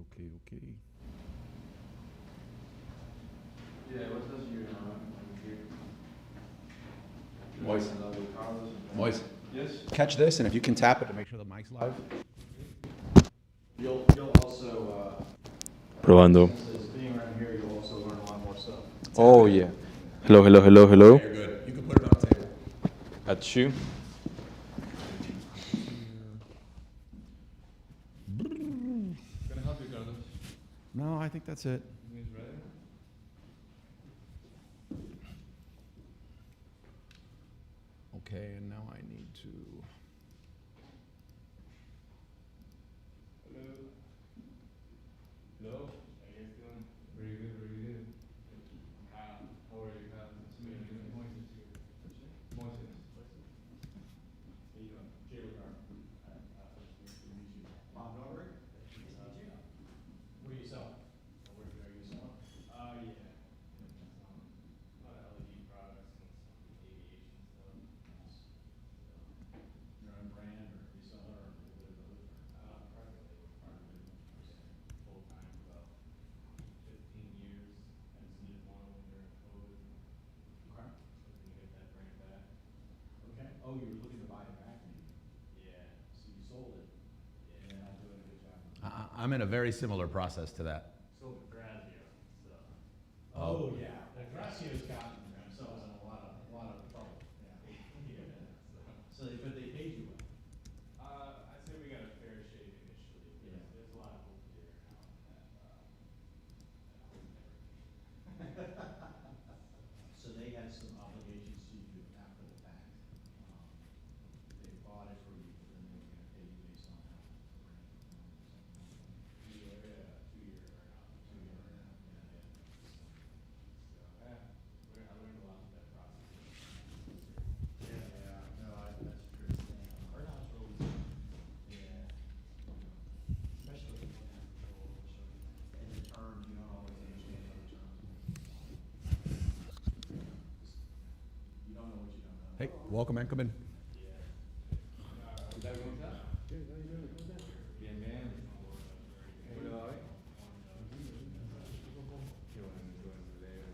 Okay. Yeah, what does you Moise. Moise. Yes. Catch this, and if you can tap it to make sure the mic's live. You'll also Probando. since being around here, you'll also learn a lot more stuff. Oh yeah. Hello. You're good. You can put it on the table. At you. Can I help you, Carlos? No, I think that's it. He's ready. Okay, and now I need to. Hello. Hello. How you guys doing? Very good. How are you? Moises here. Moises. How you doing? Jay Lagarde. Nice to meet you. Bob Norberg. Nice to meet you. What do you sell? What are you selling? Yeah. A lot of LED products and some aviation stuff. Your own brand or reseller or a little bit of both? Private label. Full time for about 15 years. I just needed one when during COVID. Okay. Looking to get that brand back. Okay. Oh, you were looking to buy it back maybe? Yeah. So you sold it? Yeah. And not doing a good job. I'm in a very similar process to that. Sold to Grazio, so. Oh. Yeah. Grazio's gotten themselves in a lot of trouble. Yeah. So but they paid you well. I'd say we got a fair shake initially. Yeah. There's a lot of hope here now that hope never. So they had some obligations to you after the fact. They bought it for you, but then they were gonna pay you based on how the brand performed or something. Yeah, 2-year earnout. 2-year earnout, yeah. So, I learned a lot with that process. Yeah, no, that's true. Earnouts are always, yeah. Especially when you don't have control over certain, and the terms, you don't always understand other terms. You don't know what you don't know. Hey, welcome and come in. ¿Está bien, está? Bien, bien. ¿Cómo le va hoy? Qué bueno, leer.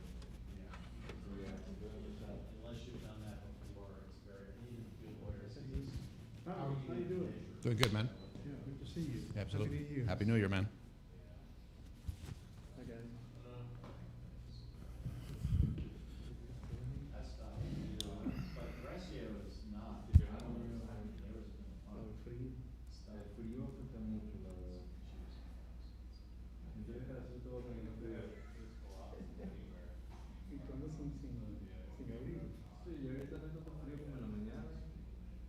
Unless you've done that before, it's very, even field lawyers. How you doing? Doing good, man. Yeah, good to see you. Absolutely. Happy New Year. Happy New Year, man. Hi, guys. That's tough. But Grazio is not. I don't know, there was been a lot of Frío. stuff. frío afecta mucho, la verdad. Entonces, para hacer todo con el frío. Y cuando sin abrigo. Sí, y ahorita no está tan frío como en la mañana.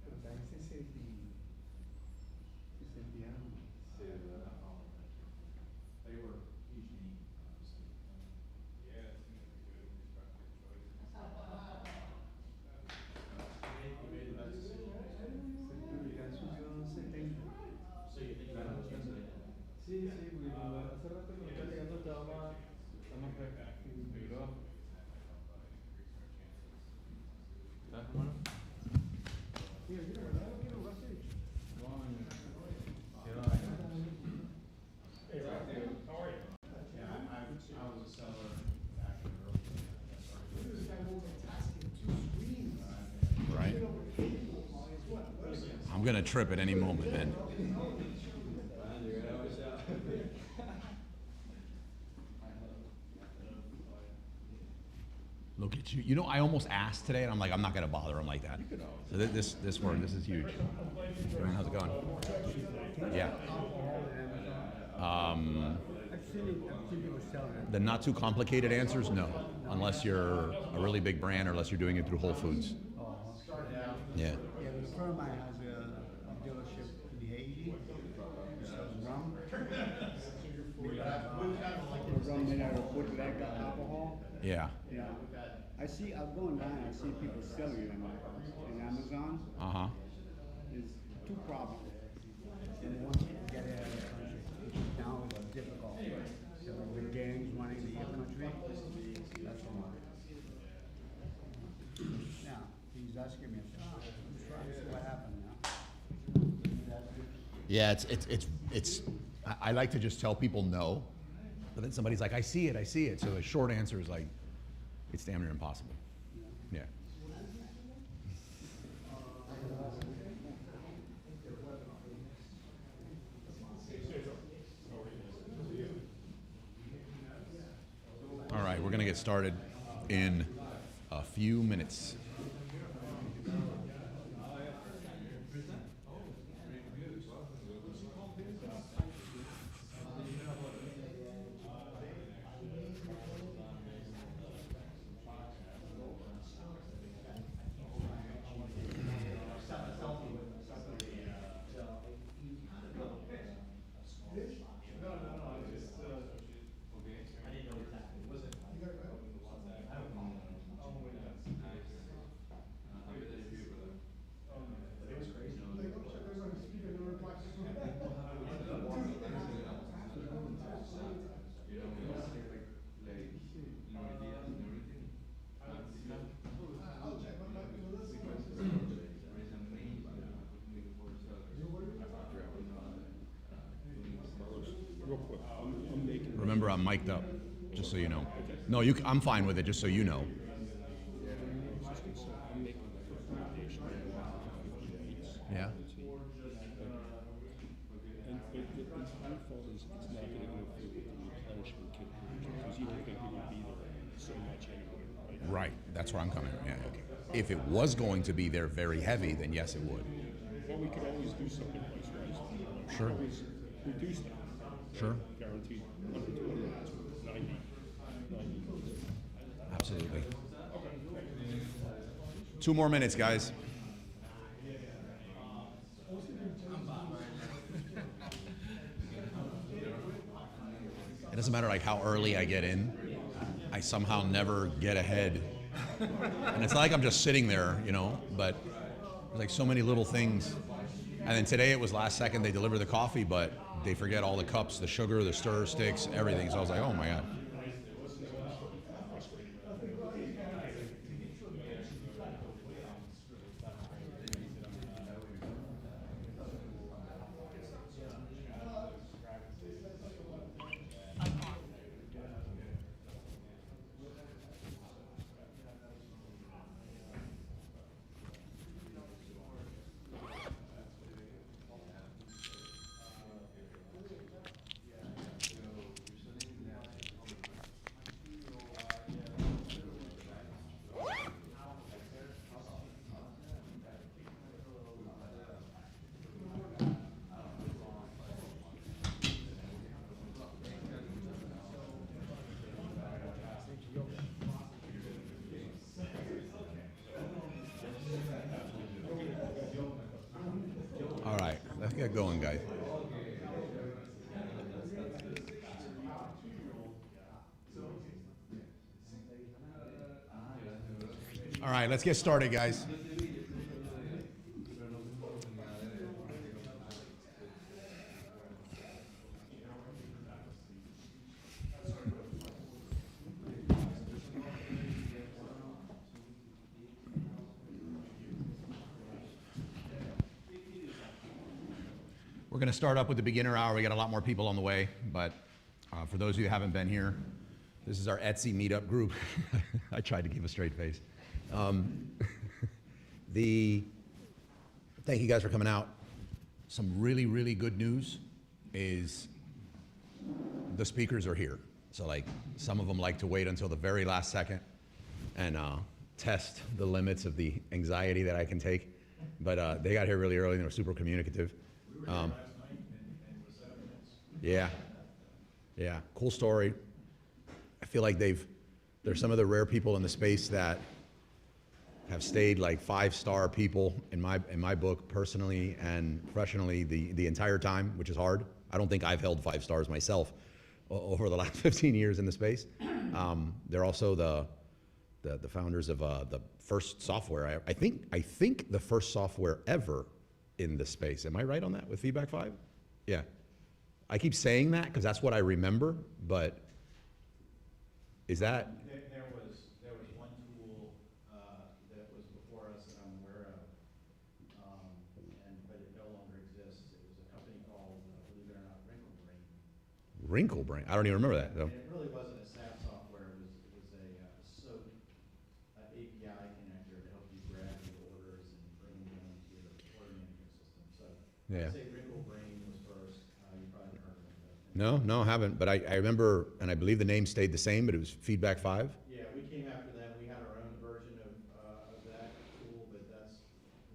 Pero también se sentía hambre. Sí, ¿verdad? They were huge name, obviously. Yeah, it seems like a good constructive choice. You made the best decision. Y ya subió 70. So you think about it, change it? Sí, porque cuando hace rato que estaba llegando estaba más fresca. Migró. ¿Estás, hermano? Mira, ¿verdad? ¿Qué lugar se ha hecho? Hey, Rob, how are you? Yeah, I was a seller back in the early days. I started This guy multitasking 2 screens. Right. Get over the cable, might as well. I'm gonna trip at any moment, man. Look at you. You know, I almost asked today, and I'm like, I'm not gonna bother him like that. So this worked. This is huge. Hey, man, how's it going? Yeah. I've seen people selling it. The not too complicated answers, no, unless you're a really big brand or unless you're doing it through Whole Foods. Oh, Yeah. yeah, the firm I has a dealership in the Haiti. Sells rum. Rum made out of wood leg alcohol. Yeah. Yeah. I'm going down, I see people selling it in Amazon. Uh-huh. There's 2 problems. And once you get it out of the country, now it's difficult. So the gangs running the country, that's one. Now, he's asking me, I'm trying to see what happened now. Yeah, I like to just tell people no, but then somebody's like, I see it, I see it. So the short answer is like, it's damn near impossible. Yeah. All right, we're gonna get started in a few minutes. Remember, I'm mic'd up, just so you know. No, I'm fine with it, just so you know. Yeah. Right, that's where I'm coming from. Yeah, okay. If it was going to be there very heavy, then yes, it would. Well, we could always do something price-wise. Sure. Always reduce that. Sure. Guaranteed 120, 90. Absolutely. 2 more minutes, guys. It doesn't matter like how early I get in, I somehow never get ahead. And it's not like I'm just sitting there, you know, but there's like so many little things. And then today it was last second they deliver the coffee, but they forget all the cups, the sugar, the stir sticks, everything. So I was like, oh my God. All right, let's get going, guys. All right, let's get started, guys. We're going to start up with the beginner hour. We got a lot more people on the way, but for those of you who haven't been here, this is our Etsy meetup group. I tried to keep a straight face. Thank you guys for coming out. Some really, really good news is the speakers are here. So like some of them like to wait until the very last second and test the limits of the anxiety that I can take. But they got here really early and they were super communicative. Yeah, yeah, cool story. I feel like they're some of the rare people in the space that have stayed like 5-star people in my book, personally and professionally, the entire time, which is hard. I don't think I've held 5 stars myself over the last 15 years in the space. They're also the founders of the first software. I think the first software ever in the space. Am I right on that with Feedback 5? Yeah. I keep saying that because that's what I remember, but is that? There was one tool that was before us that I'm aware of, but it no longer exists. It was a company called, believe it or not, Wrinkle Brain. Wrinkle Brain. I don't even remember that. And it really wasn't a SaaS software, it was a SOAP API connector to help you grab your orders and bring them into your order management system. So Yeah. I'd say Wrinkle Brain was first, you probably haven't heard of it. No, I haven't. But I remember, and I believe the name stayed the same, but it was Feedback 5. Yeah, we came after them, we had our own version of that tool, but that's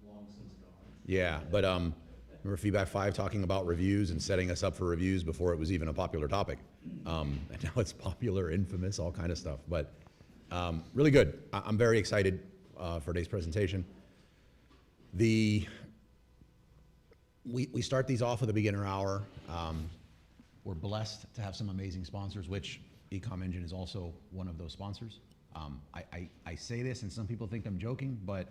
long since gone. Yeah, but remember Feedback 5 talking about reviews and setting us up for reviews before it was even a popular topic. And now it's popular, infamous, all kind of stuff. But really good. I'm very excited for today's presentation. We start these off with a beginner hour. We're blessed to have some amazing sponsors, which Ecom Engine is also one of those sponsors. I say this, and some people think I'm joking, but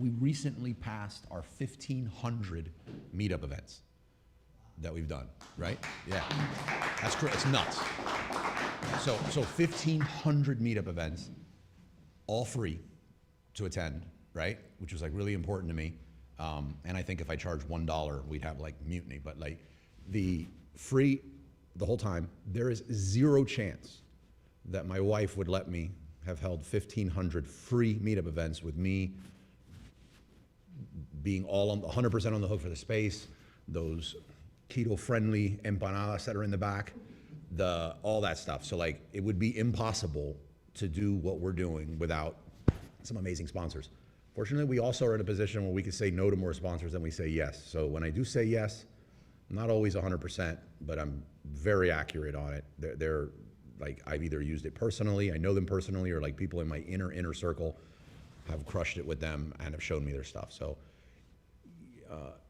we recently passed our 1,500 meetup events that we've done, right? Yeah, that's correct. It's nuts. So 1,500 meetup events, all free to attend, right? Which was like really important to me. And I think if I charged $1, we'd have like mutiny. But like the free the whole time, there is zero chance that my wife would let me have held 1,500 free meetup events with me being all on 100% on the hook for the space, those keto-friendly empanadas that are in the back, all that stuff. So like, it would be impossible to do what we're doing without some amazing sponsors. Fortunately, we also are in a position where we can say no to more sponsors than we say yes. So when I do say yes, not always 100%, but I'm very accurate on it. They're like, I've either used it personally, I know them personally, or like people in my inner circle have crushed it with them and have shown me their stuff. So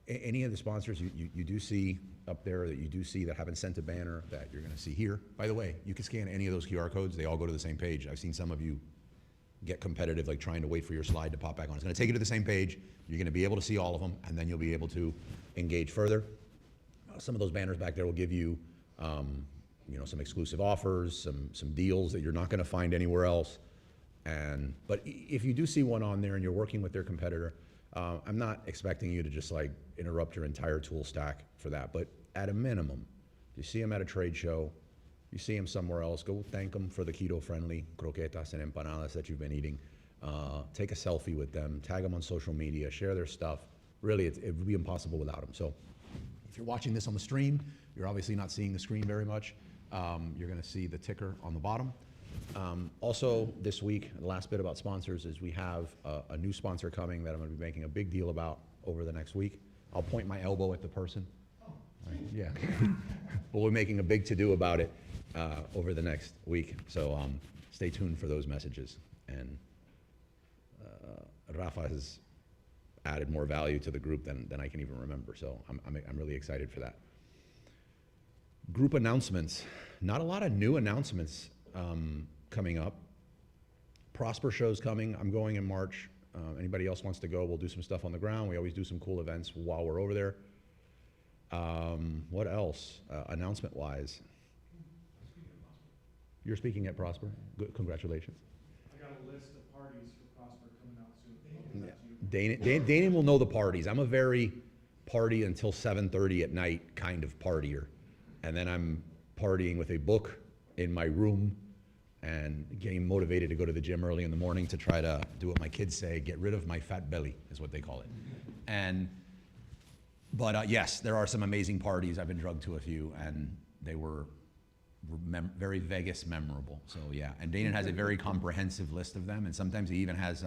any of the sponsors you do see up there that you do see that haven't sent a banner that you're gonna see here. By the way, you can scan any of those QR codes, they all go to the same page. I've seen some of you get competitive, like trying to wait for your slide to pop back on. It's gonna take you to the same page, you're gonna be able to see all of them, and then you'll be able to engage further. Some of those banners back there will give you, some exclusive offers, some deals that you're not gonna find anywhere else. But if you do see one on there and you're working with their competitor, I'm not expecting you to just like interrupt your entire tool stack for that, but at a minimum, if you see them at a trade show, you see them somewhere else, go thank them for the keto-friendly croquetas and empanadas that you've been eating. Take a selfie with them, tag them on social media, share their stuff. Really, it would be impossible without them. So if you're watching this on the stream, you're obviously not seeing the screen very much. You're gonna see the ticker on the bottom. Also, this week, the last bit about sponsors is we have a new sponsor coming that I'm going to be making a big deal about over the next week. I'll point my elbow at the person. Right, yeah. But we're making a big to-do about it over the next week. So stay tuned for those messages. And Rafa has added more value to the group than I can even remember. So I'm really excited for that. Group announcements. Not a lot of new announcements coming up. Prosper show's coming. I'm going in March. Anybody else wants to go, we'll do some stuff on the ground. We always do some cool events while we're over there. What else, announcement-wise? You're speaking at Prosper? Good, congratulations. I got a list of parties for Prosper coming out soon. Dana will know the parties. I'm a very party until 7:30 at night kind of partier. And then I'm partying with a book in my room and getting motivated to go to the gym early in the morning to try to do what my kids say, get rid of my fat belly, is what they call it. But yes, there are some amazing parties. I've been drugged to a few, and they were very Vegas memorable. So yeah, and Dana has a very comprehensive list of them, and sometimes he even has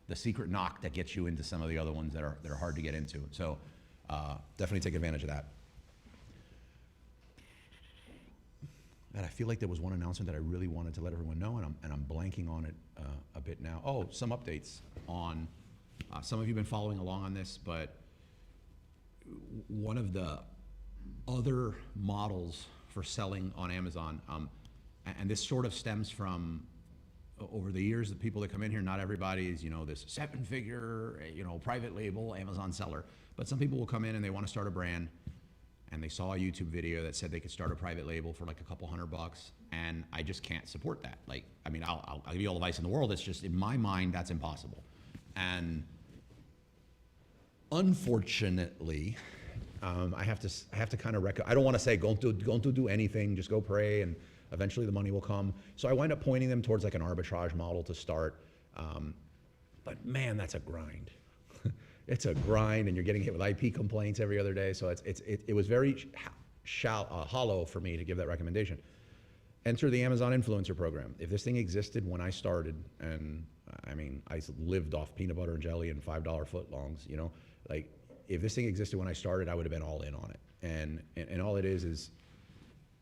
the secret knock that gets you into some of the other ones that are hard to get into. So definitely take advantage of that. And I feel like there was one announcement that I really wanted to let everyone know, and I'm blanking on it a bit now. Oh, some updates on, some of you have been following along on this, but one of the other models for selling on Amazon, and this sort of stems from over the years, the people that come in here, not everybody is, this 7-figure, private label Amazon seller, but some people will come in and they want to start a brand, and they saw a YouTube video that said they could start a private label for like a couple $100, and I just can't support that. Like, I mean, I'll give you all the advice in the world. It's just, in my mind, that's impossible. And unfortunately, I have to kind of I don't want to say don't do anything, just go pray and eventually the money will come. So I wind up pointing them towards like an arbitrage model to start. But man, that's a grind. It's a grind, and you're getting hit with IP complaints every other day. So it was very hollow for me to give that recommendation. Enter the Amazon Influencer Program. If this thing existed when I started, and I mean, I lived off peanut butter and jelly and $5 footlongs, you know, like if this thing existed when I started, I would have been all in on it. And all it is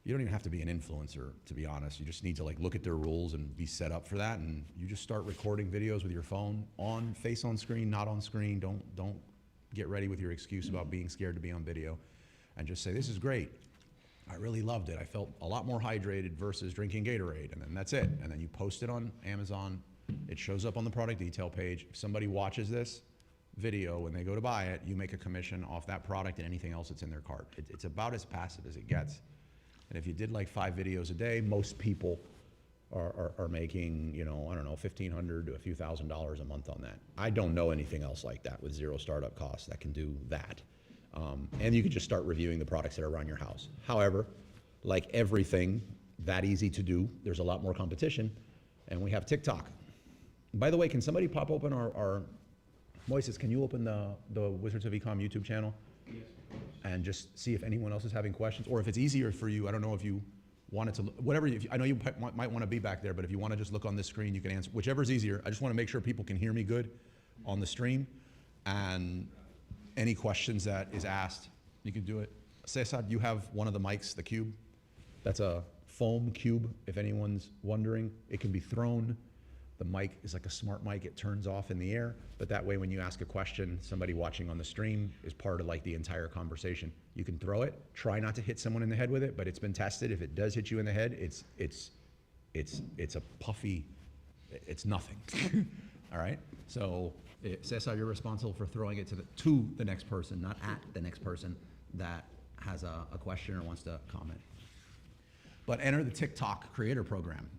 you don't even have to be an influencer, to be honest. You just need to like look at their rules and be set up for that. And you just start recording videos with your phone on, face on screen, not on screen. Don't get ready with your excuse about being scared to be on video, and just say, this is great. I really loved it. I felt a lot more hydrated versus drinking Gatorade, and then that's it. And then you post it on Amazon. It shows up on the product detail page. If somebody watches this video, when they go to buy it, you make a commission off that product and anything else that's in their cart. It's about as passive as it gets. And if you did like 5 videos a day, most people are making, you know, I don't know, $1,500 to a few $1,000s a month on that. I don't know anything else like that with zero startup costs that can do that. And you could just start reviewing the products that are around your house. However, like everything that easy to do, there's a lot more competition, and we have TikTok. By the way, can somebody pop open our Moises, can you open the Wizards of Ecom YouTube channel? Yes. And just see if anyone else is having questions, or if it's easier for you, I don't know if you wanted to, whatever, I know you might want to be back there, but if you want to just look on this screen, you can answer, whichever's easier. I just want to make sure people can hear me good on the stream, and any questions that is asked, you can do it. Cesar, you have one of the mics, the cube. That's a foam cube, if anyone's wondering. It can be thrown. The mic is like a smart mic. It turns off in the air, but that way when you ask a question, somebody watching on the stream is part of like the entire conversation. You can throw it. Try not to hit someone in the head with it, but it's been tested. If it does hit you in the head, it's a puffy, it's nothing. All right? So Cesar, you're responsible for throwing it to the next person, not at the next person that has a question or wants to comment. But enter the TikTok creator program.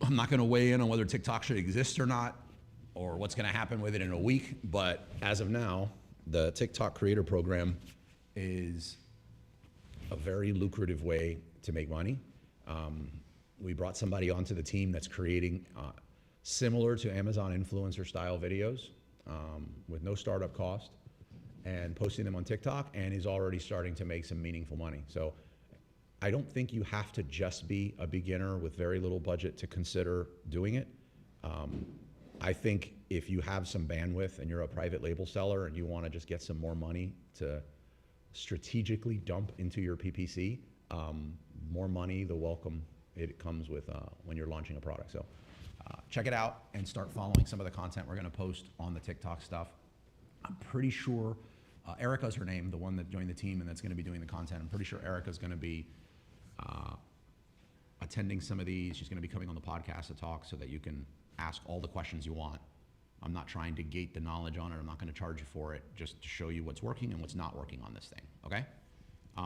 I'm not going to weigh in on whether TikTok should exist or not, or what's going to happen with it in a week, but as of now, the TikTok creator program is a very lucrative way to make money. We brought somebody onto the team that's creating similar to Amazon influencer style videos with no startup cost, and posting them on TikTok, and is already starting to make some meaningful money. So I don't think you have to just be a beginner with very little budget to consider doing it. I think if you have some bandwidth and you're a private label seller and you want to just get some more money to strategically dump into your PPC, more money, the welcome it comes with when you're launching a product. So check it out and start following some of the content we're going to post on the TikTok stuff. I'm pretty sure Erica's her name, the one that joined the team and that's going to be doing the content. I'm pretty sure Erica's going to be attending some of these. She's going to be coming on the podcast to talk so that you can ask all the questions you want. I'm not trying to gate the knowledge on it. I'm not going to charge you for it, just to show you what's working and what's not working on this thing, okay?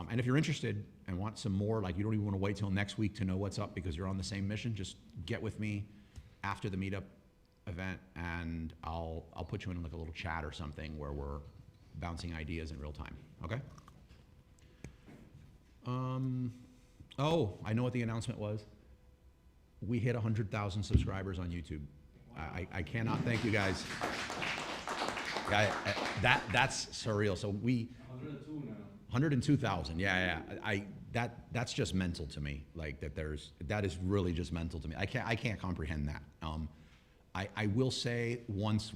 And if you're interested and want some more, like you don't even want to wait till next week to know what's up because you're on the same mission, just get with me after the meetup event and I'll put you in like a little chat or something where we're bouncing ideas in real time, okay? Oh, I know what the announcement was. We hit 100,000 subscribers on YouTube. I cannot thank you guys. That's surreal. So 102 now. 102,000. Yeah. That's just mental to me. Like that is really just mental to me. I can't comprehend that. I will say once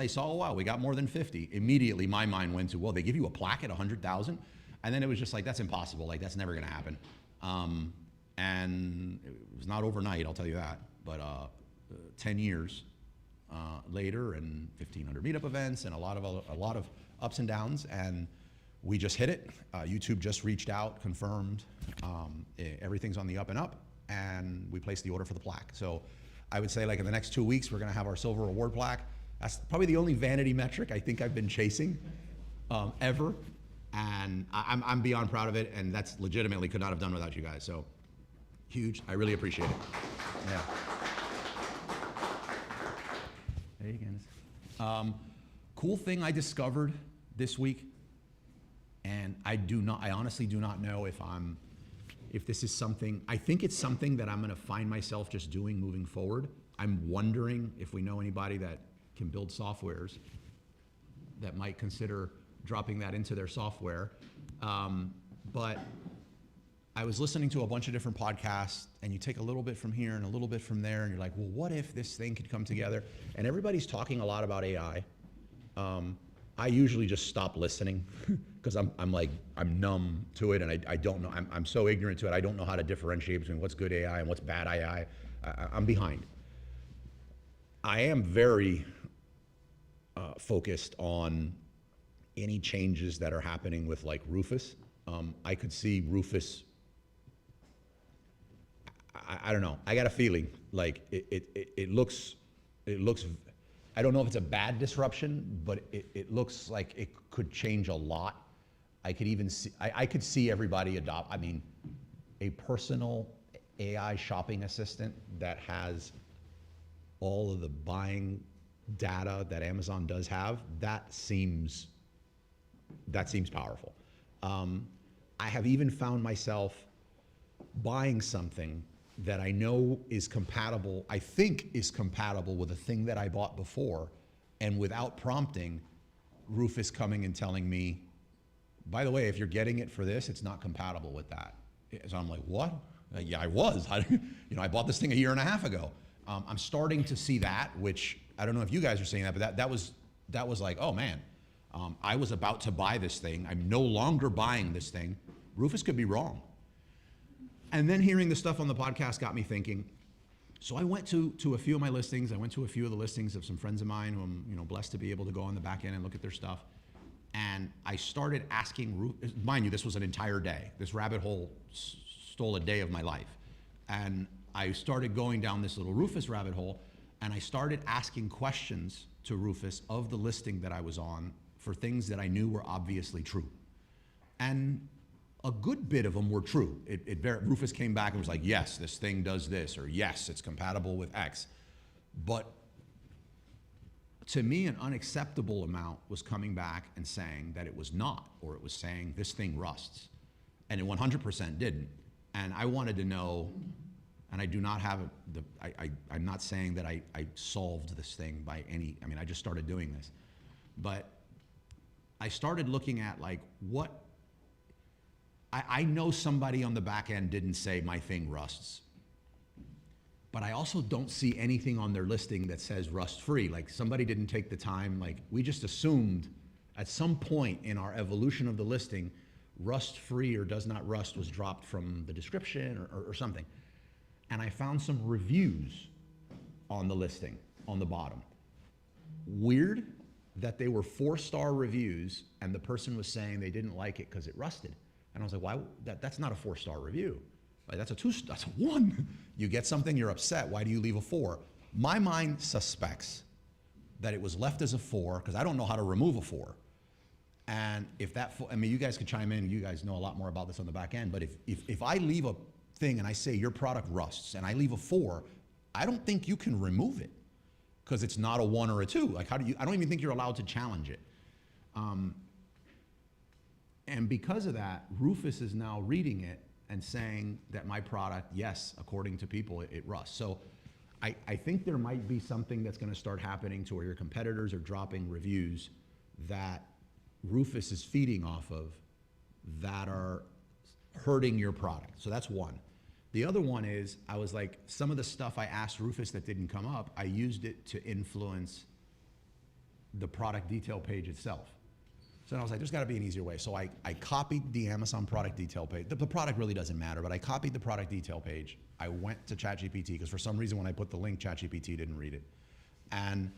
I saw, oh wow, we got more than 50. Immediately my mind went to, well, they give you a plaque at 100,000, and then it was just like, that's impossible. Like that's never going to happen. And it was not overnight, I'll tell you that. But 10 years later, and 1,500 meetup events, and a lot of ups and downs, and we just hit it. YouTube just reached out, confirmed everything's on the up and up, and we placed the order for the plaque. So I would say like in the next 2 weeks, we're gonna have our silver award plaque. That's probably the only vanity metric I think I've been chasing ever. And I'm beyond proud of it, and that's legitimately could not have done without you guys. So huge, I really appreciate it. Yeah. Hey, Candace. Cool thing I discovered this week, and I honestly do not know if this is something, I think it's something that I'm gonna find myself just doing moving forward. I'm wondering if we know anybody that can build softwares that might consider dropping that into their software. But I was listening to a bunch of different podcasts, and you take a little bit from here and a little bit from there, and you're like, well, what if this thing could come together? And everybody's talking a lot about AI. I usually just stop listening because I'm numb to it, and I don't know, I'm so ignorant to it, I don't know how to differentiate between what's good AI and what's bad AI. I'm behind. I am very focused on any changes that are happening with like Rufus. I could see Rufus, I don't know, I got a feeling like it looks, I don't know if it's a bad disruption, but it looks like it could change a lot. I could even see, I could see everybody adopt, I mean, a personal AI shopping assistant that has all of the buying data that Amazon does have, that seems powerful. I have even found myself buying something that I know is compatible, I think is compatible with a thing that I bought before, and without prompting, Rufus coming and telling me, by the way, if you're getting it for this, it's not compatible with that. So I'm like, what? Yeah, I was. I bought this thing a year and a half ago. I'm starting to see that, which I don't know if you guys are seeing that, but that was like, oh man, I was about to buy this thing. I'm no longer buying this thing. Rufus could be wrong. And then hearing the stuff on the podcast got me thinking. So I went to a few of my listings. I went to a few of the listings of some friends of mine who I'm blessed to be able to go on the back end and look at their stuff. And I started asking, mind you, this was an entire day. This rabbit hole stole a day of my life. And I started going down this little Rufus rabbit hole, and I started asking questions to Rufus of the listing that I was on for things that I knew were obviously true. And a good bit of them were true. Rufus came back and was like, yes, this thing does this, or yes, it's compatible with X. But to me, an unacceptable amount was coming back and saying that it was not, or it was saying this thing rusts. And it 100% didn't. And I wanted to know, and I do not have I'm not saying that I solved this thing by any, I mean, I just started doing this. But I started looking at like what, I know somebody on the back end didn't say my thing rusts, but I also don't see anything on their listing that says rust free. Like somebody didn't take the time, like we just assumed at some point in our evolution of the listing, rust free or does not rust was dropped from the description or something. And I found some reviews on the listing on the bottom. Weird that they were 4-star reviews and the person was saying they didn't like it because it rusted. And I was like, why? That's not a 4-star review. Like, that's a 1. You get something, you're upset. Why do you leave a 4? My mind suspects that it was left as a 4 because I don't know how to remove a 4. And if that, I mean, you guys could chime in. You guys know a lot more about this on the back end. But if I leave a thing and I say your product rusts and I leave a 4, I don't think you can remove it because it's not a 1 or a 2. Like, how do you? I don't even think you're allowed to challenge it. And because of that, Rufus is now reading it and saying that my product, yes, according to people, it rusts. So I think there might be something that's going to start happening to where your competitors are dropping reviews that Rufus is feeding off of that are hurting your product. So that's one. The other one is, I was like, some of the stuff I asked Rufus that didn't come up, I used it to influence the product detail page itself. So then I was like, there's got to be an easier way. So I copied the Amazon product detail page. The product really doesn't matter, but I copied the product detail page. I went to ChatGPT because for some reason when I put the link, ChatGPT didn't read it. And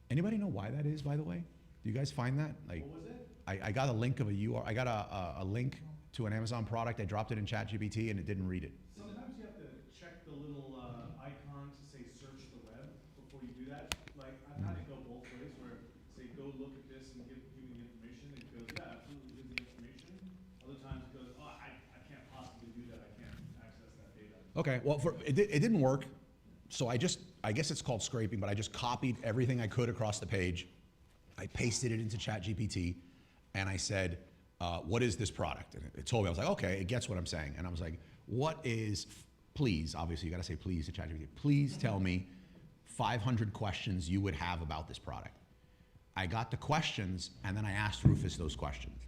anybody know why that is, by the way? Do you guys find that? Like, What was it? I got a link of a URL. I got a link to an Amazon product. I dropped it in ChatGPT and it didn't read it. Sometimes you have to check the little icon to say search the web before you do that. Like, I've had it go both ways where say go look at this and give me the information. It goes, yeah, absolutely, gives the information. Other times it goes, oh, I can't possibly do that. I can't access that data. Okay, well, it didn't work. So I guess it's called scraping, but I just copied everything I could across the page. I pasted it into ChatGPT, and I said, what is this product? And it told me, I was like, okay, it gets what I'm saying. And I was like, what is, please, obviously you gotta say please to ChatGPT, please tell me 500 questions you would have about this product. I got the questions, and then I asked Rufus those questions.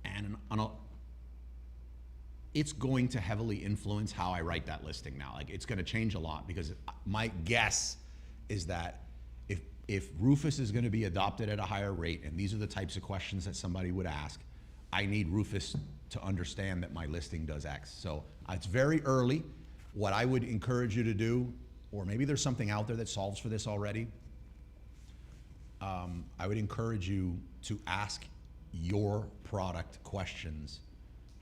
And it's going to heavily influence how I write that listing now. Like, it's gonna change a lot, because my guess is that if Rufus is gonna be adopted at a higher rate, and these are the types of questions that somebody would ask, I need Rufus to understand that my listing does X. So it's very early. What I would encourage you to do, or maybe there's something out there that solves for this already, I would encourage you to ask your product questions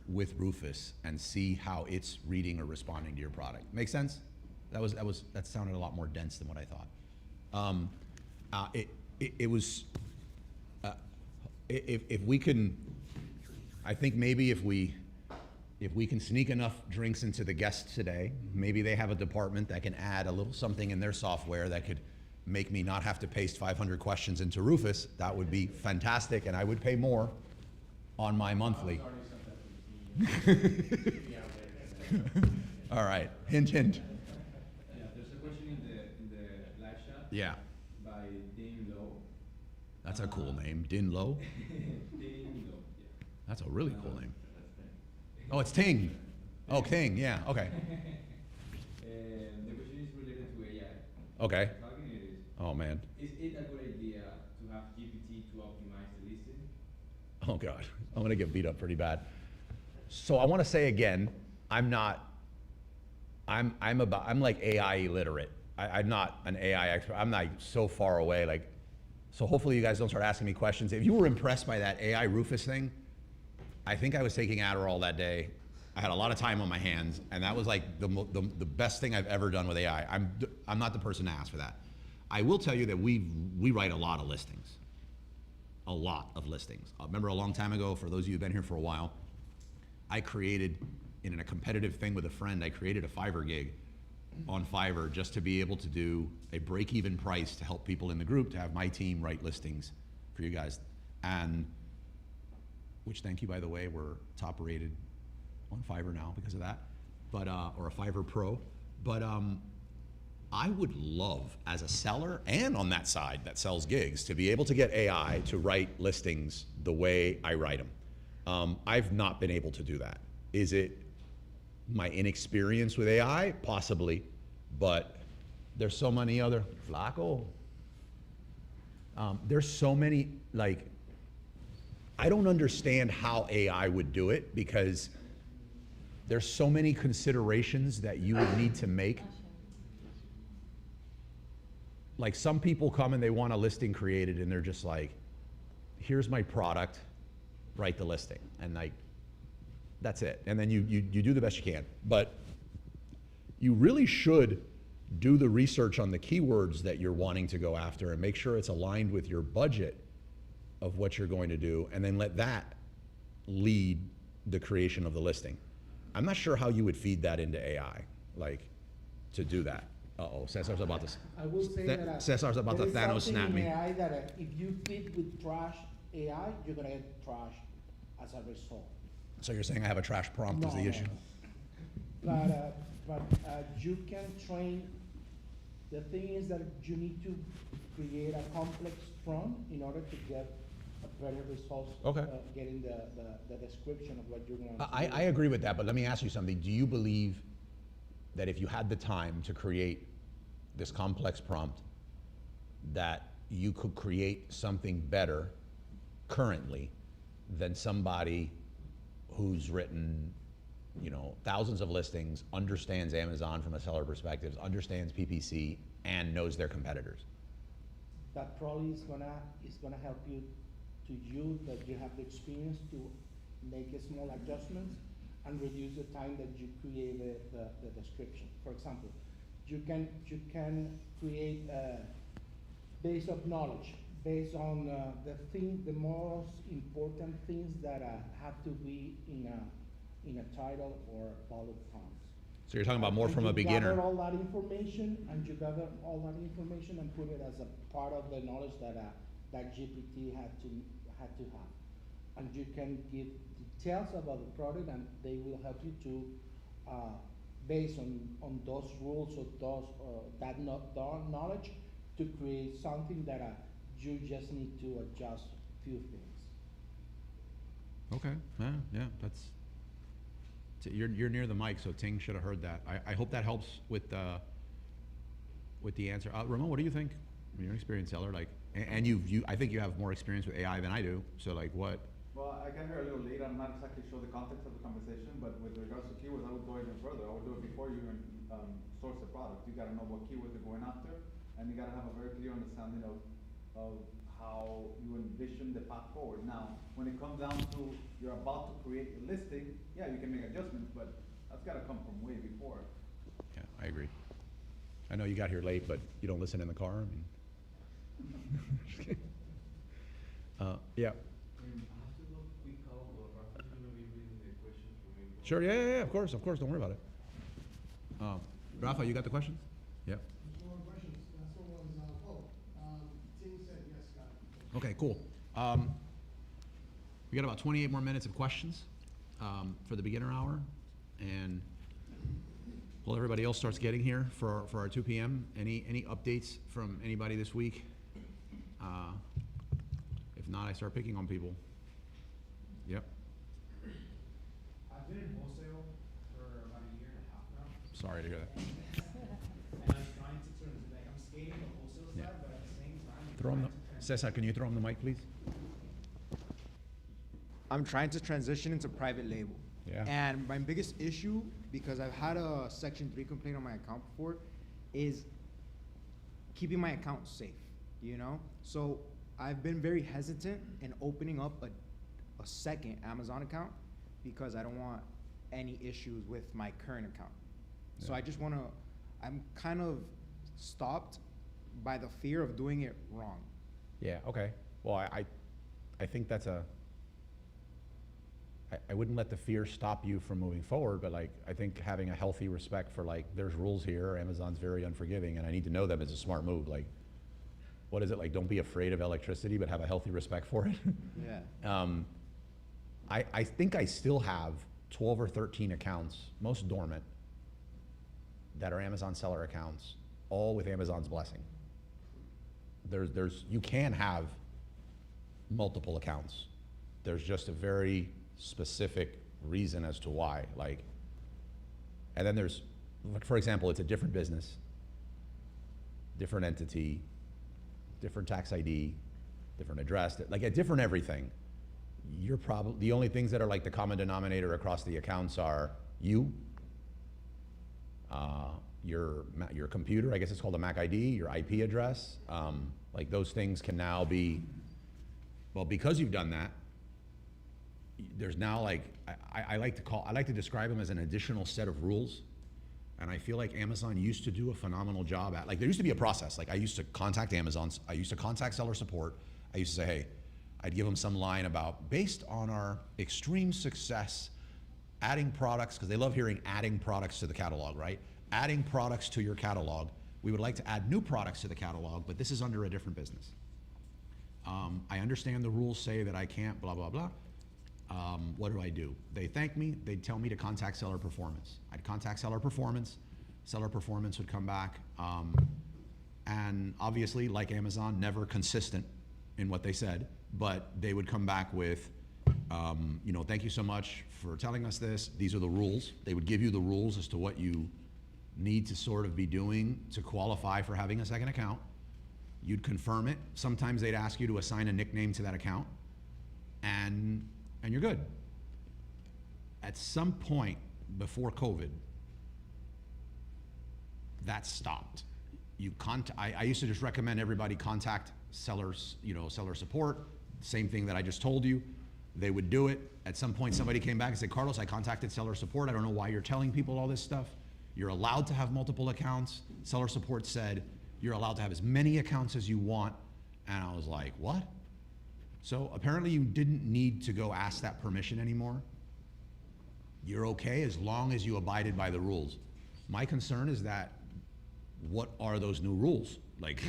with Rufus and see how it's reading or responding to your product. Make sense? That sounded a lot more dense than what I thought. If we can, I think maybe if we can sneak enough drinks into the guests today, maybe they have a department that can add a little something in their software that could make me not have to paste 500 questions into Rufus. That would be fantastic, and I would pay more on my monthly. All right, hint, hint. Yeah, there's a question in the live chat. Yeah, By Dean Lowe. that's a cool name, Din Lo. Dean Lowe, yeah. That's a really cool name. Oh, it's Ting. Oh, Ting, yeah, okay. The question is related to AI. Okay. Talking it is. Oh, man. Is it a good idea to have GPT to optimize the listing? Oh, God. I'm going to get beat up pretty bad. So I want to say again, I'm like AI illiterate. I'm not an AI expert. I'm like so far away. Like, so hopefully you guys don't start asking me questions. If you were impressed by that AI Rufus thing, I think I was taking Adderall that day. I had a lot of time on my hands, and that was like the best thing I've ever done with AI. I'm not the person to ask for that. I will tell you that we write a lot of listings. A lot of listings. I remember a long time ago, for those of you who've been here for a while, I created, in a competitive thing with a friend, I created a Fiverr gig on Fiverr just to be able to do a break-even price to help people in the group, to have my team write listings for you guys. And, which, thank you, by the way, we're top rated on Fiverr now because of that, but, or a Fiverr Pro. But I would love, as a seller and on that side that sells gigs, to be able to get AI to write listings the way I write them. I've not been able to do that. Is it my inexperience with AI? Possibly, but there's so many other, Flaco. There's so many, like, I don't understand how AI would do it, because there's so many considerations that you would need to make. Like, some people come and they want a listing created and they're just like, here's my product, write the listing. And like, that's it. And then you do the best you can. But you really should do the research on the keywords that you're wanting to go after and make sure it's aligned with your budget of what you're going to do, and then let that lead the creation of the listing. I'm not sure how you would feed that into AI, like, to do that. Uh-oh, Cesar's about to, I will say that Cesar's about to there Thanos is snap something in me. AI that if you feed with trash AI, you're gonna get trash as a result. So you're saying I have a trash prompt is the No, issue? no. But you can train. The thing is that you need to create a complex prompt in order to get a better results. Okay. Getting the description of what you're going to I agree with that, but let me ask you something. Do you believe that if you had the time to create this complex prompt, that you could create something better currently than somebody who's written, you know, thousands of listings, understands Amazon from a seller perspective, understands PPC, and knows their competitors? That probably is gonna help you that you have the experience to make a small adjustments and reduce the time that you create the description. For example, you can create based on knowledge, based on the most important things that have to be in a title or bullet points. So you're talking about more And from a you beginner. gather all that information, and put it as a part of the knowledge that that GPT had to have. And you can give details about the product, and they will help you to, based on those rules or that knowledge, to create something that you just need to adjust a few things. Okay, yeah, that's, you're near the mic, so Ting should have heard that. I hope that helps with the answer. Ramon, what do you think? I mean, you're an experienced seller, like, and I think you have more experience with AI than I do, so like what? Well, I got here a little late. I'm not exactly sure the context of the conversation, but with regards to keywords, I would go even further. I would do it before you even source the product. You gotta know what keywords they're going after, and you gotta have a very clear understanding of how you envision the path forward. Now, when it comes down to you're about to create your listing, yeah, you can make adjustments, but that's gotta come from way before. Yeah, I agree. I know you got here late, but you don't listen in the car, I mean. Yeah. After the quick call, Rafa's gonna be reading the questions from everyone. Sure, yeah, of course, don't worry about it. Rafa, you got the questions? Yeah. There's more questions. That's what was, Tim said yes, got it. Okay, cool. We got about 28 more minutes of questions for the beginner hour, and while everybody else starts getting here for our 2 p.m., any updates from anybody this week? If not, I start picking on people. Yep. I've been in wholesale for about a year and a half now. Sorry to hear that. And I'm trying to turn, like, I'm skating the wholesale Yeah. side, but at the same time, I'm Throw him trying to transition- Cesar, can you throw him the mic, please? I'm trying to transition into private label. Yeah. And my biggest issue, because I've had a Section 3 complaint on my account before, is keeping my account safe, you know? So I've been very hesitant in opening up a second Amazon account because I don't want any issues with my current account. So Yeah. I just wanna, I'm kind of stopped by the fear of doing it wrong. Yeah, okay. Well, I think that's I wouldn't let the fear stop you from moving forward, but like, I think having a healthy respect for like, there's rules here, Amazon's very unforgiving, and I need to know them is a smart move. Like, what is it, like, don't be afraid of electricity, but have a healthy respect for it? Yeah. I think I still have 12 or 13 accounts, most dormant, that are Amazon seller accounts, all with Amazon's blessing. You can have multiple accounts. There's just a very specific reason as to why, like, and then there's, like, for example, it's a different business, different entity, different tax ID, different address, like a different everything. You're probably, the only things that are like the common denominator across the accounts are you, your computer, I guess it's called a MAC ID, your IP address, like those things can now be, well, because you've done that, there's now like, I like to describe them as an additional set of rules. And I feel like Amazon used to do a phenomenal job at, like, there used to be a process. Like, I used to contact Amazon, I used to contact seller support. I used to say, hey, I'd give them some line about, based on our extreme success adding products, because they love hearing adding products to the catalog, right? Adding products to your catalog. We would like to add new products to the catalog, but this is under a different business. I understand the rules say that I can't, blah, blah, blah. What do? They thank me, they'd tell me to contact seller performance. I'd contact seller performance would come back, and obviously, like Amazon, never consistent in what they said, but they would come back with, you know, thank you so much for telling us this, these are the rules. They would give you the rules as to what you need to sort of be doing to qualify for having a second account. You'd confirm it. Sometimes they'd ask you to assign a nickname to that account, and you're good. At some point before COVID, that stopped. I used to just recommend everybody contact sellers, you know, seller support, same thing that I just told you. They would do it. At some point, somebody came back and said, Carlos, I contacted seller support. I don't know why you're telling people all this stuff. You're allowed to have multiple accounts. Seller support said, you're allowed to have as many accounts as you want. And I was like, what? So apparently you didn't need to go ask that permission anymore. You're okay as long as you abided by the rules. My concern is that, what are those new rules? Like,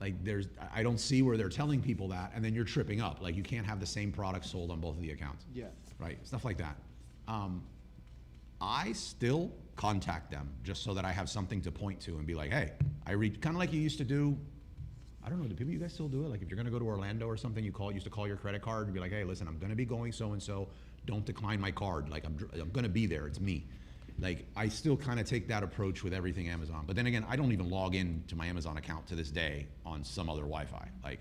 Like I don't see where they're telling people that, and then you're tripping up. Like you can't have the same product sold on both of the accounts. Yeah. Right, stuff like that. I still contact them just so that I have something to point to and be like, hey, I read, kind of like you used to do. I don't know, do people, you guys still do it? Like if you're gonna go to Orlando or something, used to call your credit card and be like, hey, listen, I'm gonna be going so-and-so, don't decline my card. Like I'm gonna be there, it's me. Like I still kind of take that approach with everything Amazon. But then again, I don't even log in to my Amazon account to this day on some other Wi-Fi. Like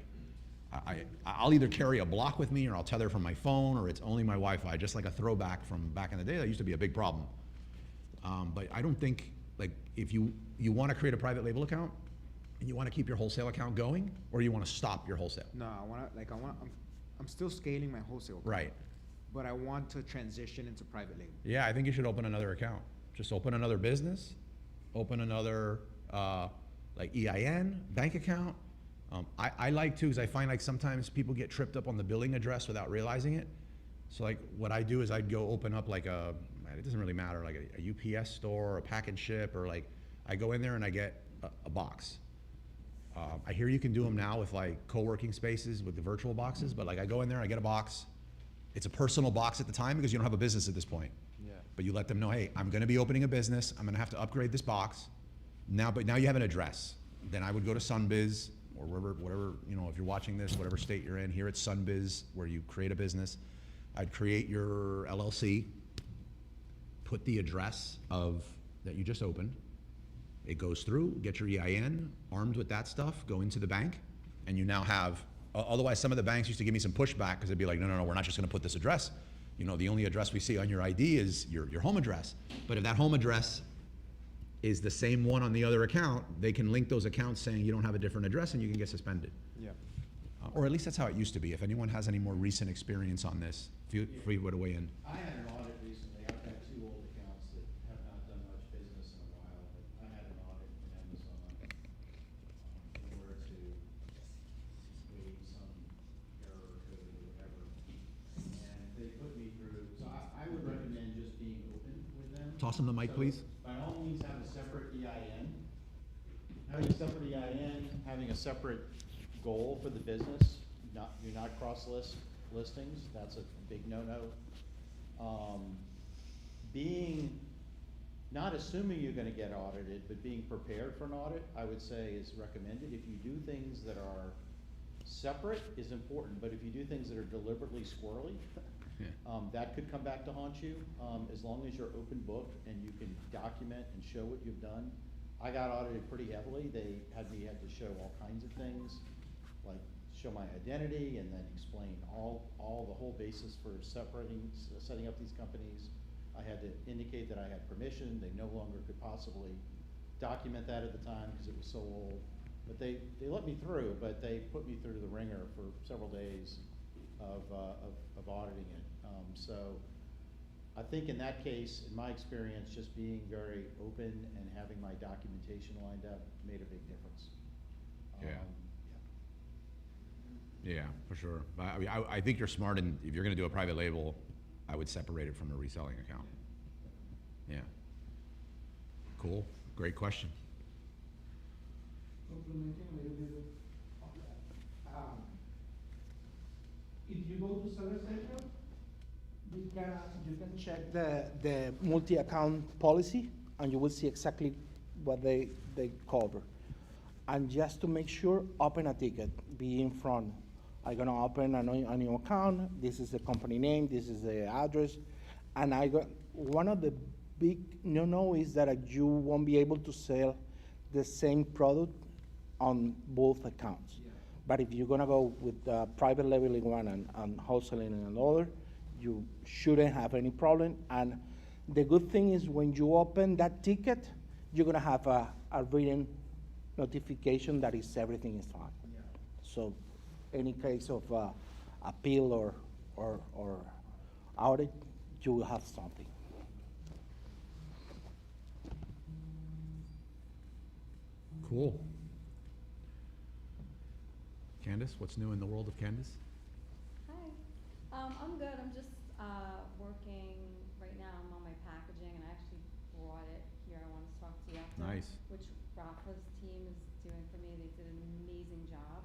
I'll either carry a block with me or I'll tether from my phone or it's only my Wi-Fi, just like a throwback from back in the day. That used to be a big problem. But I don't think, like if you wanna create a private label account, and you want to keep your wholesale account going, or you want to stop your wholesale? No, I'm still scaling my wholesale. account, Right. But I want to transition into private label. Yeah, I think you should open another account. Just open another business, open another like EIN, bank account. I like to, because I find like sometimes people get tripped up on the billing address without realizing it. So like what I do is I'd go open up like it doesn't really matter, like a UPS store or a pack and ship, or like I go in there and I get a box. I hear you can do them now with like co-working spaces with the virtual boxes, but like I go in there, I get a box. It's a personal box at the time because you don't have a business at this point. Yeah. But you let them know, hey, I'm gonna be opening a business, I'm gonna have to upgrade this box. But now you have an address. Then I would go to Sunbiz or whatever, if you're watching this, whatever state you're in, here at Sunbiz, where you create a business. I'd create your LLC, put the address that you just opened. It goes through, get your EIN, armed with that stuff, go into the bank, and you now have, otherwise some of the banks used to give me some pushback because they'd be like, no, we're not just gonna put this address. The only address we see on your ID is your home address. But if that home address is the same one on the other account, they can link those accounts saying you don't have a different address and you can get suspended. Yeah. Or at least that's how it used to be. If anyone has any more recent experience on this, feel free to weigh in. I had an audit recently. I've got 2 old accounts that have not done much business in a while, but I had an audit from Amazon in order to waive some error code or whatever. And they put me through, so I would recommend just being open with them. Toss them the mic, So, please. by all means, have a separate EIN. Having a separate EIN, having a separate goal for the business, you're not listings, that's a big no-no. Not assuming you're gonna get audited, but being prepared for an audit, I would say is recommended. If you do things that are separate is important, but if you do things that are deliberately squirrely, Yeah. that could come back to haunt you, as long as you're open book and you can document and show what you've done. I got audited pretty heavily. They had to show all kinds of things, like show my identity and then explain the whole basis for setting up these companies. I had to indicate that I had permission. They no longer could possibly document that at the time because it was so old. But they let me through, but they put me through the ringer for several days of auditing it. So I think in that case, in my experience, just being very open and having my documentation lined up made a big difference. Yeah. Yeah, for sure. I think you're smart, and if you're gonna do a private label, I would separate it from a reselling account. Yeah. Cool, great question. Complementing a little bit of that. If you go to Seller Central, you can check the multi-account policy, and you will see exactly what they cover. And just to make sure, open a ticket, be in front. I'm gonna open a new account, this is the company name, this is the address, and one of the big no is that you won't be able to sell the same product on both accounts. Yeah. But if you're gonna go with private labeling one and wholesaling another, you shouldn't have any problem. And the good thing is when you open that ticket, you're gonna have a written notification that everything is fine. Yeah. So any case of appeal or audit, you will have something. Cool. Candace, what's new in the world of Candace? Hi, I'm good. I'm just working right now. I'm on my packaging, and I actually brought it here. I want to talk to you after. Nice. Which Rafa's team is doing for me. They did an amazing job.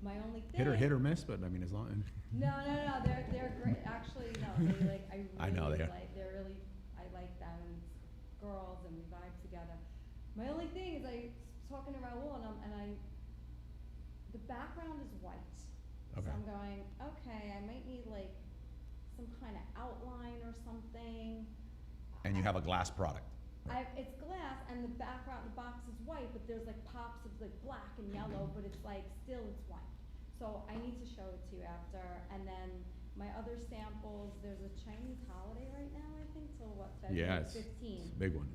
My only thing. Hit or miss, but I mean, as long. No, they're great. Actually, no, they like, I know they are. I like them, and it's girls, and we vibe together. My only thing is I was talking to Raul, the background is white. Okay. So I'm going, okay, I might need like some kind of outline or something. And you have a glass product. It's glass, and the background, the box is white, but there's like pops of like black and yellow, but it's like, still it's white. So I need to show it to you after, and then my other samples, there's a Chinese holiday right now, I think, till what, Yeah, February it's 15th. a big one.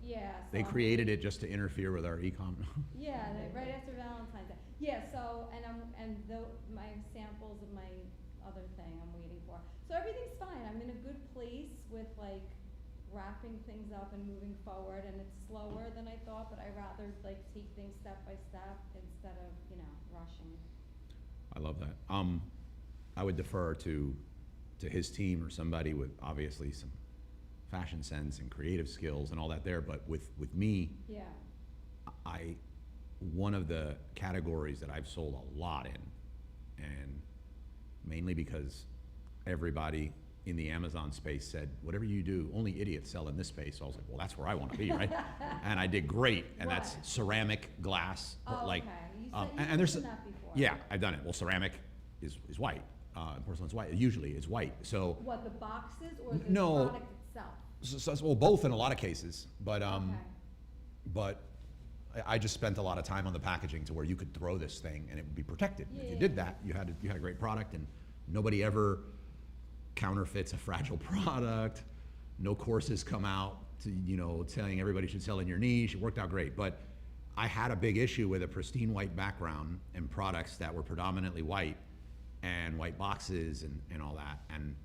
Yeah. They so I'm- created it just to interfere with our ecom. Yeah, right after Valentine's Day. Yeah, so, my samples of my other thing I'm waiting for. So everything's fine, I'm in a good place with like wrapping things up and moving forward, and it's slower than I thought, but I rather like take things step by step instead of, rushing. I love that. I would defer to his team or somebody with obviously some fashion sense and creative skills and all that there, but with me, Yeah, one of the categories that I've sold a lot in, and mainly because everybody in the Amazon space said, whatever you do, only idiots sell in this space. So I was like, well, that's where I want to be, right? And I did great, and that's What? ceramic, glass, oh, like, okay, you and said, there's, mentioned that before. yeah, I've done it. Well, ceramic is white, porcelain's white, usually it's white, so. What, the boxes or the No. product itself? Well, both in a lot of cases, but, Okay. but I just spent a lot of time on the packaging to where you could throw this thing and it would be protected. If you Yeah. did that, you had a great product, and nobody ever counterfeits a fragile product. No courses come out to, telling everybody should sell in your niche. It worked out great, but I had a big issue with a pristine white background and products that were predominantly white and white boxes and all that. And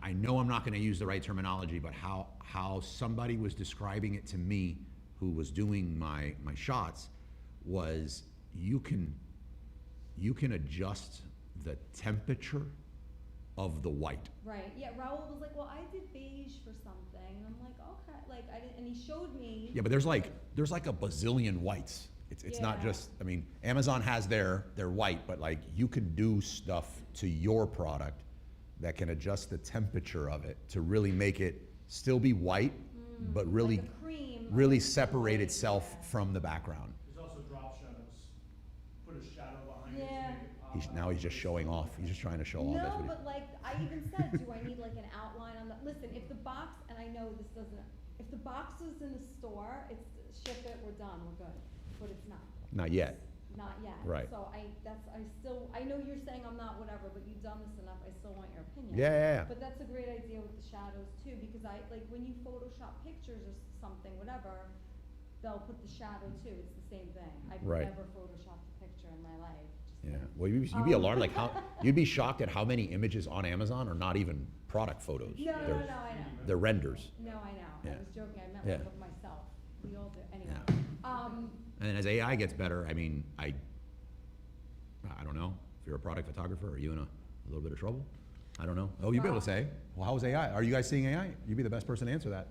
I know I'm not gonna use the right terminology, but how somebody was describing it to me who was doing my shots was you can adjust the temperature of the white. Right, yeah, Raul was like, well, I did beige for something, and I'm like, okay, like, I didn't, and he showed me. Yeah, but there's like a bazillion whites. It's not Yeah. just, I mean, Amazon has their white, but like you can do stuff to your product that can adjust the temperature of it to really make it still be white, but really, Like a cream. really separate itself from the background. There's also drop shadows. Put a shadow behind it to Yeah. make it pop. Now he's just showing off. He's just trying to show off. That's No, what he- but like, I even said, do I need like an outline on the, listen, if the box, and I know this doesn't, if the box is in the store, it's, ship it, we're done, we're good, but it's not. Not yet. Not yet. Right. So I know you're saying I'm not whatever, but you've done this enough, I still want your opinion. Yeah. But that's a great idea with the shadows too, because when you Photoshop pictures or something, whatever, they'll put the shadow too, it's the same thing. I've Right. never Photoshopped a picture in my life. Just Yeah. saying. Well, you'd be alarmed, like you'd be shocked at how many images on Amazon are not even product photos. No, They're- I know. They're renders. No, I know. Yeah. I was joking, I meant Yeah. like of myself. We all do, anyway. Yeah. Um, And as AI gets better, I mean, I don't know. If you're a product photographer, are you in a little bit of trouble? I don't know. Oh, you'd be able to say, well, how is AI? Are you guys seeing AI? You'd be the best person to answer that.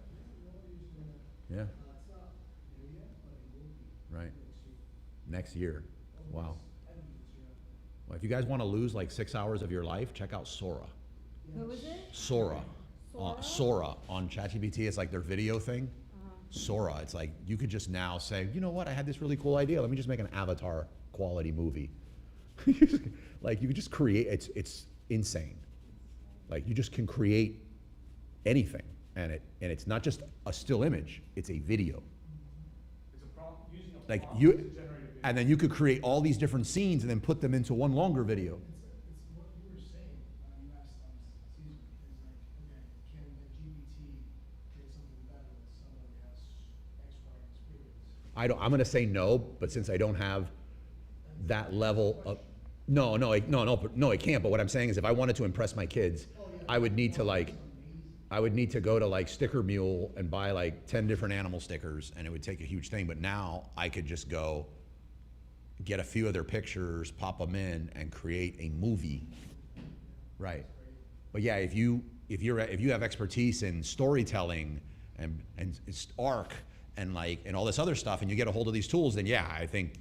Yeah, It's not there yet, but it will be right. next year. Next year. Wow. End of this year. Well, if you guys want to lose like 6 hours of your life, check out Sora. who is it? Sora. Sora? Sora on ChatGPT. It's like their video thing. Uh-huh. Sora. It's like you could just now say, you know what? I had this really cool idea. Let me just make an Avatar quality movie. Like you could just create. It's insane. Like you just can create anything, and it's not just a still image. It's a video. It's a prompt, using a Like prompt you, to generate a video. and then you could create all these different scenes and then put them into one longer video. It's what you were saying, you asked, excuse me, is like, okay, can the GPT create something better with someone who has X, Y experience? I'm gonna say no, but since I don't have that level of, no, it can't. But what I'm saying is, if I wanted to impress my kids, I would need to go to like Sticker Mule and buy like 10 different animal stickers, and it would take a huge thing. But now I could just go get a few of their pictures, pop them in, and create a movie. Right. But yeah, if you have expertise in storytelling and it's arc and all this other stuff, and you get a hold of these tools, then yeah, I think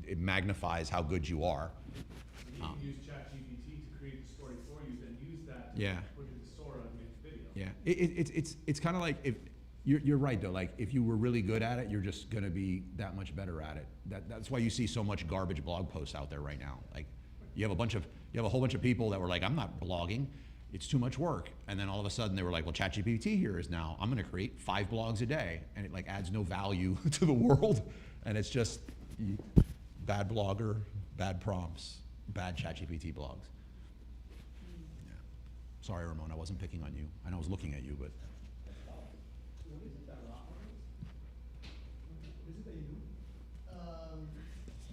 it magnifies how good you are. You can use ChatGPT to create the story for you, then use that to Yeah. put it to Sora and make the video. Yeah, it's kind of like, if you're right though, like if you were really good at it, you're just gonna be that much better at it. That's why you see so much garbage blog posts out there right now. Like you have a whole bunch of people that were like, I'm not blogging, it's too much work. And then all of a sudden they were like, well, ChatGPT here is now, I'm gonna create 5 blogs a day, and it like adds no value to the world. And it's just bad blogger, bad prompts, bad ChatGPT blogs. Yeah. Sorry, Ramon, I wasn't picking on you. I know I was looking at you, but.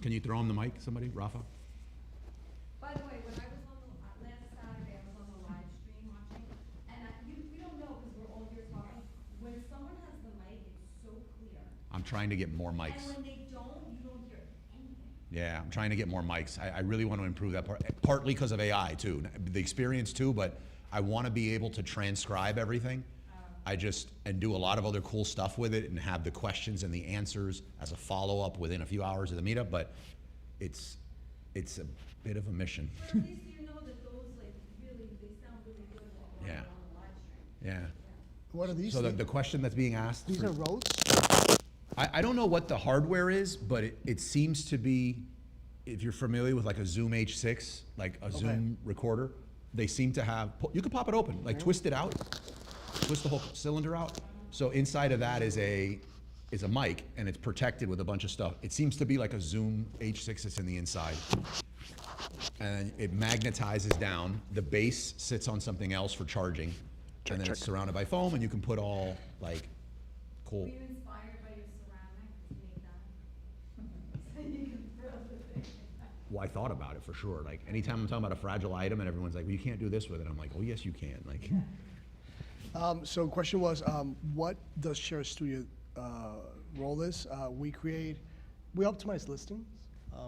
Can you throw him the mic, somebody, Rafa? By the way, when I was on the, last Saturday, I was on the live stream watching, and we don't know, because we're all here talking, when someone has the mic, it's so clear. I'm trying to get more mics. And when they don't, you don't hear anything. Yeah, I'm trying to get more mics. I really want to improve that part, partly because of AI too, the experience too, but I want to be able to transcribe everything. And do a lot of other cool stuff with it and have the questions and the answers as a follow-up within a few hours of the meetup, but it's a bit of a mission. But at least you know that those, like, really, they sound really good while we're Yeah. on the live stream. Yeah. What are these? So the question that's being asked. These for- are roads? I don't know what the hardware is, but it seems to be, if you're familiar with like a Zoom H6, like a Zoom recorder, they seem to have, you can pop it open, like twist it out, twist the whole cylinder out. So inside of that is a mic, and it's protected with a bunch of stuff. It seems to be like a Zoom H6 that's in the inside. And it magnetizes down. The base sits on something else for charging. And then it's surrounded by foam, and you can put all like cool. Were you inspired by your ceramic to make that? So you can throw the thing. Well, I thought about it for sure. Like anytime I'm talking about a fragile item and everyone's like, well, you can't do this with it. I'm like, oh yes, you can. Like, So question was, what does Share Studio role is? We optimize listings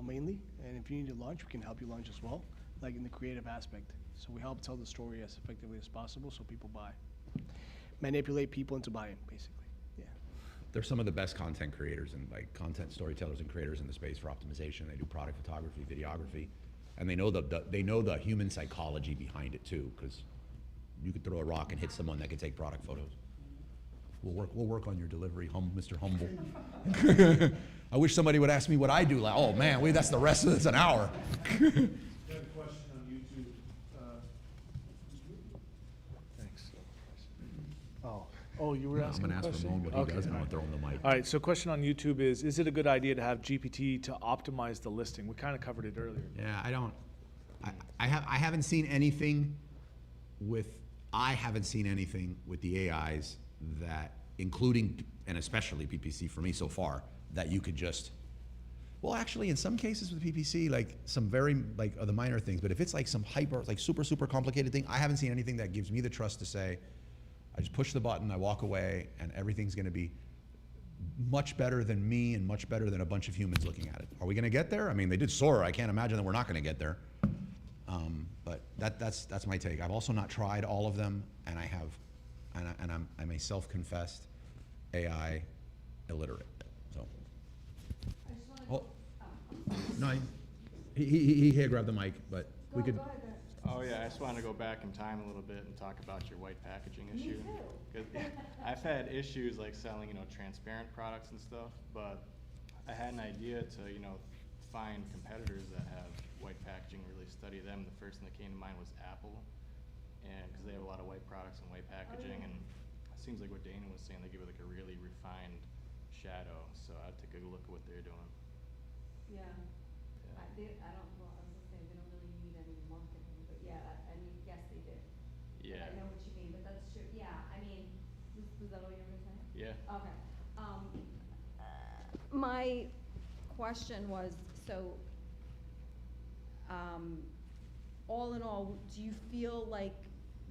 mainly, and if you need to launch, we can help you launch as well, like in the creative aspect. So we help tell the story as effectively as possible so people buy. Manipulate people into buying, basically. Yeah. they're some of the best content creators and like content storytellers and creators in the space for optimization. They do product photography, videography, and they know the human psychology behind it too, because you could throw a rock and hit someone that could take product photos. We'll work on your delivery, Mr. Humble. I wish somebody would ask me what I do. Like, oh man, that's the rest of it's an hour. I have a question on YouTube. Thanks. Oh, you were I'm asking gonna a ask question? Ramon what he does, and I'm gonna throw him the mic. All right, so question on YouTube is it a good idea to have GPT to optimize the listing? We kind of covered it earlier. Yeah, I haven't seen anything with the AIs that, including and especially PPC for me so far, that you could just, well, actually in some cases with PPC, like some very like the minor things, but if it's like some super complicated thing, I haven't seen anything that gives me the trust to say, I just push the button, I walk away, and everything's gonna be much better than me and much better than a bunch of humans looking at it. Are we gonna get there? I mean, they did Sora. I can't imagine that we're not gonna get there. But that's my take. I've also not tried all of them, and I'm a self-confessed AI illiterate. So, I just wanna oh, go, no, he here grabbed the mic, but we could. Go ahead, Ben. Oh yeah, I just wanted to go back in time a little bit and talk about your white packaging Me issue. too. 'Cause I've had issues like selling, transparent products and stuff, but I had an idea to, find competitors that have white packaging, really study them. The first thing that came to mind was Apple, and because they have a lot of white products and white packaging, and it seems like what Dana was saying, they give it like a really refined shadow. So I'd take a look at what they're doing. Yeah. Yeah. I don't, well, I was gonna say, they don't really need any marketing, but yeah, I mean, yes, they do. But Yeah. I know what you mean, but that's true, yeah, I mean, was that all you were gonna say? Yeah. Okay. My question was, so, all in all, do you feel like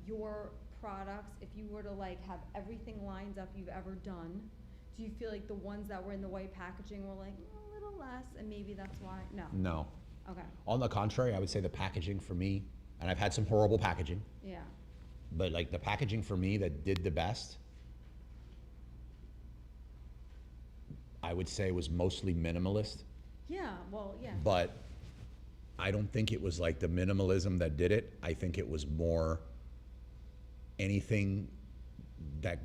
your products, if you were to like have everything lined up you've ever done, do you feel like the ones that were in the white packaging were like a little less, and maybe that's why? No. No. Okay. On the contrary, I would say the packaging for me, and I've had some horrible packaging, Yeah. but like the packaging for me that did the best I would say was mostly minimalist, Yeah, well, yeah. but I don't think it was like the minimalism that did it. I think it was more anything that,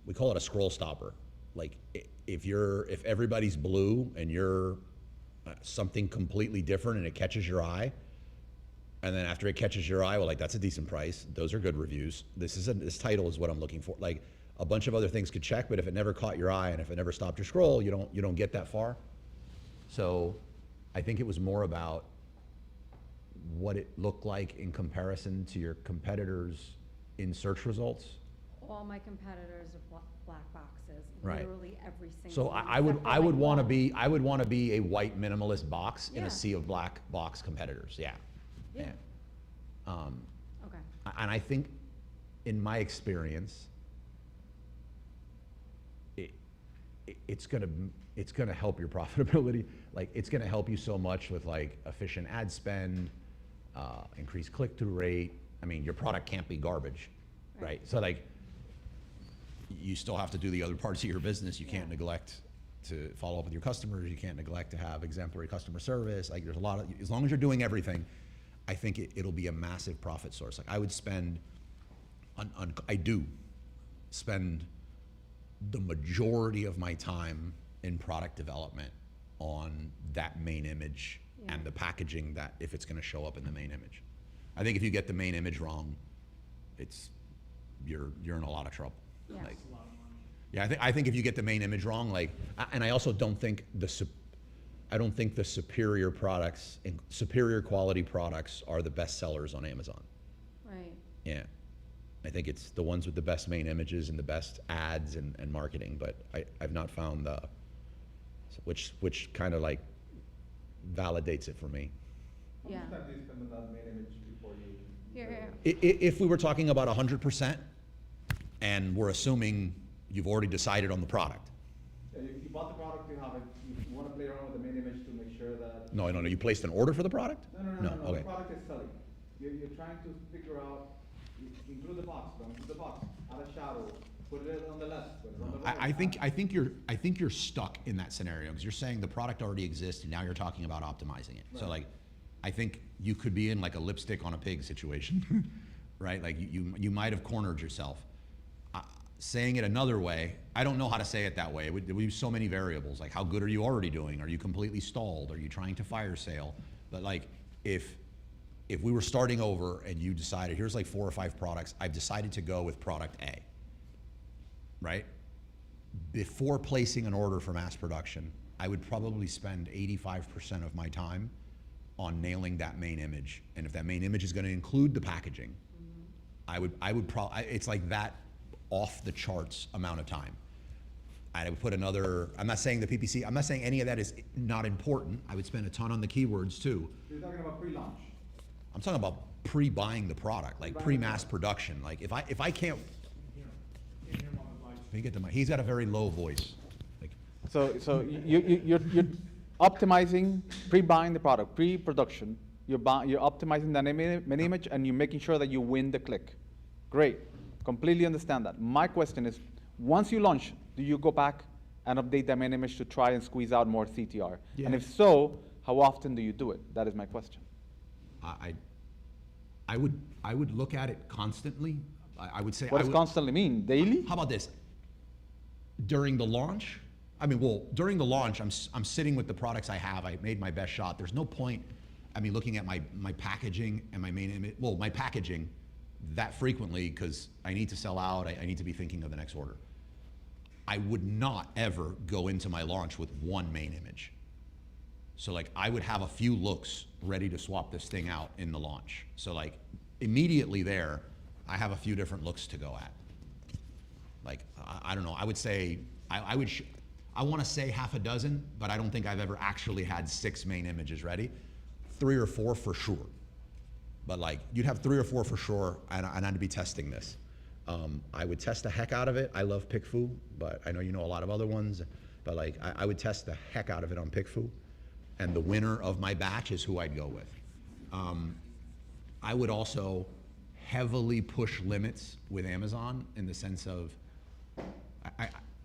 we call it a scroll stopper. Like if everybody's blue and you're something completely different and it catches your eye, and then after it catches your eye, well, like, that's a decent price. Those are good reviews. This title is what I'm looking for. Like, a bunch of other things could check, but if it never caught your eye and if it never stopped your scroll, you don't get that far. So I think it was more about what it looked like in comparison to your competitors in search results. All my competitors are black boxes, Right. literally every single So one. I would except for, I would like, want to one. be I would want to be a white minimalist box in Yeah. a sea of black box competitors. Yeah. Yeah. Um, Okay. and I think, in my experience, it's gonna help your profitability. Like, it's gonna help you so much with like efficient ad spend, increased click-through rate. I mean, your product can't be garbage, right? So like, you still have to do the other parts of your business. You can't neglect to follow up with your customers. You can't neglect to have exemplary customer service. Like, there's a lot of, as long as you're doing everything, I think it'll be a massive profit source. Like, I would spend, I do spend the majority of my time in product development on that main image and the packaging, that if it's gonna show up in the main image. I think if you get the main image wrong, you're in a lot of trouble. Yeah. Like, yeah, I think if you get the main image wrong, like, and I also don't think the superior products and superior quality products are the best sellers on Amazon. Right. Yeah. I think it's the ones with the best main images and the best ads and marketing, but I've not found which kind of like validates it for me. Yeah. How much time do you spend on that main image before you? Here. If we were talking about 100%, and we're assuming you've already decided on the product. Yeah, you bought the product, you have it, you want to play around with the main image to make sure that. No, you placed an order for the product? No, Okay. the product is selling. You're trying to figure out, include the box, don't include the box, add a shadow, put it on the left, put it on the right. I think you're stuck in that scenario, because you're saying the product already exists and now you're talking about optimizing it. So like, I think you could be in like a lipstick on a pig situation, right? Like you might have cornered yourself. Saying it another way, I don't know how to say it that way. There would be so many variables. Like, how good are you already doing? Are you completely stalled? Are you trying to fire sale? But like, if we were starting over and you decided, here's like 4 or 5 products, I've decided to go with product A, right? Before placing an order for mass production, I would probably spend 85% of my time on nailing that main image. And if that main image is going to include the packaging, I would probably, it's like that off the charts amount of time. I would put another, I'm not saying the PPC, I'm not saying any of that is not important. I would spend a ton on the keywords too. You're talking about pre-launch. I'm talking about pre-buying the product, like pre-mass production. Like, if I can't, let me get the mic. He's got a very low voice. Like, So you're optimizing, pre-buying the product, pre-production. You're optimizing the main image, and you're making sure that you win the click. Great, completely understand that. My question is, once you launch, do you go back and update the main image to try and squeeze out more CTR? Yeah. And if so, how often do you do it? That is my question. I would look at it constantly. I would say. What does constantly mean? Daily? How about this? During the launch, during the launch, I'm sitting with the products I have. I made my best shot. There's no point, looking at my packaging and my main image. Well, my packaging that frequently, because I need to sell out. I need to be thinking of the next order. I would not ever go into my launch with one main image. So like, I would have a few looks ready to swap this thing out in the launch. So like, immediately there, I have a few different looks to go at. Like, I don't know, I would say, I want to say half a dozen, but I don't think I've ever actually had 6 main images ready. 3 or 4 for sure. But like, you'd have 3 or 4 for sure, and I'd be testing this. I would test the heck out of it. I love PickFu, but I know you know a lot of other ones. But like, I would test the heck out of it on PickFu, and the winner of my batch is who I'd go with. I would also heavily push limits with Amazon in the sense of,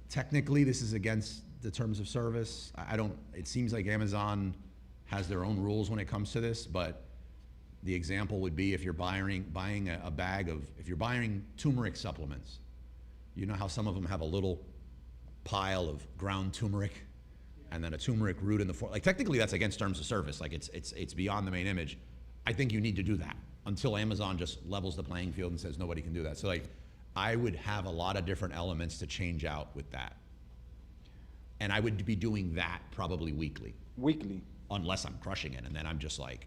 technically this is against the terms of service. I don't, it seems like Amazon has their own rules when it comes to this, but the example would be if you're buying a bag of, if you're buying turmeric supplements, you know how some of them have a little pile of ground turmeric and then a turmeric root in the like technically that's against terms of service. Like it's beyond the main image. I think you need to do that until Amazon just levels the playing field and says nobody can do that. So like I would have a lot of different elements to change out with that. And I would be doing that probably weekly. Weekly. Unless I'm crushing it and then I'm just like,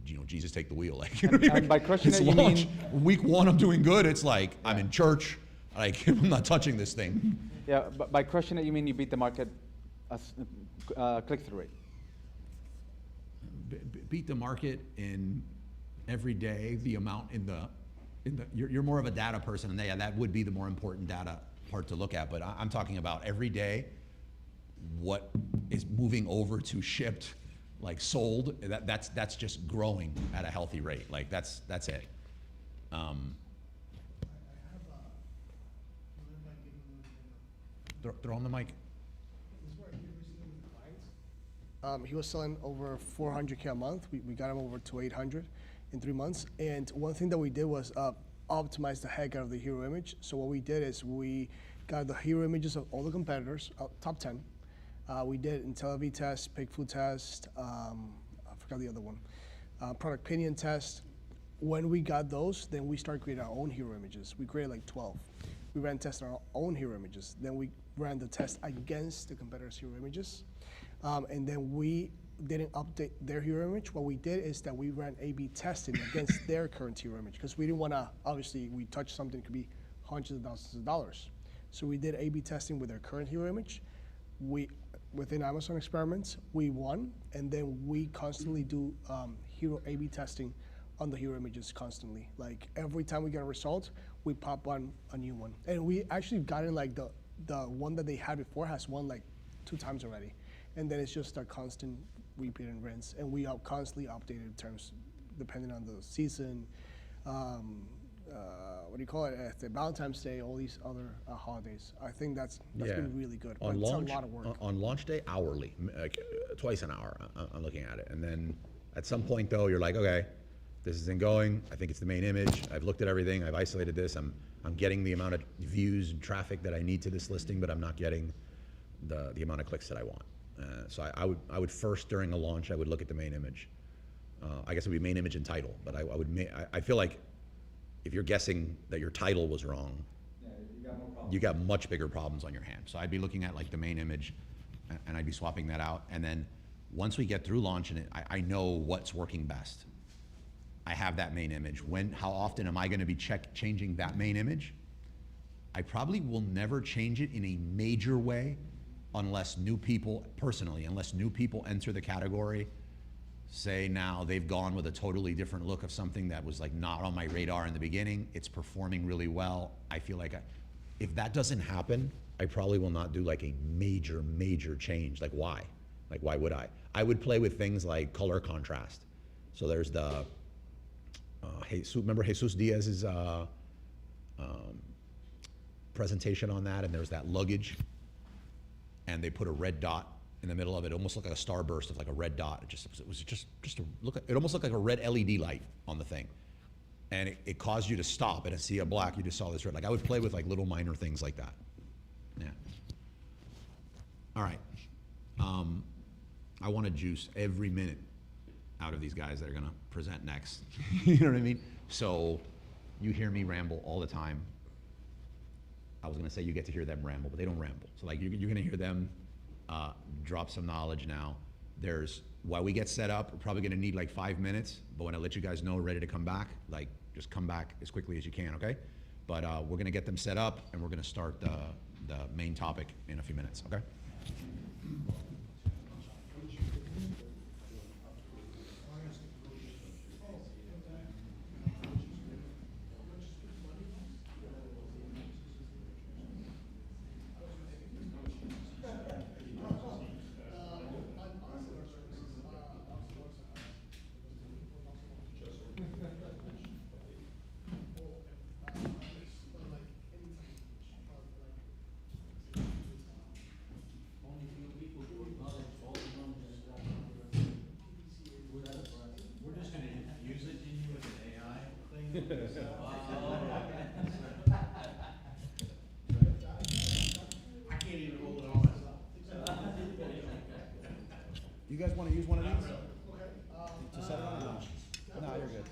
you know, Jesus take the wheel. Like, And by crushing it's it, you launch. mean? Week one I'm doing good. It's like I'm in church. Like I'm not touching this thing. Yeah, but by crushing it, you mean you beat the market as click-through rate. Beat the market in every day, the amount in the you're more of a data person, and that would be the more important data part to look at. But I'm talking about every day, what is moving over to shipped, like sold. That's just growing at a healthy rate. Like that's it. Throw on the mic. He was selling over 400K a month. We got him over to 800 in 3 months. And one thing that we did was optimize the heck out of the hero image. So what we did is we got the hero images of all the competitors, top 10. We did IntelliV test, pig food test, I forgot the other one, product opinion test. When we got those, then we started creating our own hero images. We created like 12. We ran tests on our own hero images. Then we ran the test against the competitors' hero images. And then we didn't update their hero image. What we did is that we ran A/B testing against their current hero image because we didn't want to, obviously, we touched something that could be hundreds of thousands of dollars. So we did A/B testing with their current hero image. Within Amazon experiments, we won, and then we constantly do hero A/B testing on the hero images constantly. Like every time we get a result, we pop on a new one. And we actually gotten like the one that they had before has won like 2 times already. And then it's just a constant repeat and rinse. And we are constantly updated terms depending on the season, what do you call it, the Valentine's Day, all these other holidays. I think that's been really good, but it's a lot of work. On launch day, hourly, like twice an hour, I'm looking at it. And then at some point though, you're like, okay, this isn't going, I think it's the main image, I've looked at everything, I've isolated this, I'm getting the amount of views and traffic that I need to this listing, but I'm not getting the amount of clicks that I want. So I would first, during a launch, I would look at the main image. I guess it would be main image and title, but I feel like if you're guessing that your title was wrong, Yeah, you got more problems. you got much bigger problems on your hands. So I'd be looking at like the main image, and I'd be swapping that out. And then once we get through launch, and I know what's working best. I have that main image. How often am I going to be changing that main image? I probably will never change it in a major way unless new people, personally, unless new people enter the category, say now they've gone with a totally different look of something that was like not on my radar in the beginning, it's performing really well. I feel like if that doesn't happen, I probably will not do like a major change. Like why? Like why would I? I would play with things like color contrast. So there's the, remember Jesus Diaz's presentation on that, and there's that luggage, and they put a red dot in the middle of it. It almost looked like a starburst of like a red dot. It was just a look. It almost looked like a red LED light on the thing, and it caused you to stop and see a black. You just saw this red. Like I would play with like little minor things like that. Yeah. All right. I want to juice every minute out of these guys that are gonna present next. You know what I mean? So you hear me ramble all the time. I was gonna say you get to hear them ramble, but they don't ramble. So like you're gonna hear them drop some knowledge now. While we get set up, we're probably gonna need like 5 minutes, but when I let you guys know we're ready to come back, like just come back as quickly as you can, okay? But we're gonna get them set up and we're gonna start the main topic in a few minutes, okay? I can't even hold it all myself. You guys wanna use one of these? To set it on or no? No, you're good.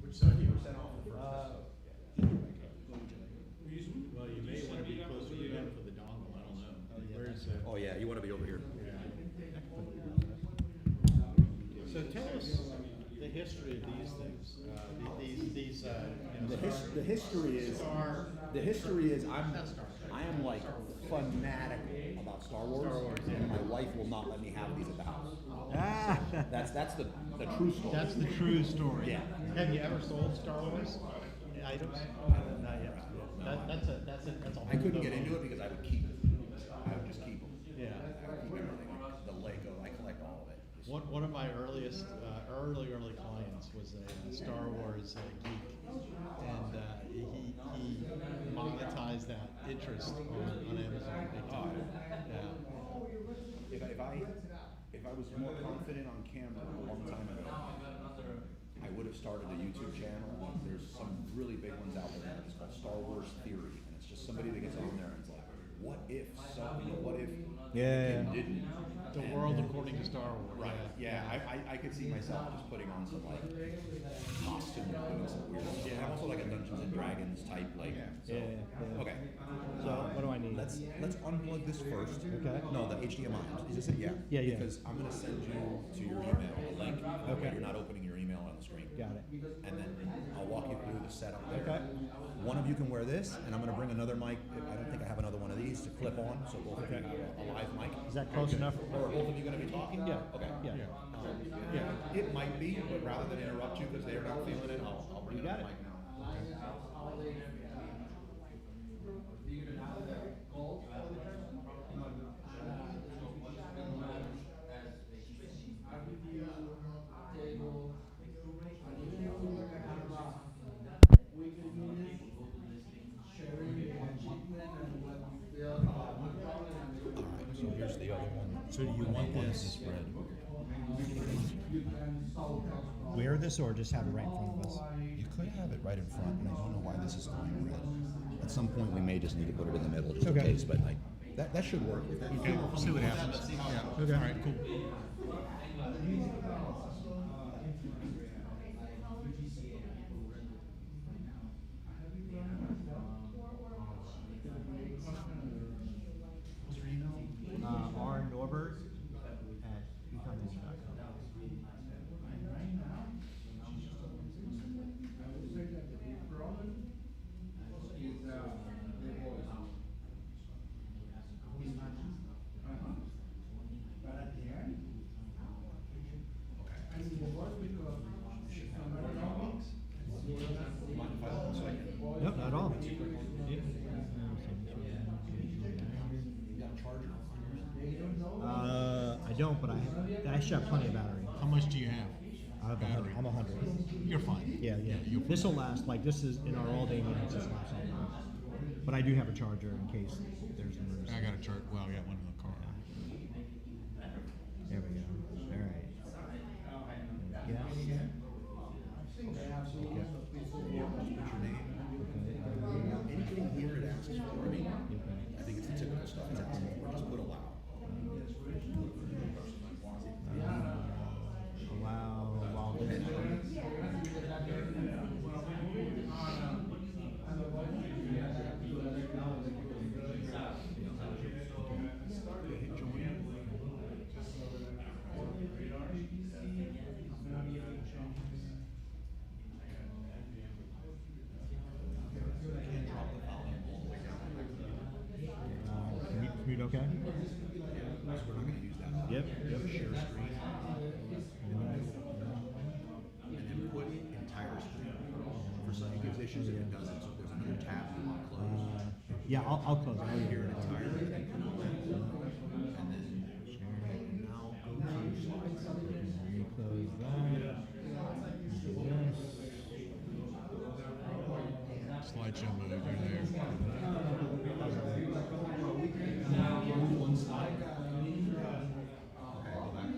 Which side do you percent off the Well, you may wanna be closer to them for the dongle, I don't know. Where's the? Oh, yeah, you wanna be over here. So tell us the history of these things, these, you know, The history is I am like fanatic about Star Wars, and my wife will not let me have these at the house. Ah. That's the true story. That's the true story. Yeah. Have you ever sold Star Wars items? Not yet. That's a whole. I couldn't get into it because I would keep it. I would just keep them. Yeah. I would keep everything. The Lego, I collect all of it. One of my earliest, early clients was a Star Wars geek, and he monetized that interest on Amazon big time. Yeah. If I was more confident on camera a long time ago, I would have started a YouTube channel. There's some really big ones out there. It's called Star Wars Theory, and it's just somebody that gets on there and it's like, what if so? What if Yeah. didn't? The world according to Star Wars. Right. Yeah. I could see myself just putting on some like costume, doing some weird stuff. Yeah. I'm also like a Dungeons and Dragons type, like. So, okay. What do I need? Let's unplug this first. Okay. No, the HDMI. Is this it? Yeah. Yeah, yeah. Because I'm gonna send you to your email a link. Okay. You're not opening your email on the screen. Got it. And then I'll walk you through the setup there. Okay. One of you can wear this, and I'm gonna bring another mic. I don't think I have another one of these to clip on, so both of you have a live mic. Is that close enough? Or are both of you gonna be talking? Yeah. Okay. Yeah. Yeah. It might be, but rather than interrupt you because they're not feeling it, I'll bring You got another it. mic now. So here's the other one. So do you want this? Red. Wear this or just have it right in front of us? You could have it right in front, and I don't know why this is going red. At some point, we may just need to put it in the middle just in Okay. case, but like, that should work. Okay, we'll see what happens. Yeah, Okay. all right, cool. R. Norbert at ecom.com. Nope, not at all. I don't, but I should have plenty of battery. How much do you have? I'm 100. You're fine. Yeah, yeah. This will last, like, this is in our all-day meetings, this lasts all day. But I do have a charger in case there's an emergency. I got a chart. Well, I got one in the car. There we go. All right. Yes. What's your name? Anything here it asks for, I mean, I think it's the typical stuff it's asking for, just put allow. Allow. Hit join. Can't drop the volume all the way down. Commute okay? So we're not gonna use that. Yep. Share screen. And then put entire screen. For some, it gives issues if it doesn't, so if there's another tab you want to close. Yeah, I'll close it. Here it entirely, and then now go to slides. Let me close that. Do this. Slideshow mode, you're there. One slide. Okay, go back.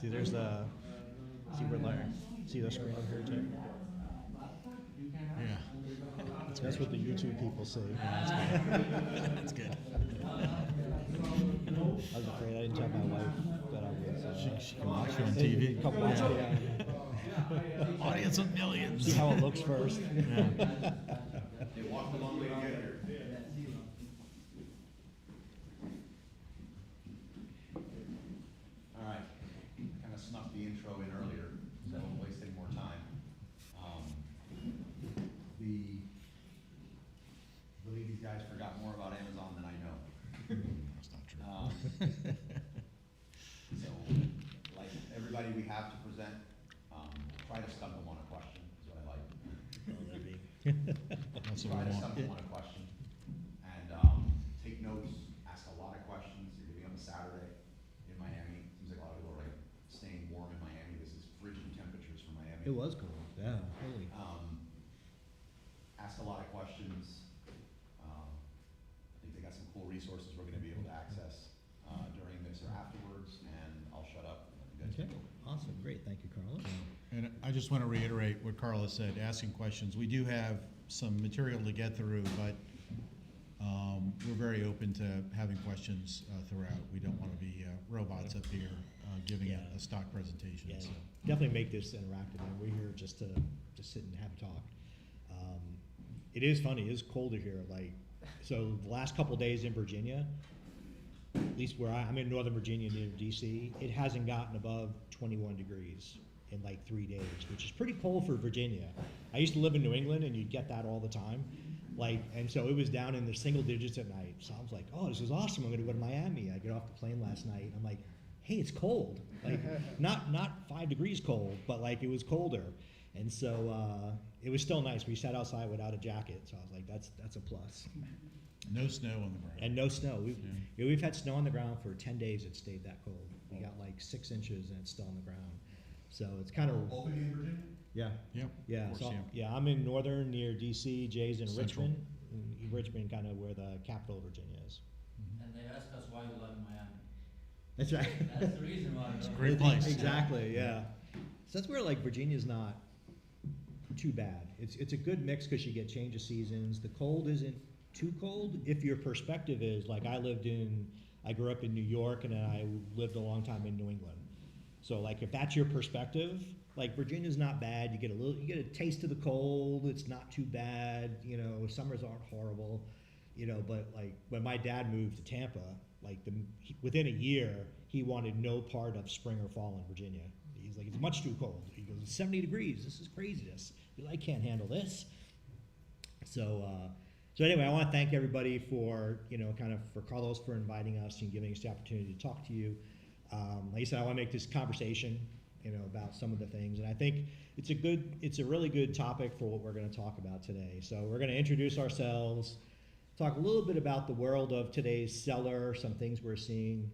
See, there's the, see we're learning. See the screen over here too? Yeah. That's what the YouTube people see. That's good. I was afraid, I didn't tell my wife that I was. She can watch you on TV. Couple months ago, Audience of millions. See how it looks first. Yeah. They walked a long way to get here. All right, kind of snuck the intro in earlier, so I won't waste any more time. I believe these guys forgot more about Amazon than I know. That's not true. So, like everybody we have to present, try to stump them on a question, is what I like. That's what Try we to want. stump them on a question, and, take notes, ask a lot of questions. You're gonna be on a Saturday in Miami. Seems like a lot of people are like staying warm in Miami. This is frigid temperatures for Miami. It was cool, yeah, holy. Ask a lot of questions. I think they got some cool resources we're gonna be able to access, during this or afterwards, and I'll shut up. and let you guys Okay, go. awesome, great, thank you, Carlos. And I just want to reiterate what Carlos said, asking questions. We do have some material to get through, but we're very open to having questions throughout. We don't want to be robots up here giving Yeah. a stock presentation. Yeah, so. definitely make this interactive, and we're here just to sit and have a talk. It is funny, it is colder here, like, so the last couple days in Virginia, at least where I'm in Northern Virginia near DC, it hasn't gotten above 21 degrees in like 3 days, which is pretty cold for Virginia. I used to live in New England and you'd get that all the time. Like, and so it was down in the single digits at night. So I was like, oh, this is awesome. I'm gonna go to Miami. I get off the plane last night. I'm like, hey, it's cold. Like, not 5 degrees cold, but like it was colder. And so it was still nice. We sat outside without a jacket. So I was like, that's a plus. No snow on the ground. And no snow. Yeah. We've had snow on the ground for 10 days. It stayed that cold. We got like 6 inches and it's still on the ground. So it's kind of. Albany in Virginia? Yeah. Yep. Yeah. Of course, So, yeah. yeah, I'm in northern near DC. Jay's in Central. Richmond. And Richmond, kind of where the capital of Virginia is. And they asked us why we love Miami. That's right. That's the reason why. It's a great place. Exactly. Yeah. So that's where like Virginia's not too bad. It's a good mix because you get change of seasons. The cold isn't too cold if your perspective is like I grew up in New York and then I lived a long time in New England. So like if that's your perspective, like Virginia's not bad. You get a taste of the cold. It's not too bad. You know, summers aren't horrible. You know, but like when my dad moved to Tampa, like within a year he wanted no part of spring or fall in Virginia. He's like, it's much too cold. He goes, it's 70 degrees. This is craziness. He's like, I can't handle this. So anyway, I want to thank everybody for, for Carlos for inviting us and giving us the opportunity to talk to you. Like I said, I want to make this conversation, about some of the things. And I think it's a really good topic for what we're going to talk about today. So we're going to introduce ourselves, talk a little bit about the world of today's seller, some things we're seeing,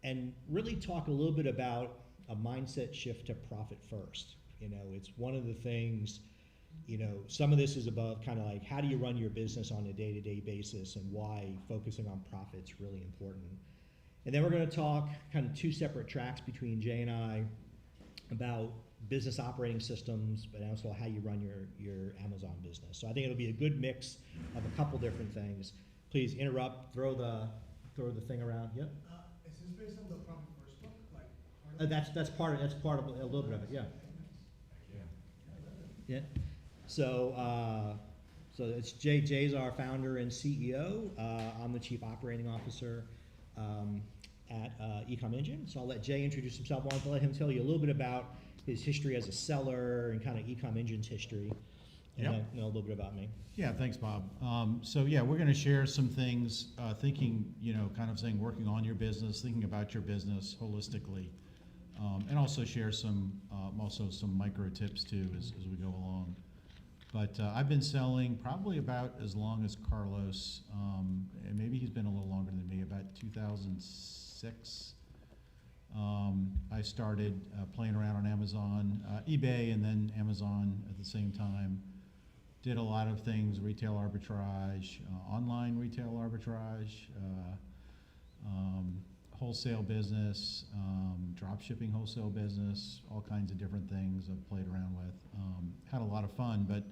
and really talk a little bit about a mindset shift to profit first. It's one of the things, some of this is about kind of like how do you run your business on a day-to-day basis and why focusing on profit's really important. And then we're going to talk kind of 2 separate tracks between Jay and I about business operating systems, but also how you run your Amazon business. So I think it'll be a good mix of a couple different things. Please interrupt, throw the thing around. Yep. Is this based on the profit first book? Like That's part of a little bit of it. Yeah. Yeah. So it's Jay. Jay's our founder and CEO. I'm the chief operating officer at Ecom Engine. So I'll let Jay introduce himself. I want to let him tell you a little bit about his history as a seller and kind of Ecom Engine's history, and Yep. then know a little bit about me. Yeah, thanks, Bob. So yeah, we're going to share some things, thinking, kind of saying working on your business, thinking about your business holistically, and also share some micro tips too as we go along. But I've been selling probably about as long as Carlos, and maybe he's been a little longer than me, about 2006. I started playing around on Amazon, eBay, and then Amazon at the same time. Did a lot of things, retail arbitrage, online retail arbitrage, wholesale business, drop shipping wholesale business, all kinds of different things I've played around with. Had a lot of fun, but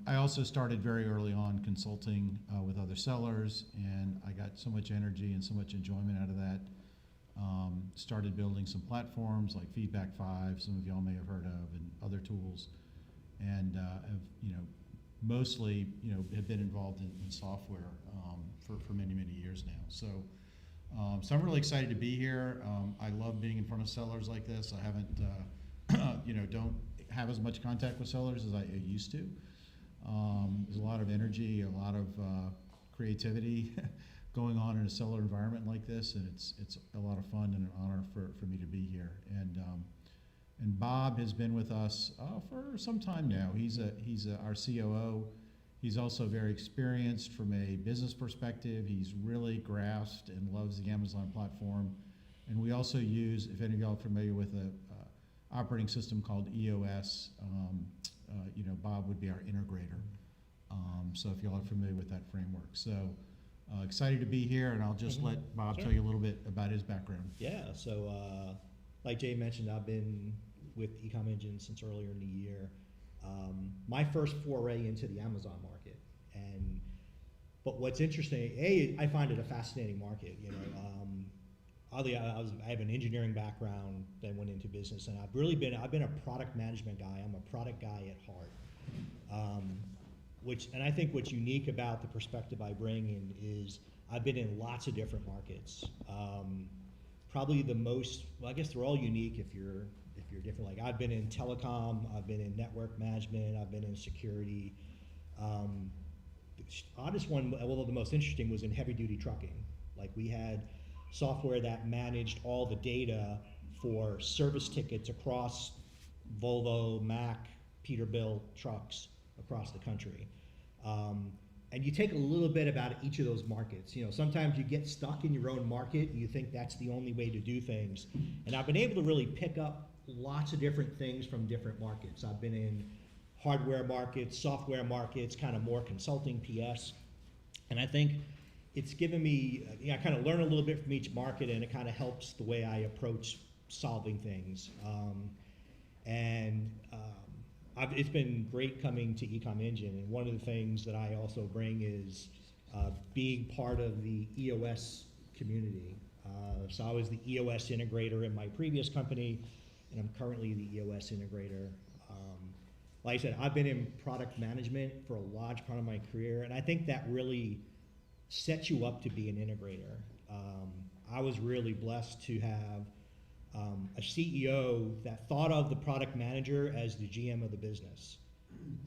I also started very early on consulting with other sellers, and I got so much energy and so much enjoyment out of that. Started building some platforms like Feedback 5, some of y'all may have heard of, and other tools, and have, mostly, have been involved in software for many, many years now. So I'm really excited to be here. I love being in front of sellers like this. I haven't, don't have as much contact with sellers as I used to. There's a lot of energy, a lot of creativity going on in a seller environment like this, and it's a lot of fun and an honor for me to be here. And Bob has been with us for some time now. He's our COO. He's also very experienced from a business perspective. He's really grasped and loves the Amazon platform. And we also use, if any of y'all are familiar with a operating system called EOS, Bob would be our integrator. So if y'all are familiar with that framework. So excited to be here, and I'll just let Bob tell you a little bit about his background. Yeah, so like Jay mentioned, I've been with Ecom Engine since earlier in the year. My first foray into the Amazon market, but what's interesting, I find it a fascinating market. Oddly, I have an engineering background, then went into business, and I've been a product management guy. I'm a product guy at heart. And I think what's unique about the perspective I bring in is I've been in lots of different markets. Probably the most, well, I guess they're all unique if you're different. Like I've been in telecom, I've been in network management, I've been in security. The oddest one, although the most interesting, was in heavy duty trucking. Like we had software that managed all the data for service tickets across Volvo, Mack, Peterbilt trucks across the country. And you take a little bit about each of those markets. Sometimes you get stuck in your own market and you think that's the only way to do things. And I've been able to really pick up lots of different things from different markets. I've been in hardware markets, software markets, kind of more consulting PS. And I think it's given me, I kind of learn a little bit from each market, and it kind of helps the way I approach solving things. It's been great coming to Ecom Engine, and one of the things that I also bring is being part of the EOS community. So I was the EOS integrator in my previous company, and I'm currently the EOS integrator. Like I said, I've been in product management for a large part of my career, and I think that really sets you up to be an integrator. I was really blessed to have a CEO that thought of the product manager as the GM of the business.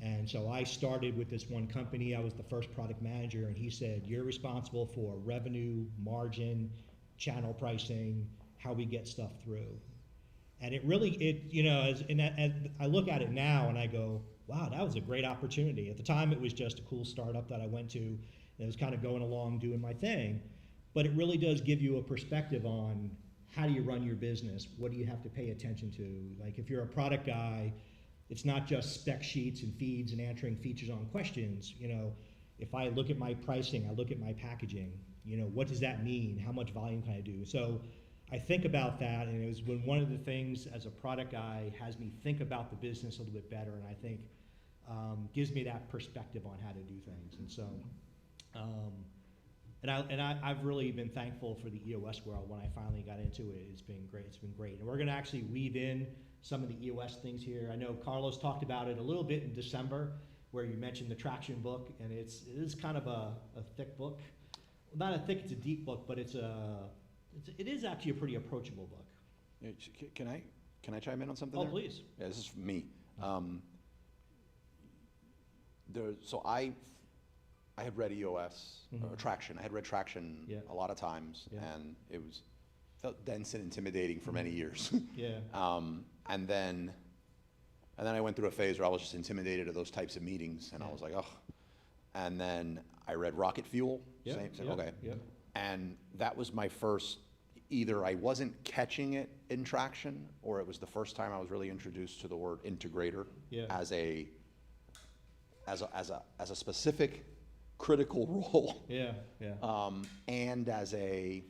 And so I started with this one company. I was the first product manager, and he said, "You're responsible for revenue, margin, channel pricing, how we get stuff through." And it really, as I look at it now and I go, wow, that was a great opportunity. At the time, it was just a cool startup that I went to, and it was kind of going along doing my thing. But it really does give you a perspective on how do you run your business? What do you have to pay attention to? Like if you're a product guy, it's not just spec sheets and feeds and answering features on questions. If I look at my pricing, I look at my packaging, what does that mean? How much volume can I do? So I think about that, and it was one of the things as a product guy has me think about the business a little bit better, and I think gives me that perspective on how to do things. And so, I've really been thankful for the EOS world when I finally got into it. It's been great. It's been great. And we're going to actually weave in some of the EOS things here. I know Carlos talked about it a little bit in December, where you mentioned the traction book, and it is kind of a thick book. Not a thick, it's a deep book, but it is actually a pretty approachable book. Can I chime in on something? Oh, there? please. Yeah, this is for me. So I had read EOS or Traction. I had read Traction a lot of times, and it felt dense and intimidating for many years. Yeah. And then I went through a phase where I was just intimidated of those types of meetings, and I was like, oh. And then I read Rocket Fuel. Okay. Yep. And that was my first. Either I wasn't catching it in Traction, or it was the first time I was really introduced to the word integrator as a specific critical role. Yeah. And as a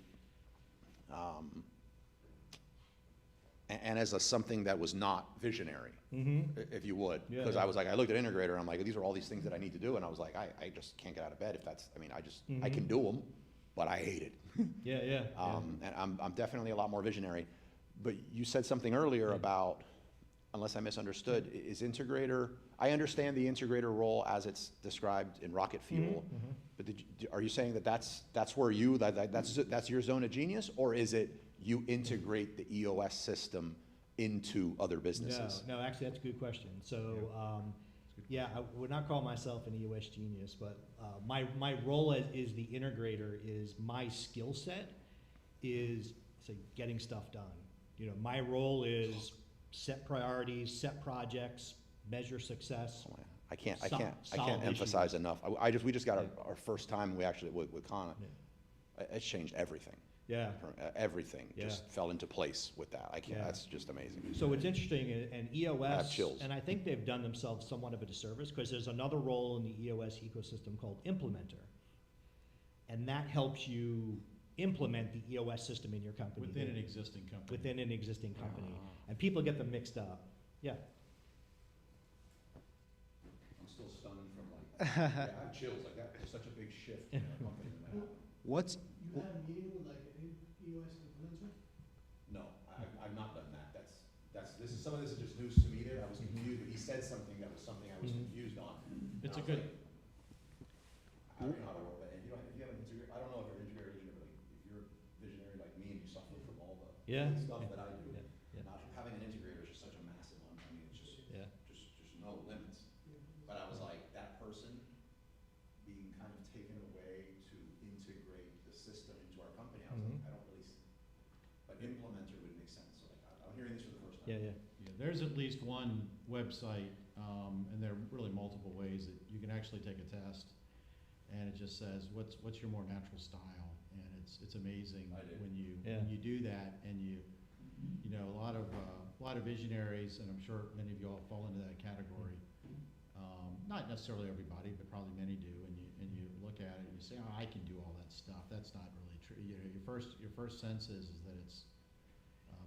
And as something that was not visionary, if you would. Yeah, Because yeah. I was like, I looked at integrator, and I'm like, these are all these things that I need to do, and I was like, I just can't get out of bed if that's, I mean, I can do them, but I hate it. Yeah, yeah. And I'm definitely a lot more visionary. But you said something earlier about, unless I misunderstood, is integrator, I understand the integrator role as it's described in Rocket Fuel, but are you saying that that's where you, that's your zone of genius, or is it you integrate the EOS system into other businesses? No, actually, that's a good question. So, yeah, I would not call myself an EOS genius, but my role is the integrator. Is my skill set is say getting stuff done. You know, my role is set priorities, set projects, measure success. I can't solve emphasize issues. enough. We just got our first time, we actually, with Con, it's changed everything. Yeah. Everything Yeah. just fell into place with that. I can't, Yeah. that's just amazing. So it's interesting, and EOS, I have chills. and I think they've done themselves somewhat of a disservice, because there's another role in the EOS ecosystem called implementer. And that helps you implement the EOS system in your company. Within an existing company. Within an existing company. And people get them mixed up. Yeah. I'm still stunned from like, I have chills, like that was such a big shift in our company when that happened. What's, You had a meeting with like an EOS influencer? No, I've not done that. Some of this is just news to me there. I was confused, but he said something that was something I was confused on. It's a And I was good, like, I don't know how to work that. And if you have an integrator, I don't know if you're integrator visionary, if you're visionary like me and you suffer from all the Yeah. stuff that I do. Yeah. Not having an integrator is just such a massive one. I mean, it's just, Yeah. just no limits. But I was like, that person being kind of taken away to integrate the system into our company, I was like, I don't really see. But implementer would make sense. So like, I'm hearing this for the first time. yeah, yeah. yeah, there's at least one website, and there are really multiple ways that you can actually take a test, and it just says, what's your more natural style? And it's amazing when you do that, and you know, a lot of visionaries, and I'm sure many of you all fall into that category. Not necessarily everybody, but probably many do, and you look at it and you say, oh, I can do all that stuff. That's not really true. You know, your first sense is that it's,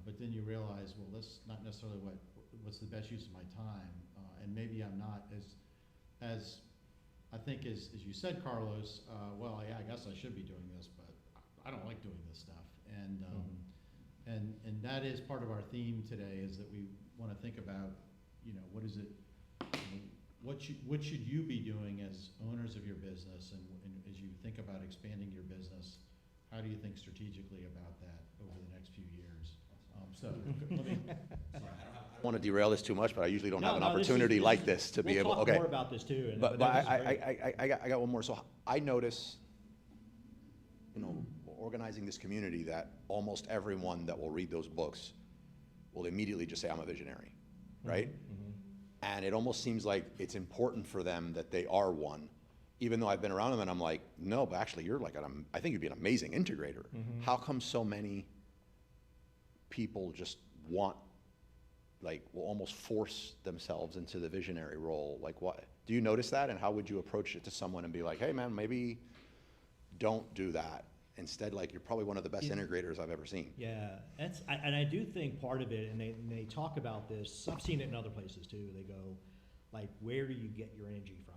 but then you realize, well, that's not necessarily what's the best use of my time, and maybe I'm not as I think as you said, Carlos. Well, yeah, I guess I should be doing this, but I don't like doing this stuff, and that is part of our theme today, is that we want to think about, you know, what is it, you know, what should you be doing as owners of your business, and as you think about expanding your business, how do you think strategically about that over the next few years? So let me. I don't want to derail this too much, but I usually don't have an this is- opportunity like this to be we'll able, talk okay. more about this too. But this is great. I got one more. So I notice, you know, organizing this community, that almost everyone that will read those books will immediately just say, I'm a visionary, right? And it almost seems like it's important for them that they are one, even though I've been around them and I'm like, no, but actually you're like, I think you'd be an amazing integrator. How come so many people just want, like, will almost force themselves into the visionary role? Like, what, do you notice that? And how would you approach it to someone and be like, hey man, maybe don't do that. Instead, like, you're probably one of the best integrators I've ever seen. Yeah, and I do think part of it, and they talk about this, I've seen it in other places too, they go, like, where do you get your energy from,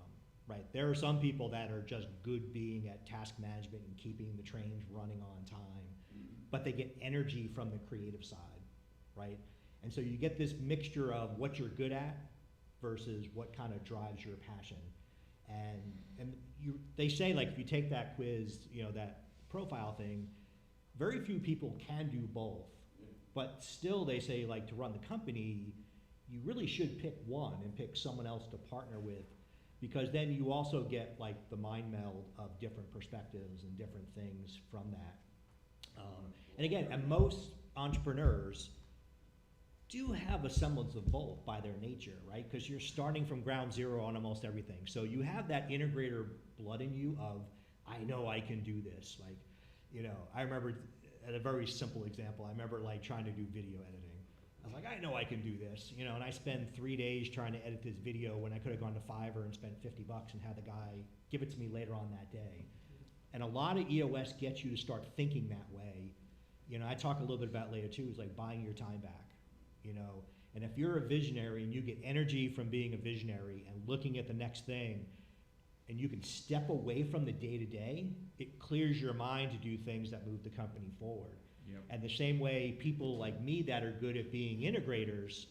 right? There are some people that are just good being at task management and keeping the trains running on time, but they get energy from the creative side, right? And so you get this mixture of what you're good at versus what kind of drives your passion. And they say, like, if you take that quiz, you know, that profile thing, very few people can do both. But still, they say, like, to run the company, you really should pick one and pick someone else to partner with, because then you also get, like, the mind meld of different perspectives and different things from that. And again, and most entrepreneurs do have a semblance of both by their nature, right? Because you're starting from ground zero on almost everything. So you have that integrator blood in you of, I know I can do this. Like, you know, I remember, at a very simple example, I remember, like, trying to do video editing. I was like, I know I can do this, you know, and I spend 3 days trying to edit this video when I could have gone to Fiverr and spent $50 and had the guy give it to me later on that day. And a lot of EOS gets you to start thinking that way. You know, I talk a little bit about later too, is like buying your time back, you know? And if you're a visionary and you get energy from being a visionary and looking at the next thing, and you can step away from the day-to-day, it clears your mind to do things that move the company forward. Yep. And the same way people like me that are good at being integrators,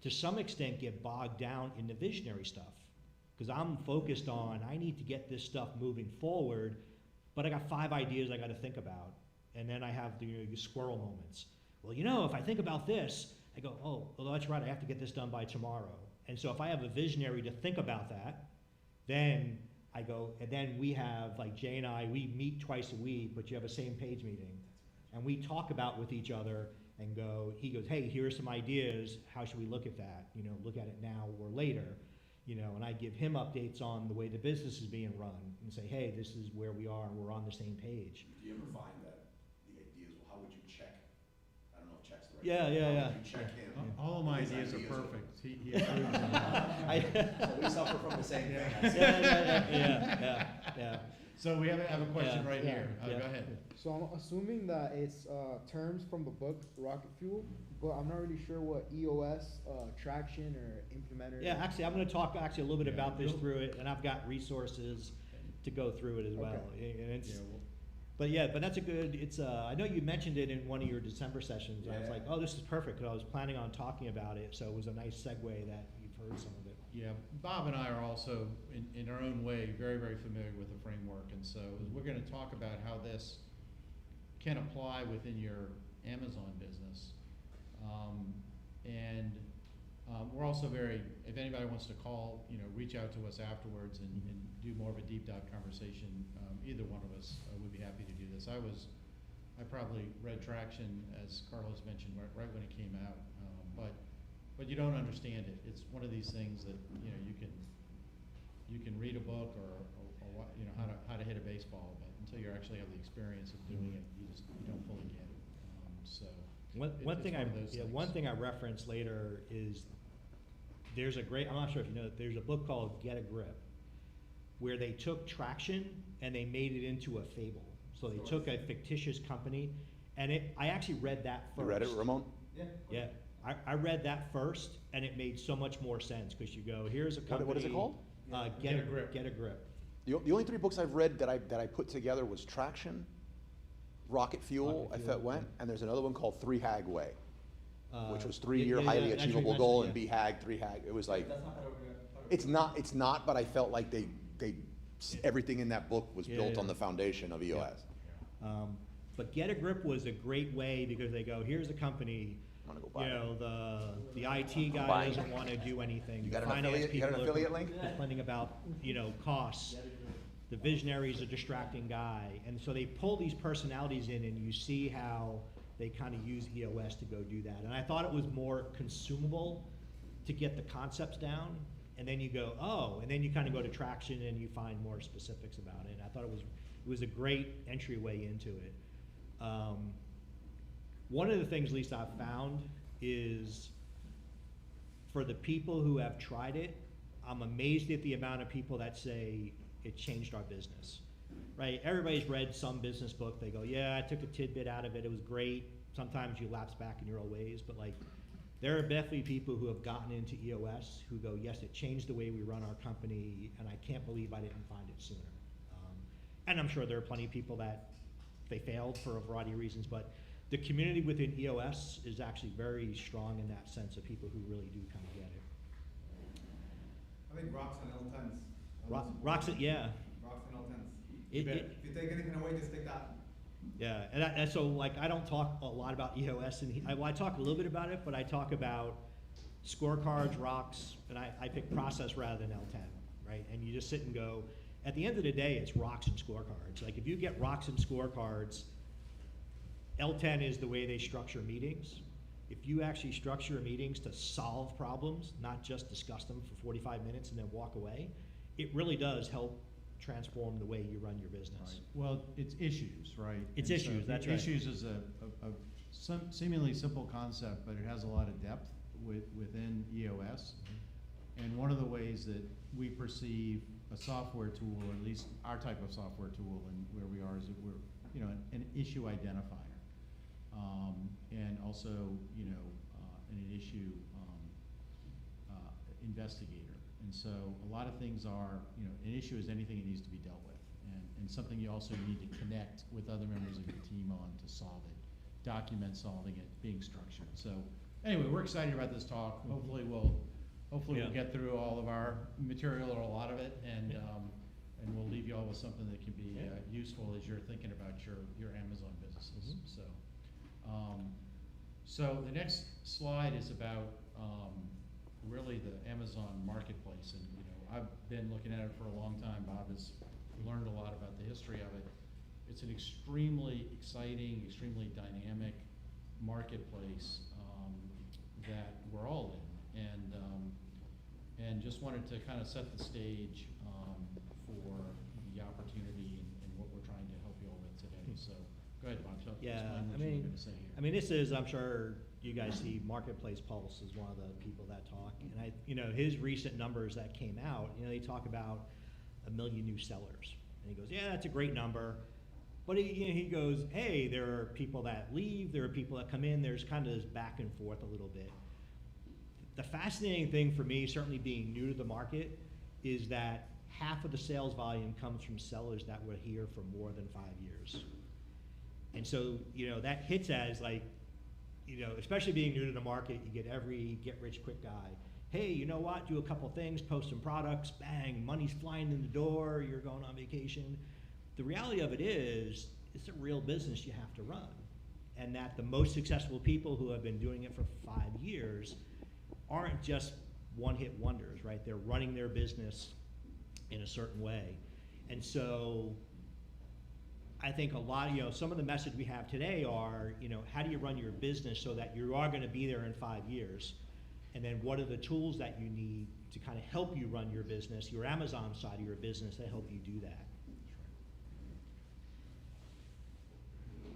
to some extent get bogged down in the visionary stuff. Because I'm focused on, I need to get this stuff moving forward, but I got 5 ideas I gotta think about. And then I have the, you know, squirrel moments. Well, you know, if I think about this, I go, oh, well, that's right, I have to get this done by tomorrow. And so if I have a visionary to think about that, then I go, and then we have, like Jay and I, we meet twice a week, but you have a same page meeting. And we talk about with each other and go, he goes, hey, here are some ideas, how should we look at that? You know, look at it now or later. You know, and I give him updates on the way the business is being run and say, hey, this is where we are and we're on the same page. Do you ever find that the ideas, well, how would you check? I don't know if check's the right Yeah, word. yeah, How yeah. would you check him? All of my His ideas are ideas are- perfect. He approves them. So we suffer from the same thing. I see. Yeah. So we have a question Yeah. right Yeah. here. Yeah. Go ahead. So I'm assuming that it's terms from the book Rocket Fuel, but I'm not really sure what EOS, traction, or implementer. Yeah, actually, I'm gonna talk actually a little bit Yeah, about this you'll- through it, and I've got resources to go through it as well. And it's, Yeah, well, but that's a good, it's, I know you mentioned it in one of your December sessions. I was Yeah. like, oh, this is perfect, because I was planning on talking about it, so it was a nice segue that you've heard some of it. yeah, Bob and I are also, in our own way, very, very familiar with the framework. And so we're gonna talk about how this can apply within your Amazon business. We're also very, if anybody wants to call, you know, reach out to us afterwards and do more of a deep dive conversation, either one of us would be happy to do this. I probably read Traction, as Carlos mentioned, right when it came out, but you don't understand it. It's one of these things that, you know, you can read a book or you know, how to hit a baseball, but until you actually have the experience of doing it, you don't fully get it. One thing I reference later is, there's a great, I'm not sure if you know, there's a book called Get a Grip, where they took Traction and they made it into a fable. So they took a fictitious company, and I actually read that first. You read it, Ramon? Yeah, I read that first, and it made so much more sense, because you go, here's a company. What is it called? Get a Grip. Get a Grip. The only 3 books I've read that I put together was Traction, Rocket Fuel, I thought went, and there's another one called 3 Hag Way, which was 3-year highly actually achievable mentioned goal it, and be hag, 3 hag. It was like, it's not, but I felt like everything in that book was built on the foundation of EOS. But Get a Grip was a great way, because they go, here's a company, I'm gonna go buy you it. know, the IT guy buying doesn't it. wanna do anything. You The got an finance affiliate- you got an people are affiliate link? complaining about, you know, costs. The visionary's a distracting guy, and so they pull these personalities in, and you see how they kind of use EOS to go do that. And I thought it was more consumable to get the concepts down, and then you go, oh, and then you kind of go to Traction and you find more specifics about it. I thought it was a great entryway into it. One of the things, at least I've found, is for the people who have tried it, I'm amazed at the amount of people that say it changed our business, right? Everybody's read some business book. They go, yeah, I took a tidbit out of it. It was great. Sometimes you lapse back in your old ways, but like, there are definitely people who have gotten into EOS who go, yes, it changed the way we run our company, and I can't believe I didn't find it sooner. And I'm sure there are plenty of people that they failed for a variety of reasons, but the community within EOS is actually very strong in that sense of people who really do kind of get it. I think rocks and L10s. Rocks, yeah. Rocks and L10s. It- If you take anything away, just take that. Yeah, and so like, I don't talk a lot about EOS, and I talk a little bit about it, but I talk about scorecards, rocks, and I pick process rather than L10, right? And you just sit and go, at the end of the day, it's rocks and scorecards. Like, if you get rocks and scorecards, L10 is the way they structure meetings. If you actually structure meetings to solve problems, not just discuss them for 45 minutes and then walk away, it really does help transform the way you run your business. Well, it's issues, right? It's And so issues, that's right. Issues is a seemingly simple concept, but it has a lot of depth within EOS. And one of the ways that we perceive a software tool, or at least our type of software tool and where we are, is that we're, you know, an issue identifier. and also, you know, an issue investigator. And so a lot of things are, you know, an issue is anything that needs to be dealt with, and something you also need to connect with other members of your team on to solve it, document solving it, being structured. So anyway, we're excited about this talk. Hopefully we'll get through all of our material or a lot of it, and we'll leave you all with something that can be useful as you're thinking about your Amazon businesses. So the next slide is about really the Amazon marketplace, and you know, I've been looking at it for a long time. Bob has learned a lot about the history of it. It's an extremely exciting, extremely dynamic marketplace that we're all in, and just wanted to kind of set the stage for the opportunity and what we're trying to help you all with today. So go ahead, Bob. Yeah, Explain what I you were mean, going to say here. I mean, this is, I'm sure you guys see Marketplace Pulse is one of the people that talk, and you know, his recent numbers that came out, you know, they talk about 1 million new sellers, and he goes, yeah, that's a great number, but he goes, hey, there are people that leave, there are people that come in, there's kind of this back and forth a little bit. The fascinating thing for me, certainly being new to the market, is that half of the sales volume comes from sellers that were here for more than 5 years. And so, you know, that hits as like, you know, especially being new to the market, you get every get-rich-quick guy. Hey, you know what, do a couple things, post some products, bang, money's flying in the door, you're going on vacation. The reality of it is, it's a real business you have to run. And that the most successful people who have been doing it for 5 years aren't just one-hit wonders, right? They're running their business in a certain way. And so I think a lot of, you know, some of the message we have today are, you know, how do you run your business so that you are going to be there in 5 years? And then what are the tools that you need to kind of help you run your business, your Amazon side of your business, to help you do that?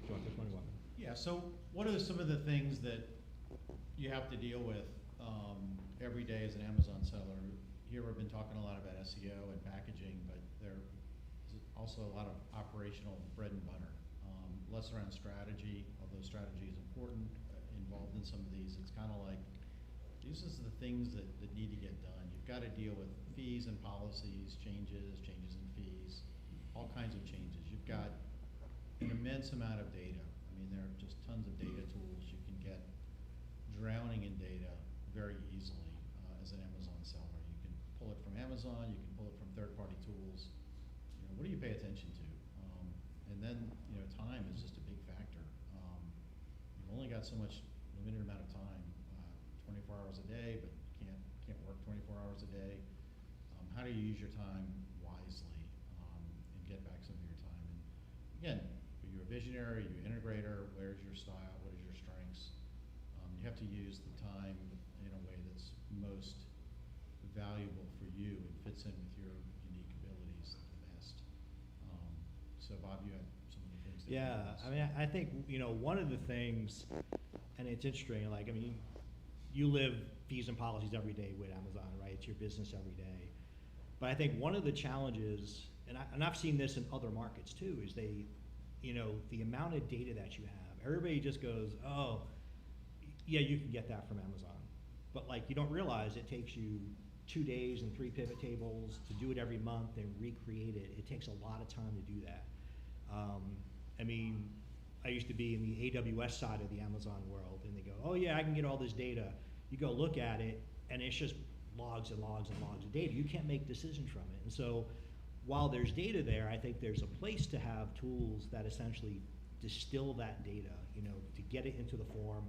Do you want this one or what? Yeah, so what are some of the things that you have to deal with every day as an Amazon seller? Here we've been talking a lot about SEO and packaging, but there's also a lot of operational bread and butter. Less around strategy, although strategy is important, involved in some of these. It's kind of like, these are the things that need to get done. You've got to deal with fees and policies, changes in fees, all kinds of changes. You've got an immense amount of data. I mean, there are just tons of data tools. You can get drowning in data very easily as an Amazon seller. You can pull it from Amazon, you can pull it from third-party tools. You know, what do you pay attention to? And then, you know, time is just a big factor. You've only got so much limited amount of time, 24 hours a day, but you can't work 24 hours a day. How do you use your time wisely and get back some of your time? And again, are you a visionary, are you an integrator? Where's your style? What is your strengths? You have to use the time in a way that's most valuable for you and fits in with your unique abilities the best. So Bob, you had some of the things that Yeah, I mean, I think, you know, one of the things, and it's interesting, like, I mean, you live fees and policies every day with Amazon, right? It's your business every day. But I think one of the challenges, and I've seen this in other markets too, is they, you know, the amount of data that you have, everybody just goes, oh, yeah, you can get that from Amazon. But like, you don't realize it takes you 2 days and 3 pivot tables to do it every month and recreate it. It takes a lot of time to do that. I mean, I used to be in the AWS side of the Amazon world, and they go, oh yeah, I can get all this data. You go look at it, and it's just logs and logs and logs of data. You can't make decisions from it. And so while there's data there, I think there's a place to have tools that essentially distill that data, you know, to get it into the form.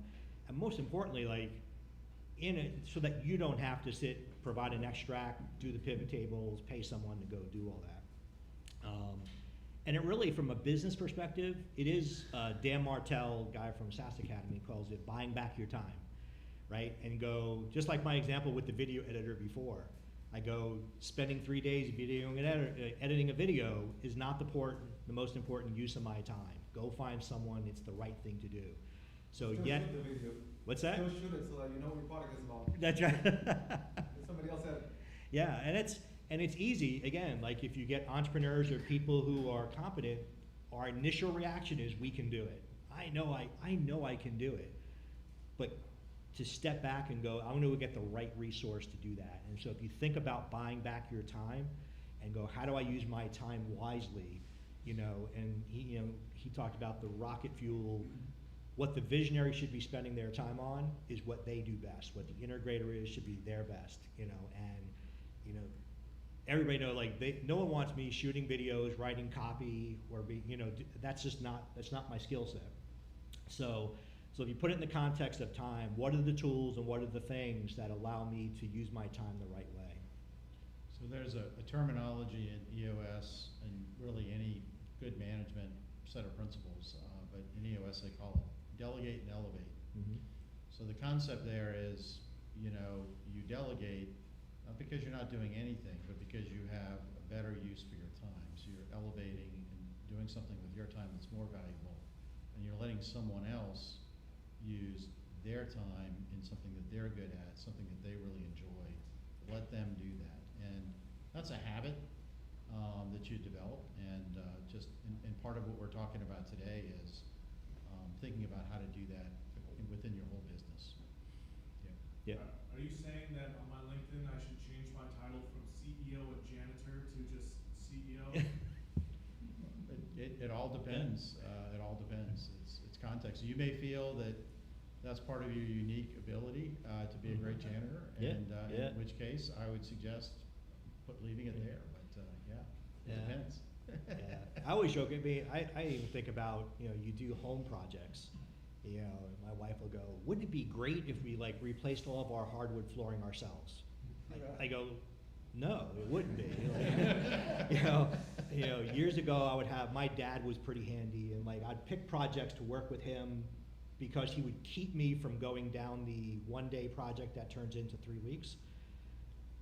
And most importantly, like, in it, so that you don't have to sit, provide an extract, do the pivot tables, pay someone to go do all that. And it really, from a business perspective, it is, Dan Martell, guy from SaaS Academy, calls it buying back your time, right? And go, just like my example with the video editor before, I go, spending 3 days editing a video is not the most important use of my time. Go find someone, it's the right thing to do. So Still yet, shoot the video. what's that? Still shoot it so that you know what your product is about. That's right. If somebody else said it. Yeah, and it's easy, again, like if you get entrepreneurs or people who are competent, our initial reaction is we can do it. I know I can do it. But to step back and go, I'm gonna get the right resource to do that. And so if you think about buying back your time and go, how do I use my time wisely? You know, and he talked about the rocket fuel. What the visionary should be spending their time on is what they do best. What the integrator is should be their best, you know, and, you know, everybody know, like, no one wants me shooting videos, writing copy, or that's not my skill set. So if you put it in the context of time, what are the tools and what are the things that allow me to use my time the right way? So there's a terminology in EOS and really any good management set of principles, but in EOS they call it delegate and elevate. So the concept there is, you delegate, not because you're not doing anything, but because you have a better use for your time. So you're elevating and doing something with your time that's more valuable, and you're letting someone else use their time in something that they're good at, something that they really enjoy. Let them do that. And that's a habit that you develop, and and part of what we're talking about today is thinking about how to do that within your whole business. Are you saying that on my LinkedIn I should change my title from CEO and janitor to just CEO? It all depends. It all depends. It's context. You may feel that that's part of your unique ability to be a great janitor, and in which case I would suggest leaving it there. But it depends. I always joke. I even think about, you do home projects. My wife will go, wouldn't it be great if we replaced all of our hardwood flooring ourselves? I go, no, it wouldn't be. Years ago my dad was pretty handy, and I'd pick projects to work with him because he would keep me from going down the one-day project that turns into 3 weeks.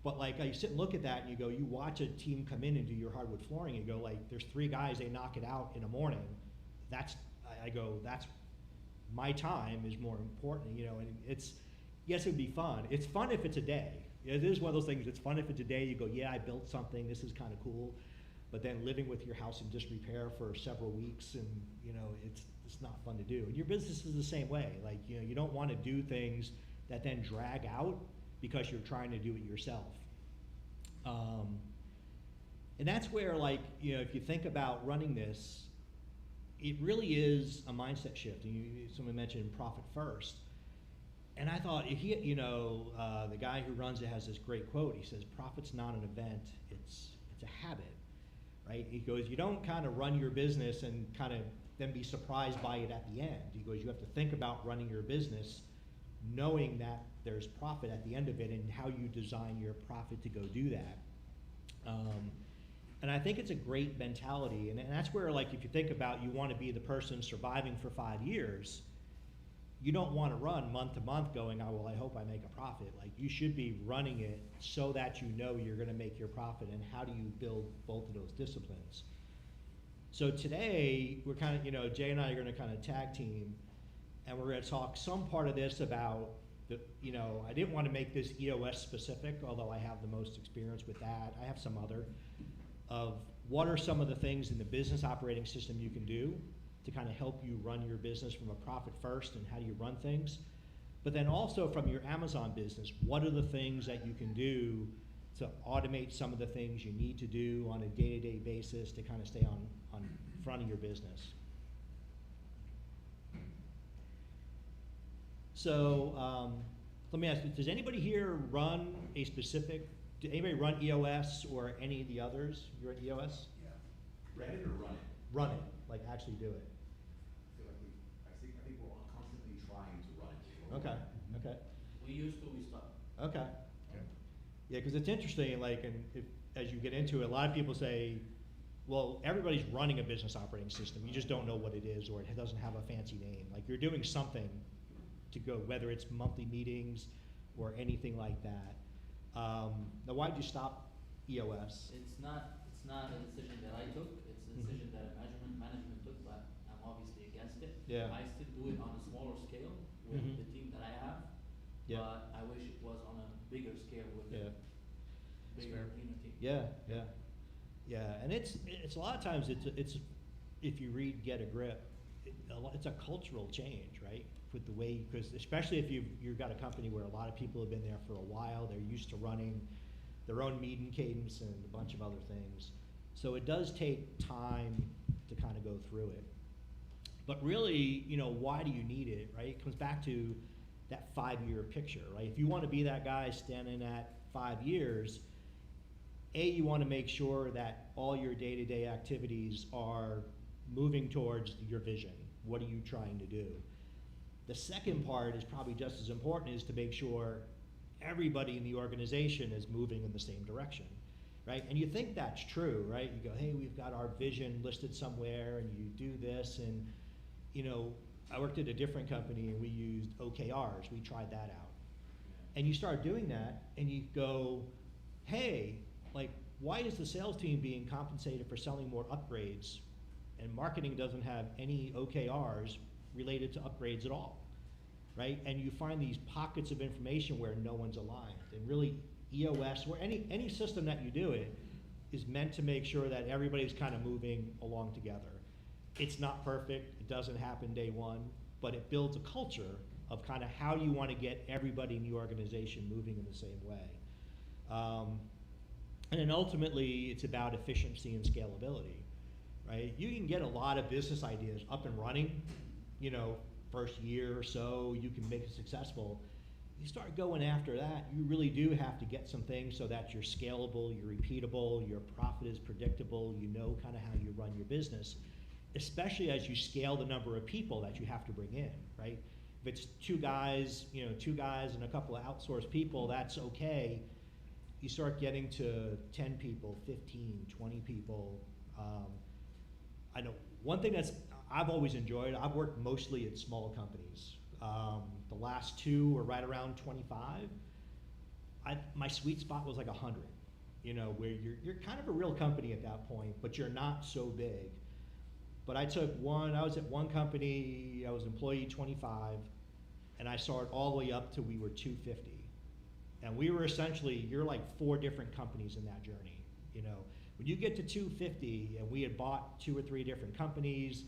But you sit and look at that and you go, you watch a team come in and do your hardwood flooring, and you go, there's 3 guys, they knock it out in a morning. That's my time is more important, and yes, it would be fun. It's fun if it's a day. It is one of those things, it's fun if it's a day, you go, yeah, I built something, this is kind of cool. But then living with your house in disrepair for several weeks, and it's not fun to do. And your business is the same way. You don't want to do things that then drag out because you're trying to do it yourself. And that's where, if you think about running this, it really is a mindset shift. And someone mentioned profit first. And I thought, the guy who runs it has this great quote. He says, profit's not an event, it's a habit, right? He goes, you don't kind of run your business and kind of then be surprised by it at the end. He goes, you have to think about running your business knowing that there's profit at the end of it, and how you design your profit to go do that. And I think it's a great mentality, and that's where, if you think about, you want to be the person surviving for 5 years, you don't want to run month to month going, oh, well, I hope I make a profit. You should be running it so that you're going to make your profit, and how do you build both of those disciplines? So today, we're kind of, Jay and I are going to kind of tag team, and we're going to talk some part of this about I didn't want to make this EOS specific, although I have the most experience with that. I have some other of what are some of the things in the business operating system you can do to kind of help you run your business from a profit first, and how do you run things. But then also from your Amazon business, what are the things that you can do to automate some of the things you need to do on a day-to-day basis to kind of stay on front of your business. So let me ask you, does anybody here run did anybody run EOS or any of the others? You're at EOS? Yeah. Read it or run it? Run it, actually do it. I think we're constantly trying to run it. Okay. We used to, we stopped. Okay. Yeah, because it's interesting, as you get into it, a lot of people say, well, everybody's running a business operating system, you just don't know what it is, or it doesn't have a fancy name. You're doing something to go, whether it's monthly meetings or anything like that. Now, why'd you stop EOS? It's not a decision that I took, it's a decision that management took, but I'm obviously against it. Yeah. I still do it on a smaller scale with the team that I have, but I wish it was on a bigger scale with a bigger team. Yeah, and it's a lot of times it's if you read Get a Grip, it's a cultural change, right? With the way, because especially if you've got a company where a lot of people have been there for a while, they're used to running their own meeting cadence and a bunch of other things. So it does take time to kind of go through it. But really, why do you need it, right? It comes back to that 5-year picture, right? If you want to be that guy standing at 5 years, you want to make sure that all your day-to-day activities are moving towards your vision. What are you trying to do? The second part is probably just as important, is to make sure everybody in the organization is moving in the same direction, right? And you think that's true, right? You go, hey, we've got our vision listed somewhere, and you do this, and I worked at a different company and we used OKRs. We tried that out. And you start doing that and you go, hey, like, why is the sales team being compensated for selling more upgrades and marketing doesn't have any OKRs related to upgrades at all, right? And you find these pockets of information where no one's aligned. And really, EOS, or any system that you do it, is meant to make sure that everybody's kind of moving along together. It's not perfect, it doesn't happen day one, but it builds a culture of kind of how you want to get everybody in the organization moving in the same way. And then ultimately, it's about efficiency and scalability, right? You can get a lot of business ideas up and running, first year or so, you can make it successful. You start going after that, you really do have to get some things so that you're scalable, you're repeatable, your profit is predictable, kind of how you run your business, especially as you scale the number of people that you have to bring in, right? If it's two guys and a couple of outsourced people, that's okay. You start getting to 10 people, 15, 20 people. I know one thing I've always enjoyed, I've worked mostly at small companies. The last 2 were right around 25. My sweet spot was like 100, where you're kind of a real company at that point, but you're not so big. But I was at one company, I was employee 25, and I saw it all the way up to we were 250. And we were essentially, you're like 4 different companies in that journey, When you get to 250, and we had bought 2 or 3 different companies,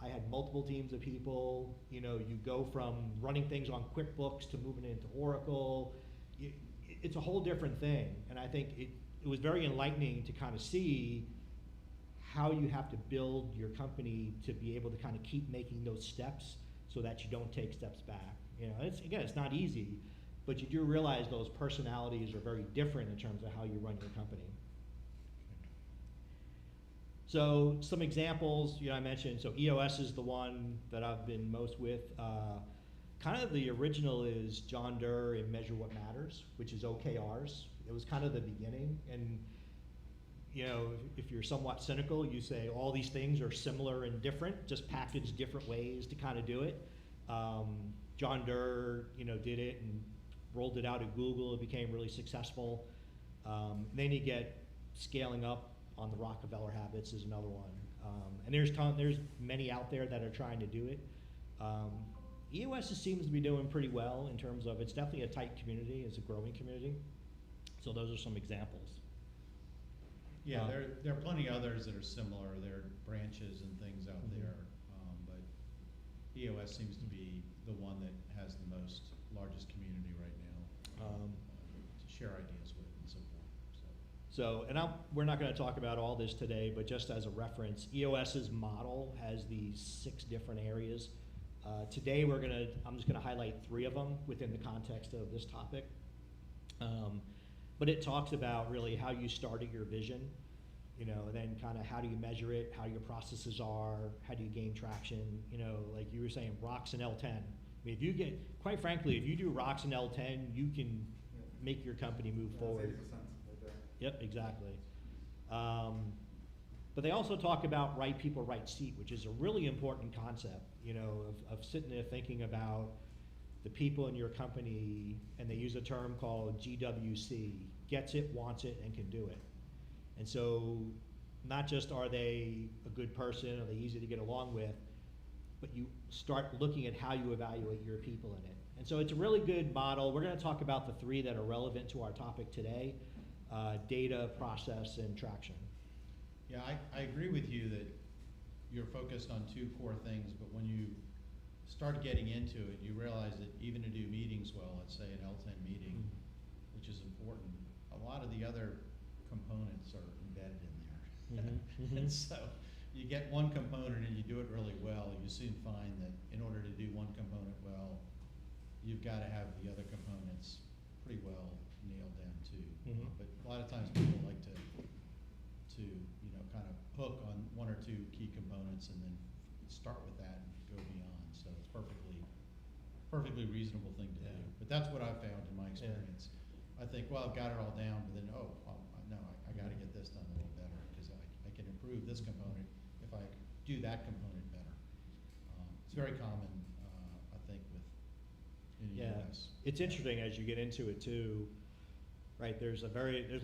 I had multiple teams of people, you go from running things on QuickBooks to moving into Oracle. It's a whole different thing. And I think it was very enlightening to kind of see how you have to build your company to be able to kind of keep making those steps so that you don't take steps back. It's not easy, but you do realize those personalities are very different in terms of how you run your company. So some examples, I mentioned, so EOS is the one that I've been most with. Kind of the original is John Doerr in Measure What Matters, which is OKRs. It was kind of the beginning. And if you're somewhat cynical, you say all these things are similar and different, just packaged different ways to kind of do it. John Doerr, did it and rolled it out at Google. It became really successful. Then you get scaling up on the Rockefeller Habits is another one. And there's many out there that are trying to do it. EOS seems to be doing pretty well in terms of, it's definitely a tight community, it's a growing community. So those are some examples. Yeah, there are plenty others that are similar. There are branches and things out there, but EOS seems to be the one that has the largest community right now to share ideas with and so forth. And we're not going to talk about all this today, but just as a reference, EOS's model has these 6 different areas. Today I'm just going to highlight 3 of them within the context of this topic. But it talks about really how you started your vision, and then kind of how do you measure it, how your processes are, how do you gain traction, like you were saying, rocks and L10. I mean, quite frankly, if you do rocks and L10, you can make your company move forward. 80% right there. Yep, exactly. But they also talk about right people, right seat, which is a really important concept, of sitting there thinking about the people in your company, and they use a term called GWC, gets it, wants it, and can do it. And so not just are they a good person, are they easy to get along with, but you start looking at how you evaluate your people in it. And so it's a really good model. We're going to talk about the 3 that are relevant to our topic today, data, process, and traction. Yeah, I agree with you that you're focused on two core things, but when you start getting into it, you realize that even to do meetings well, let's say an L10 meeting, which is important, a lot of the other components are embedded in there. And so you get one component and you do it really well, you soon find that in order to do one component well, you've got to have the other components pretty well nailed down too. But a lot of times people like to kind of hook on one or two key components and then start with that and go beyond. So it's perfectly reasonable thing to do. But that's what I've found in my experience. I think, well, I've got it all down, but then, no, I got to get this done a little better because I can improve this component if I do that component better. It's very common, I think, in the US. It's interesting as you get into it too, right? There's a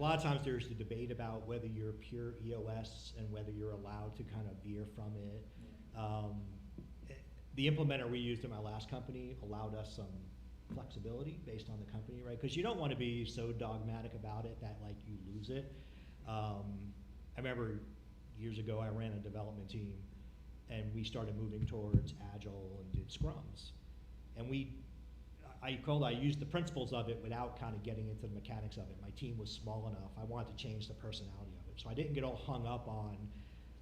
lot of times there's the debate about whether you're pure EOS and whether you're allowed to kind of veer from it. The implementer we used in my last company allowed us some flexibility based on the company, right? Because you don't want to be so dogmatic about it that like you lose it. I remember years ago I ran a development team and we started moving towards Agile and did scrums. And I used the principles of it without kind of getting into the mechanics of it. My team was small enough. I wanted to change the personality of it. So I didn't get all hung up on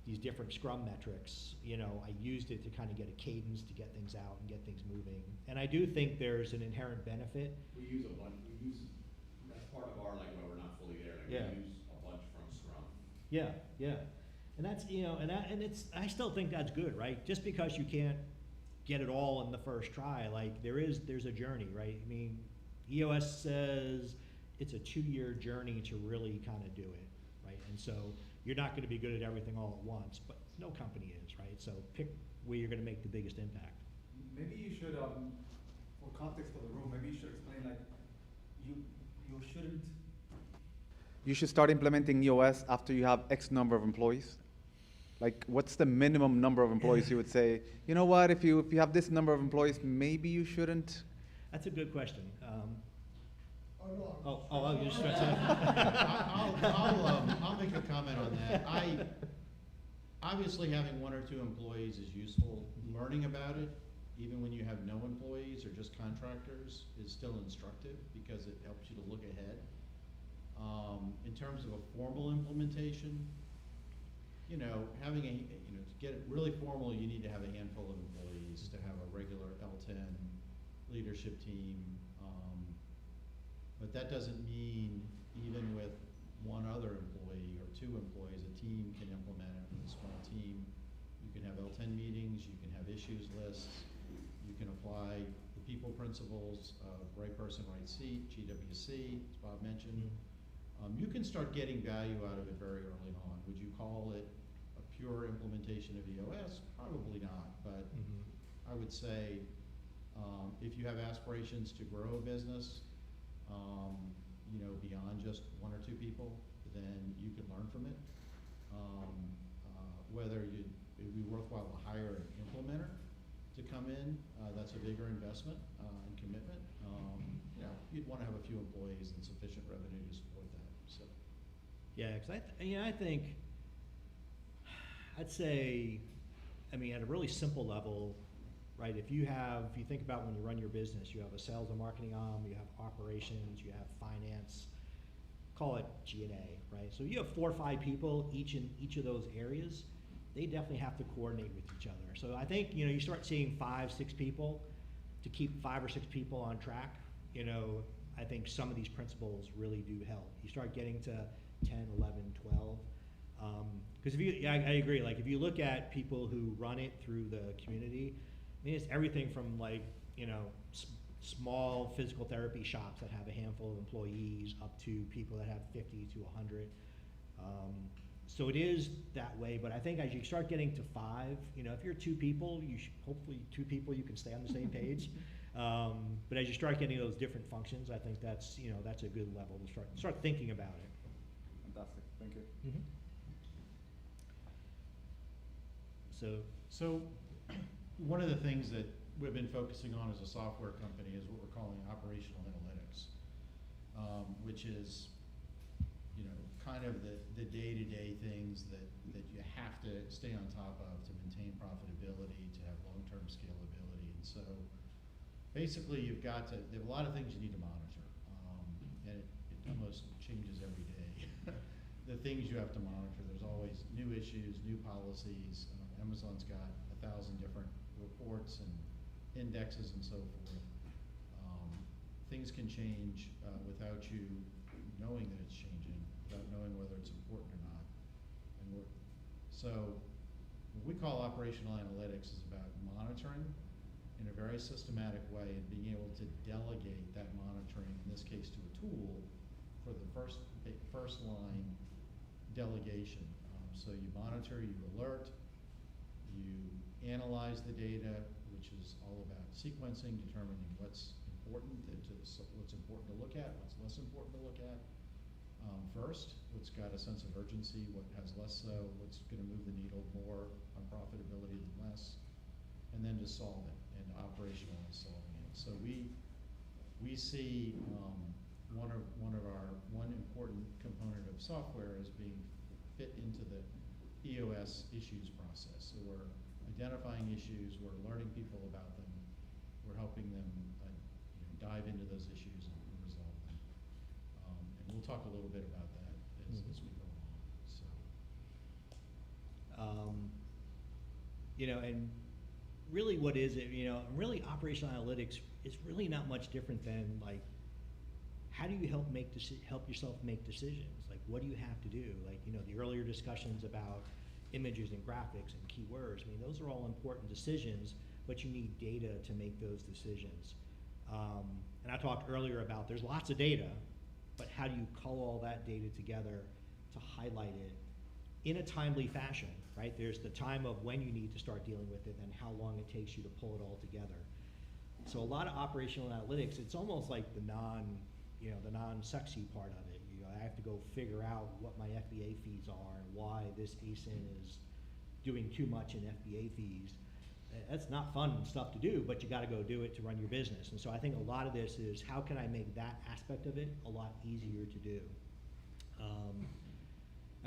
these different scrum metrics. I used it to kind of get a cadence to get things out and get things moving. And I do think there's an inherent benefit. We use that's part of our, like, when we're not fully there, we use a bunch from Scrum. Yeah. And that's, I still think that's good, right? Just because you can't get it all in the first try, like there's a journey, right? I mean, EOS says it's a 2-year journey to really kind of do it, right? And so you're not going to be good at everything all at once, but no company is, right? So pick where you're going to make the biggest impact. Maybe you should, for context for the room, maybe you should explain, like, you shouldn't. You should start implementing EOS after you have X number of employees. Like, what's the minimum number of employees you would say, you know what, if you have this number of employees, maybe you shouldn't? That's a good question. I'll make a comment on that. Obviously having 1 or 2 employees is useful. Learning about it, even when you have no employees or just contractors, is still instructive because it helps you to look ahead. In terms of a formal implementation, to get it really formal, you need to have a handful of employees to have a regular L10 leadership team. But that doesn't mean even with 1 other employee or 2 employees, a team can implement it. With a small team, you can have L10 meetings, you can have issues lists, you can apply the people principles of right person, right seat, GWC, as Bob mentioned. You can start getting value out of it very early on. Would you call it a pure implementation of EOS? Probably not, but I would say if you have aspirations to grow a business, beyond just 1 or 2 people, then you can learn from it. Whether it would be worthwhile to hire an implementer to come in, that's a bigger investment and commitment. You'd want to have a few employees and sufficient revenue to support that. So. Yeah, because I think, I'd say, at a really simple level, right? If you think about when you run your business, you have a sales and marketing arm, you have operations, you have finance, call it G&A, right? So you have 4 or 5 people each in each of those areas. They definitely have to coordinate with each other. So I think, you start seeing 5, 6 people to keep 5 or 6 people on track. I think some of these principles really do help. You start getting to 10, 11, 12. Because I agree, like if you look at people who run it through the community, it's everything from small physical therapy shops that have a handful of employees up to people that have 50 to 100. So it is that way, but I think as you start getting to 5, if you're 2 people, hopefully 2 people you can stay on the same page. But as you start getting those different functions, I think that's a good level to start thinking about it. Fantastic, thank you. So one of the things that we've been focusing on as a software company is what we're calling operational analytics, which is, kind of the day-to-day things that you have to stay on top of to maintain profitability, to have long-term scalability. And so basically there are a lot of things you need to monitor. And it almost changes every day. The things you have to monitor, there's always new issues, new policies. Amazon's got 1,000 different reports and indexes and so forth. Things can change without you knowing that it's changing, without knowing whether it's important or not. So what we call operational analytics is about monitoring in a very systematic way and being able to delegate that monitoring, in this case to a tool, for the first line delegation. So you monitor, you alert, you analyze the data, which is all about sequencing, determining what's important to look at, what's less important to look at. First, what's got a sense of urgency, what has less so, what's going to move the needle more on profitability than less, and then to solve it and operationalize solving it. So we see one important component of software as being fit into the EOS issues process. So we're identifying issues, we're alerting people about them, we're helping them dive into those issues and resolve them. And we'll talk a little bit about that as we go along. So. And really what is it, really operational analytics is really not much different than like, how do you help yourself make decisions? Like, what do you have to do? Like, the earlier discussions about images and graphics and keywords, those are all important decisions, but you need data to make those decisions. And I talked earlier about there's lots of data, but how do you cull all that data together to highlight it in a timely fashion, right? There's the time of when you need to start dealing with it and how long it takes you to pull it all together. So a lot of operational analytics, it's almost like the non-sexy part of it. I have to go figure out what my FBA fees are and why this ASIN is doing too much in FBA fees. That's not fun stuff to do, but you got to go do it to run your business. And so I think a lot of this is how can I make that aspect of it a lot easier to do.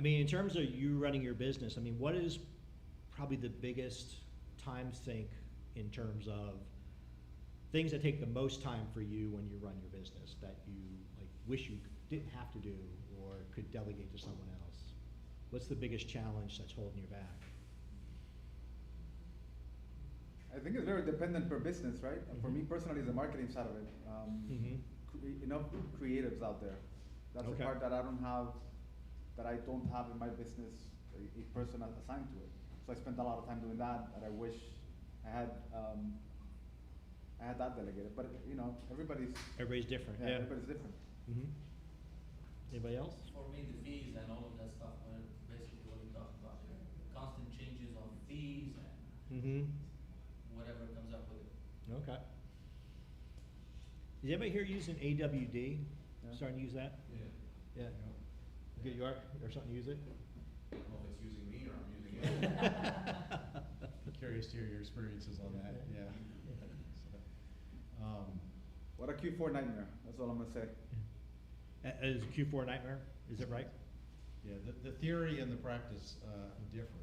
In terms of you running your business, what is probably the biggest time sink in terms of things that take the most time for you when you run your business that you wish you didn't have to do or could delegate to someone else? What's the biggest challenge that's holding you back? I think it's very dependent per business, right? For me personally, the marketing side of it. Enough creatives out there. That's the part that I don't have in my business, a person assigned to it. So I spent a lot of time doing that I wish I had that delegated. But everybody's different. Yeah, everybody's different. Anybody else? For me, the fees and all of that stuff are basically what we talked about. Constant changes on fees and whatever comes up with it. Okay. Is anybody here using AWD? Starting to use that? Yeah. Yeah. Good, you are starting to use it? I don't know if it's using me or I'm using it. Curious to hear your experiences on that. Yeah. What a Q4 nightmare. That's all I'm gonna say. Is Q4 a nightmare? Is it right? Yeah, the theory and the practice differ.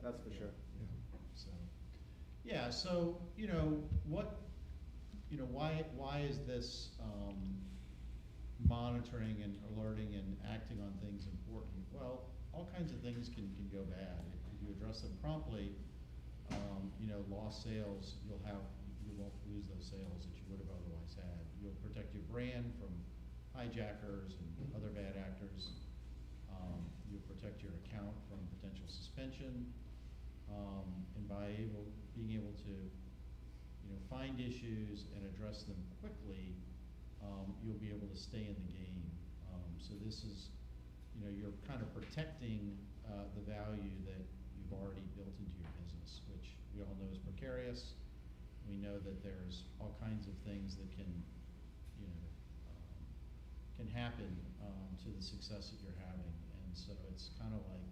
That's for sure. So why is this monitoring and alerting and acting on things important? Well, all kinds of things can go bad. If you address them promptly, lost sales, you won't lose those sales that you would have otherwise had. You'll protect your brand from hijackers and other bad actors. You'll protect your account from potential suspension. And by being able to find issues and address them quickly, you'll be able to stay in the game. So this is, you're kind of protecting the value that you've already built into your business, which we all know is precarious. We know that there's all kinds of things that can happen to the success that you're having. And so it's kind of like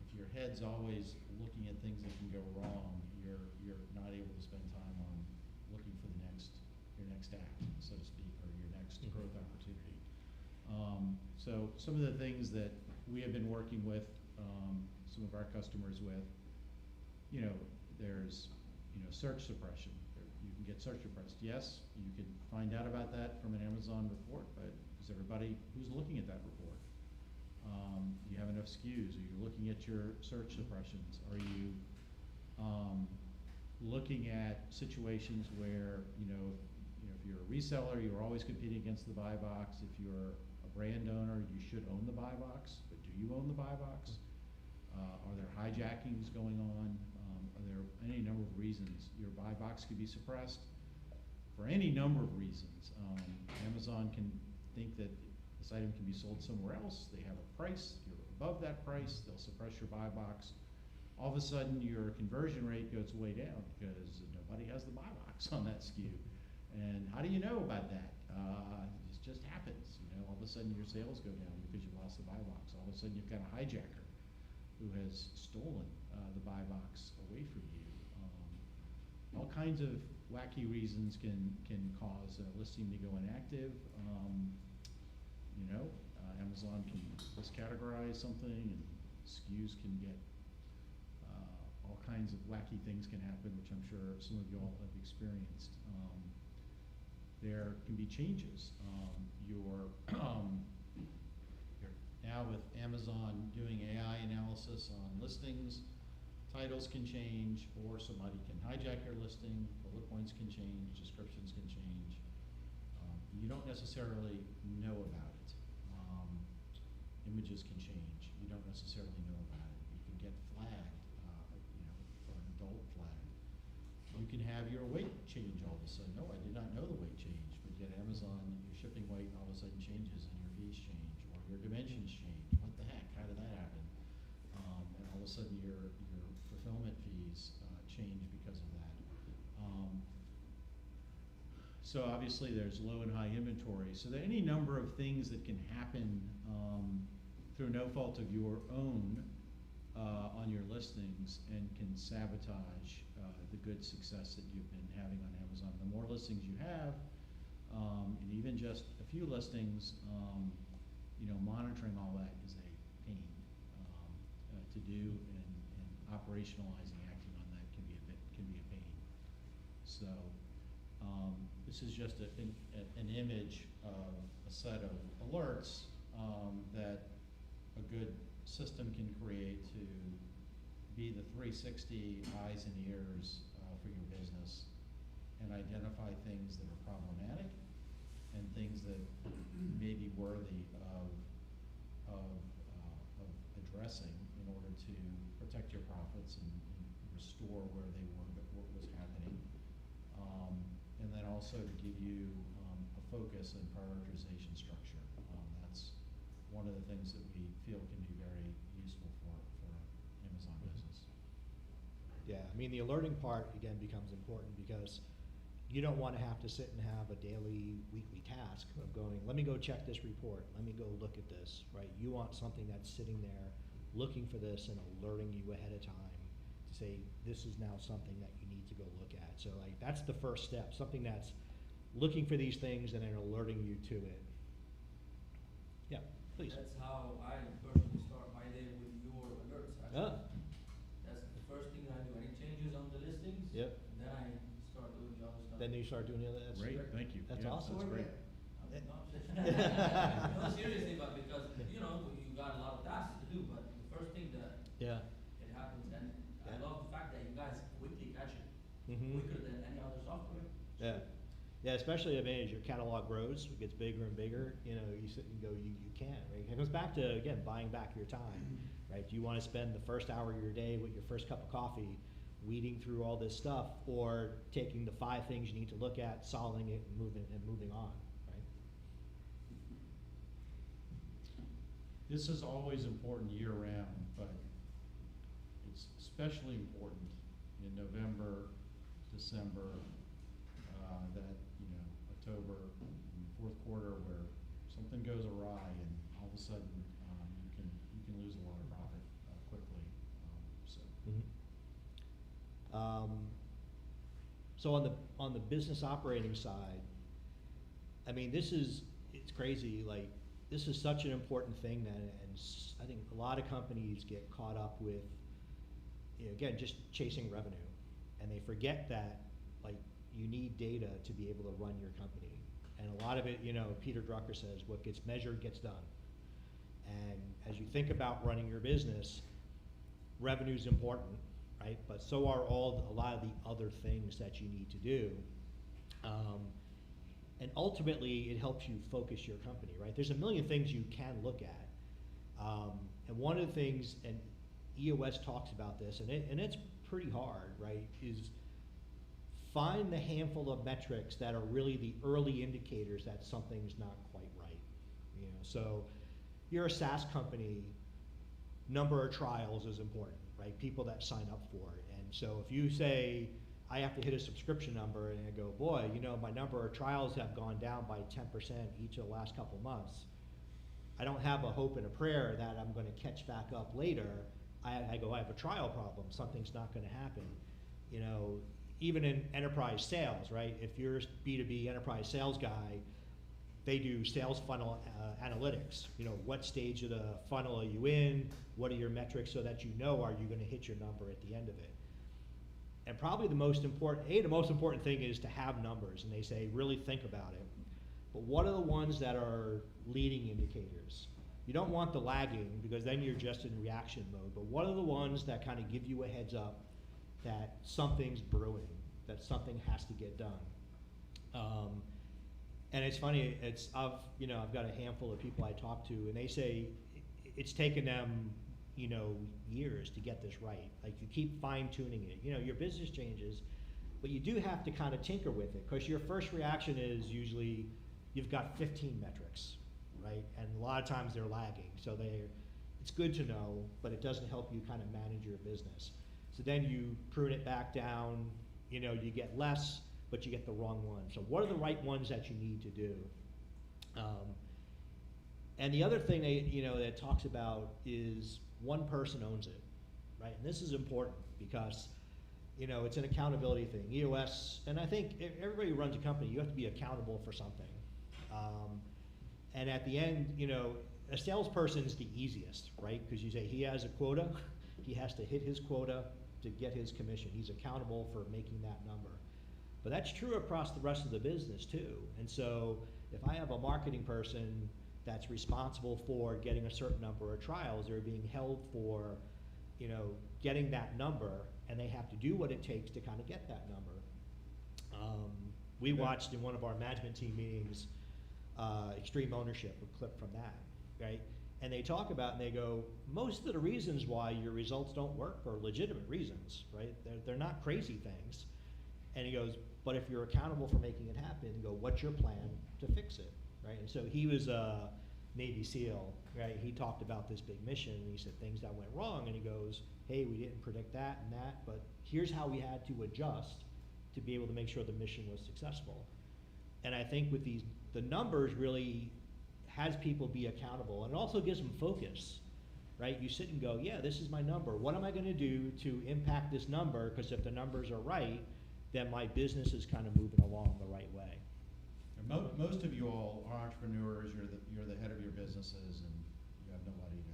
if your head's always looking at things that can go wrong, you're not able to spend time on looking for your next act, so to speak, or your next growth opportunity. So some of the things that we have been working with, some of our customers with, you know, there's, you know, search suppression. You can get search suppressed. Yes, you can find out about that from an Amazon report, but is everybody who's looking at that report? Do you have enough SKUs? Are you looking at your search suppressions? Are you looking at situations where, you know, if you're a reseller, you're always competing against the buy box. If you're a brand owner, you should own the buy box, but do you own the buy box? Are there hijackings going on? Are there any number of reasons? Your buy box could be suppressed for any number of reasons. Amazon can think that this item can be sold somewhere else. They have a price. You're above that price. They'll suppress your buy box. All of a sudden, your conversion rate goes way down because nobody has the buy box on that SKU. And how do you know about that? It just happens. You know, all of a sudden your sales go down because you lost the buy box. All of a sudden you've got a hijacker who has stolen the buy box away from you. All kinds of wacky reasons can cause a listing to go inactive. You know, Amazon can miscategorize something, and SKUs can get all kinds of wacky things can happen, which I'm sure some of you all have experienced. There can be changes. You're now with Amazon doing AI analysis on listings, titles can change, or somebody can hijack your listing, bullet points can change, descriptions can change. You don't necessarily know about it. Images can change. You don't necessarily know about it. You can get flagged, you know, for an adult flag. You can have your weight change all of a sudden. No, I did not know the weight change, but yet Amazon, your shipping weight all of a sudden changes and your fees change, or your dimensions change. What the heck? How did that happen? And all of a sudden your fulfillment fees change because of that. So obviously there's low and high inventory. So there are any number of things that can happen through no fault of your own on your listings and can sabotage the good success that you've been having on Amazon. The more listings you have, and even just a few listings, you know, monitoring all that is a pain to do, and operationalizing, acting on that can be a pain. So this is just an image of a set of alerts that a good system can create to be the 360 eyes and ears for your business and identify things that are problematic and things that may be worthy of addressing in order to protect your profits and restore where they were, but what was happening. And then also to give you a focus and prioritization structure. That's one of the things that we feel can be very useful for Amazon business. Yeah, I mean, the alerting part, again, becomes important because you don't want to have to sit and have a daily, weekly task of going, let me go check this report, let me go look at this, right? You want something that's sitting there looking for this and alerting you ahead of time to say, this is now something that you need to go look at. So like, that's the first step, something that's looking for these things and then alerting you to it. Yeah, please. That's how I personally start my day with your alerts, actually. That's the first thing I do. Any changes on the listings? Yep. Then I start doing the other stuff. Then you start doing the other, that's Great, thank you. That's Yeah, awesome. that's great. No, seriously, but because, you know, you got a lot of tasks to do, but the first thing that Yeah. it happens, and I love the fact that you guys quickly catch it, Mhm. quicker than any other software. Yeah. Yeah, especially, I mean, as your catalog grows, it gets bigger and bigger, you know, you sit and go, you can, right? It goes back to, again, buying back your time, right? Do you want to spend the first hour of your day with your first cup of coffee, weeding through all this stuff, or taking the 5 things you need to look at, solving it, and moving on, right? This is always important year-round, but it's especially important in November, December, that, you know, October, and fourth quarter, where something goes awry and all of a sudden you can lose a lot of profit quickly. So on the business operating side, I mean, it's crazy, like, this is such an important thing that, I think a lot of companies get caught up with, you know, again, just chasing revenue. And they forget that, like, you need data to be able to run your company. And a lot of it, you know, Peter Drucker says, what gets measured gets done. And as you think about running your business, revenue's important, right? But so are a lot of the other things that you need to do. And ultimately, it helps you focus your company, right? There's a million things you can look at. And one of the things, and EOS talks about this, and it's pretty hard, right, is find the handful of metrics that are really the early indicators that something's not quite right. You know, so you're a SaaS company, number of trials is important, right? People that sign up for it. And so if you say, I have to hit a subscription number, and I go, boy, you know, my number of trials have gone down by 10% each of the last couple months. I don't have a hope and a prayer that I'm going to catch back up later. I go, I have a trial problem. Something's not going to happen. You know, even in enterprise sales, right? If you're a B2B enterprise sales guy, they do sales funnel analytics. You know, what stage of the funnel are you in? What are your metrics so that you know, are you going to hit your number at the end of it? And probably the most important thing is to have numbers, and they say, really think about it. But what are the ones that are leading indicators? You don't want the lagging, because then you're just in reaction mode, but what are the ones that kind of give you a heads up that something's brewing, that something has to get done? And it's funny, I've got a handful of people I talk to, and they say it's taken them, you know, years to get this right. Like, you keep fine tuning it. You know, your business changes, but you do have to kind of tinker with it, because your first reaction is usually you've got 15 metrics, right? And a lot of times they're lagging. So it's good to know, but it doesn't help you kind of manage your business. So then you prune it back down, you know, you get less, but you get the wrong one. So what are the right ones that you need to do? And the other thing that it talks about is one person owns it, right? And this is important because, you know, it's an accountability thing. EOS, and I think everybody who runs a company, you have to be accountable for something. And at the end, you know, a salesperson's the easiest, right? Because you say he has a quota, he has to hit his quota to get his commission. He's accountable for making that number. But that's true across the rest of the business too. And so if I have a marketing person that's responsible for getting a certain number of trials, they're being held for, you know, getting that number, and they have to do what it takes to kind of get that number. We watched in one of our management team meetings, Extreme Ownership, a clip from that, right? And they talk about, and they go, most of the reasons why your results don't work are legitimate reasons, right? They're not crazy things. And he goes, but if you're accountable for making it happen, go, what's your plan to fix it, right? And so he was a Navy SEAL, right? He talked about this big mission, and he said things that went wrong, and he goes, hey, we didn't predict that and that, but here's how we had to adjust to be able to make sure the mission was successful. And I think with the numbers really has people be accountable, and it also gives them focus, right? You sit and go, yeah, this is my number. What am I going to do to impact this number? Because if the numbers are right, then my business is kind of moving along the right way. Most of you all are entrepreneurs. You're the head of your businesses, and you have nobody to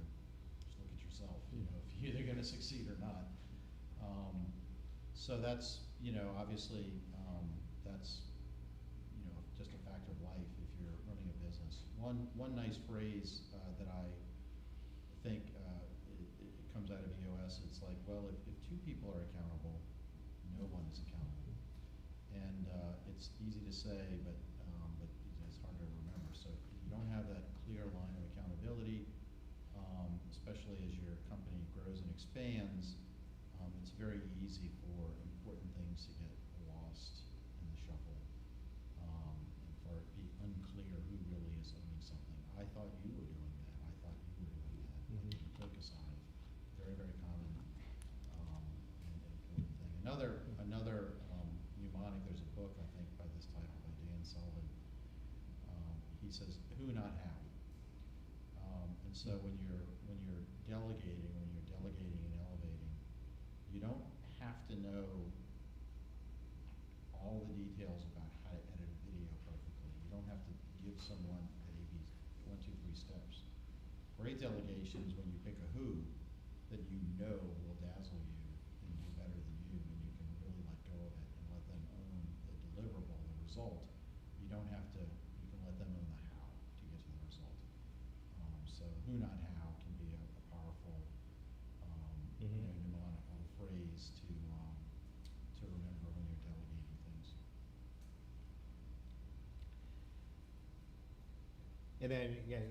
just look at yourself. You know, if you're either going to succeed or not. So that's, you know, obviously that's, you know, just a fact of life if you're running a business. One nice phrase that I think it comes out of EOS. It's like, well, if two people are accountable, no one is accountable. And it's easy to say, but it's hard to remember. So if you don't have that clear line of accountability, especially as your company grows and expands, it's very easy for important things to get lost in the shuffle, and for it to be unclear who really is owning something. I thought you were doing that. I thought you were doing that. Like you took a side. Very, very common and important thing. Another mnemonic. There's a book I think by this title by Dan Sullivan. He says who, not how. And so when you're delegating and elevating, you don't have to know all the details about how to edit a video perfectly. You don't have to give someone the 1, 2, 3 steps. Great delegation is when you pick a who that you know will dazzle you and do better than you, and you can really let go of it and let them own the deliverable, the result. You don't have to, you can let them own the how to get to the result. So who not how can be a powerful, you know, mnemonical phrase to remember when you're delegating things. And then again,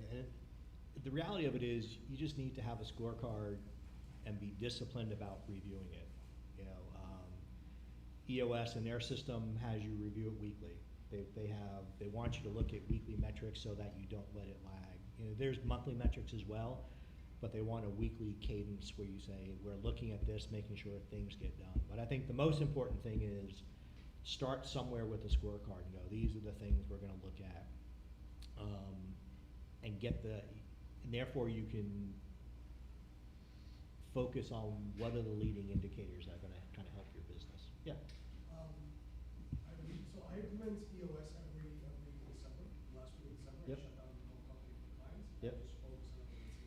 the reality of it is you just need to have a scorecard and be disciplined about reviewing it. You know, EOS in their system has you review it weekly. They want you to look at weekly metrics so that you don't let it lag. You know, there's monthly metrics as well, but they want a weekly cadence where you say, we're looking at this, making sure things get done. But I think the most important thing is start somewhere with a scorecard and go, these are the things we're gonna look at. And therefore you can focus on what are the leading indicators that are gonna kind of help your business. Yeah. So I implement EOS every December, last week of December. Yep. I shut down the whole company for clients. Yep. I just focus on everything.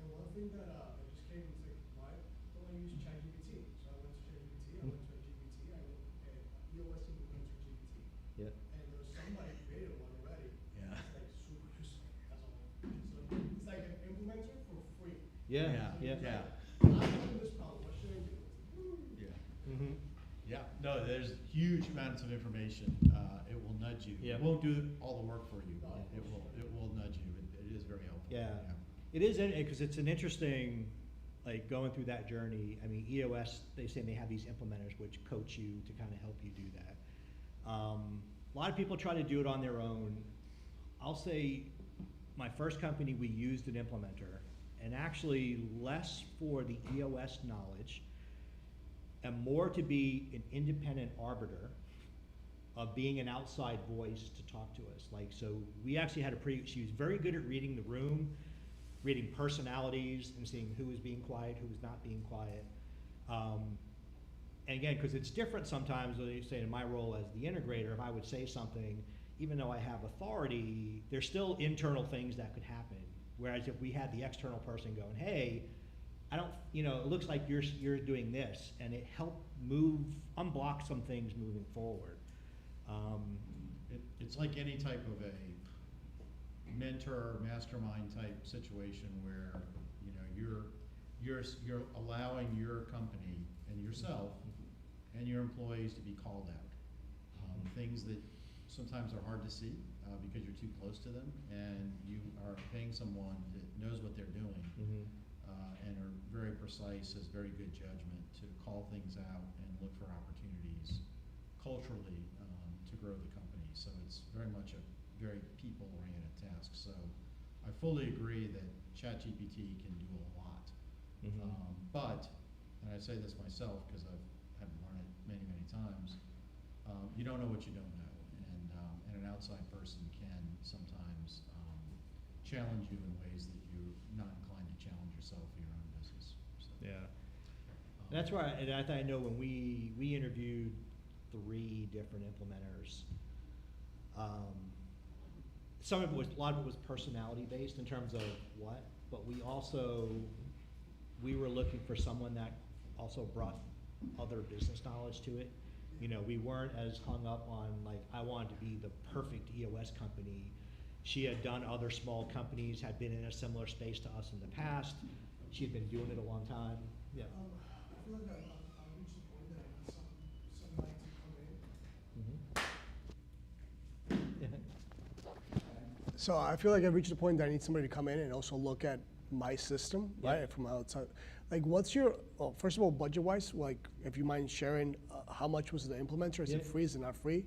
And one thing that just came is like, why don't I use ChatGPT? So I went to ChatGPT, I went to a GPT, I looked at EOS implementer GPT. Yep. And there was somebody created one already. Yeah. It's like super useful. That's all. So it's like an implementer for free. Yeah, Yeah. yeah. I'm having this problem, what should I do? Yeah. Mm-hmm. Yeah, no, there's huge amounts of information. It will nudge you. Yeah. It won't do all the work for you. It will nudge you. It is very helpful. Yeah. It is, because it's an interesting, like going through that journey. I mean, EOS, they say they have these implementers which coach you to kind of help you do that. A lot of people try to do it on their own. I'll say my first company, we used an implementer, and actually less for the EOS knowledge and more to be an independent arbiter of being an outside voice to talk to us. Like, so we actually had she was very good at reading the room, reading personalities and seeing who was being quiet, who was not being quiet. And again, because it's different sometimes, when you say in my role as the integrator, if I would say something, even though I have authority, there's still internal things that could happen. Whereas if we had the external person going, hey, I don't, you know, it looks like you're doing this, and it helped unblock some things moving forward. It's like any type of a mentor, mastermind type situation where, you know, you're allowing your company and yourself and your employees to be called out. Things that sometimes are hard to see because you're too close to them, and you are paying someone that knows what they're doing. And are very precise, has very good judgment to call things out and look for opportunities culturally to grow the company. So it's very much a very people-oriented task. So I fully agree that ChatGPT can do a lot. But, and I say this myself because I've had to learn it many, many times, you don't know what you don't know. And an outside person can sometimes challenge you in ways that you're not inclined to challenge yourself for your own business. So, Yeah. That's why, and I know when we interviewed 3 different implementers, some of it was, a lot of it was personality based in terms of what, but we were looking for someone that also brought other business knowledge to it. You know, we weren't as hung up on like, I wanted to be the perfect EOS company. She had done other small companies, had been in a similar space to us in the past. She had been doing it a long time. Yeah. I feel like I've reached the point that I need somebody to come in. So I feel like I've reached the point that I need somebody to come in and also look at my system, right, from outside. Like, what's your, well, first of all, budget-wise, like, if you mind sharing, how much was the implementer? Is it free? Is it not free?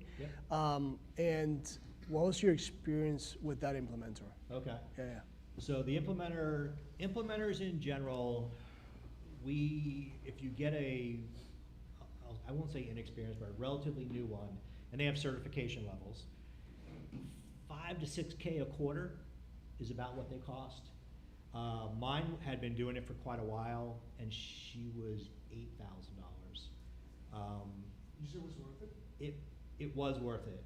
And what was your experience with that implementer? Okay. Yeah. So the implementers in general, if you get I won't say inexperienced, but a relatively new one, and they have certification levels, $5 to $6K a quarter is about what they cost. Mine had been doing it for quite a while, and she was $8,000. You said it was worth it? It was worth it.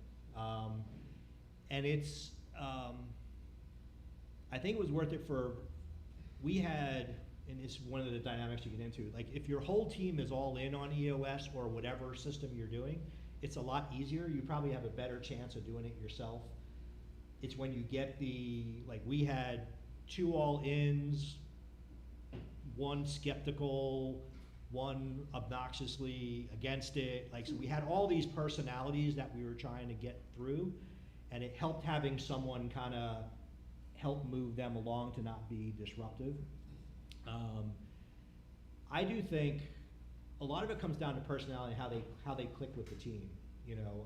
And it's, I think it was worth it for we had, and it's one of the dynamics you get into, like if your whole team is all in on EOS or whatever system you're doing, it's a lot easier. You probably have a better chance of doing it yourself. It's when you get like we had 2 all-ins, 1 skeptical, 1 obnoxiously against it. Like, so we had all these personalities that we were trying to get through, and it helped having someone kind of help move them along to not be disruptive. I do think a lot of it comes down to personality and how they click with the team. You know,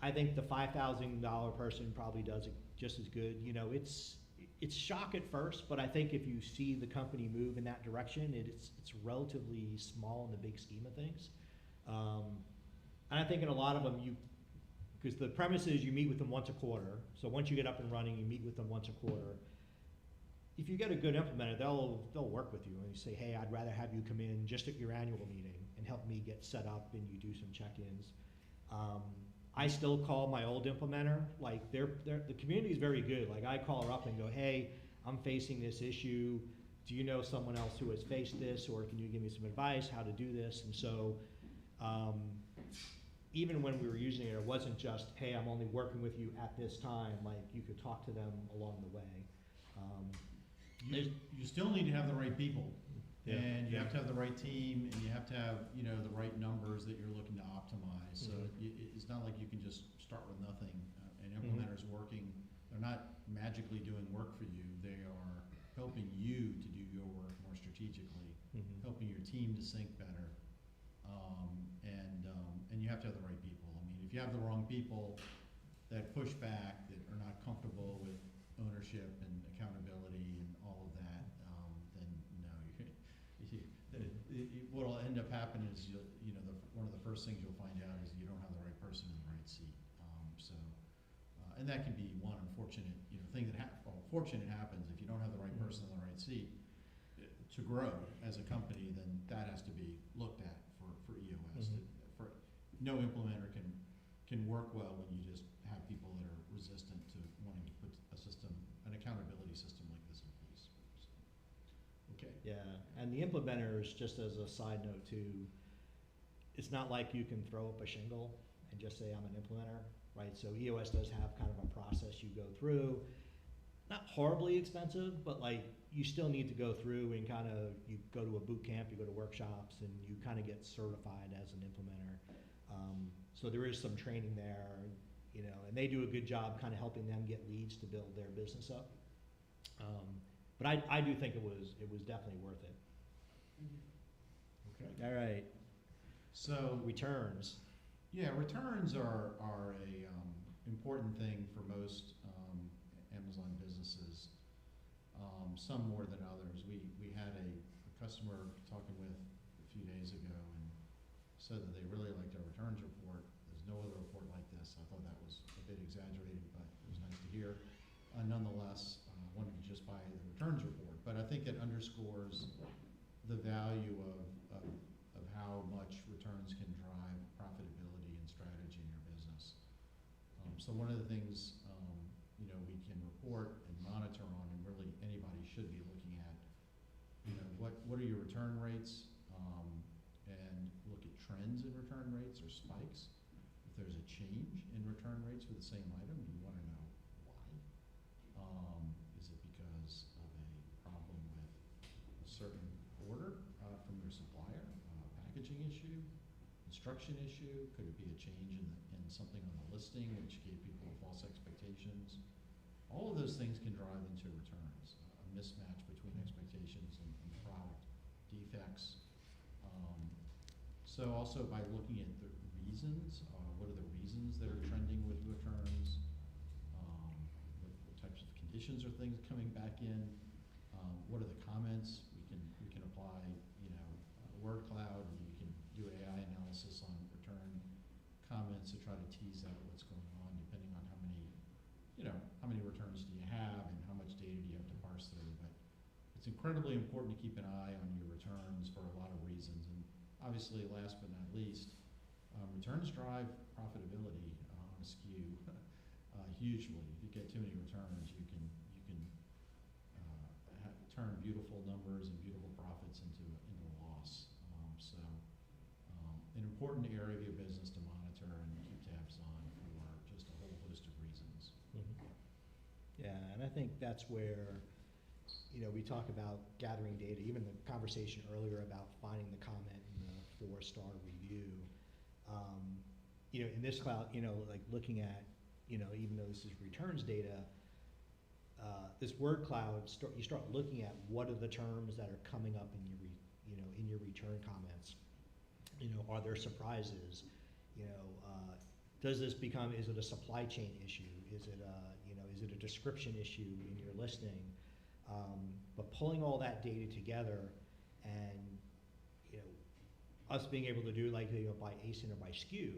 I think the $5,000 person probably does it just as good. You know, it's shock at first, but I think if you see the company move in that direction, it's relatively small in the big scheme of things. And I think in a lot of them, because the premise is you meet with them once a quarter. So once you get up and running, you meet with them once a quarter. If you get a good implementer, they'll work with you and you say, hey, I'd rather have you come in just at your annual meeting and help me get set up, and you do some check-ins. I still call my old implementer. Like the community is very good. Like I call her up and go, hey, I'm facing this issue. Do you know someone else who has faced this, or can you give me some advice how to do this? And so even when we were using it, it wasn't just, hey, I'm only working with you at this time. Like you could talk to them along the way. You still need to have the right people. Yeah. And you have to have the right team, and you have to have, you know, the right numbers that you're looking to optimize. So it's not like you can just start with nothing. An implementer's working, they're not magically doing work for you. They are helping you to do your work more strategically, helping your team to sync better. And you have to have the right people. I mean, if you have the wrong people that push back, that are not comfortable with ownership and accountability and all of that, then no, what'll end up happening is one of the first things you'll find out is you don't have the right person in the right seat. And that can be one unfortunate thing that fortunate happens if you don't have the right person in the right seat. To grow as a company, then that has to be looked at for EOS. No implementer can work well when you just have people that are resistant to wanting to put an accountability system like this in place. So, okay. Yeah, and the implementers, just as a side note too, it's not like you can throw up a shingle and just say I'm an implementer, right? So EOS does have kind of a process you go through. Not horribly expensive, but like you still need to go through and kind of, you go to a boot camp, you go to workshops, and you kind of get certified as an implementer. So there is some training there, and they do a good job kind of helping them get leads to build their business up. But I do think it was definitely worth it. Okay. All right. So returns. Yeah, returns are a important thing for most Amazon businesses. Some more than others. We had a customer talking with a few days ago and said that they really liked our returns report. There's no other report like this. I thought that was a bit exaggerated, but it was nice to hear. Nonetheless, wanted to just buy the returns report. But I think it underscores the value of how much returns can drive profitability and strategy in your business. So one of the things we can report and monitor on, and really anybody should be looking at, what are your return rates, and look at trends in return rates or spikes. If there's a change in return rates for the same item, you want to know why. Is it because of a problem with a certain order from your supplier, a packaging issue, instruction issue? Could it be a change in something on the listing which gave people false expectations? All of those things can drive into returns, a mismatch between expectations and product defects. So also by looking at the reasons, what are the reasons that are trending with returns? What types of conditions are things coming back in? What are the comments? We can apply, word cloud, and you can do AI analysis on return comments to try to tease out what's going on, depending on how many returns do you have and how much data do you have to parse through. But it's incredibly important to keep an eye on your returns for a lot of reasons. And obviously, last but not least, returns drive profitability on a SKU hugely. If you get too many returns, you can important area of your business to monitor and keep tabs on for just a whole host of reasons. Yeah, and I think that's where, you know, we talk about gathering data, even the conversation earlier about finding the comment in the 4-star review. You know, in this cloud, you know, like looking at, you know, even though this is returns data, this word cloud, you start looking at what are the terms that are coming up in your, you know, in your return comments. You know, are there surprises? You know, does this become, is it a supply chain issue? Is it a, you know, is it a description issue in your listing? But pulling all that data together and, you know, us being able to do like, you know, by ASIN or by SKU,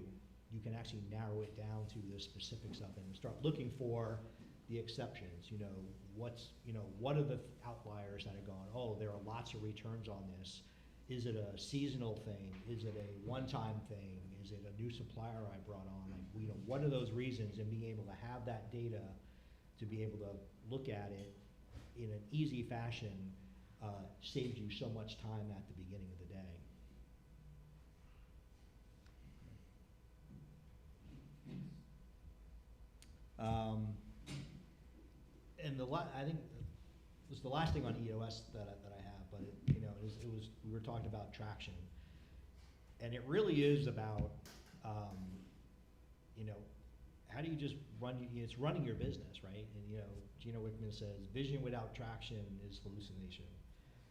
you can actually narrow it down to the specifics of it and start looking for the exceptions. You know, what are the outliers that are going, oh, there are lots of returns on this. Is it a seasonal thing? Is it a one-time thing? Is it a new supplier I brought on? Like, you know, what are those reasons? And being able to have that data to be able to look at it in an easy fashion saves you so much time at the beginning of the day. And I think it was the last thing on EOS that I have, but it, you know, it was we were talking about traction, and it really is about, you know, how do you just run? It's running your business, right? And you know, Gino Wickman says, vision without traction is hallucination,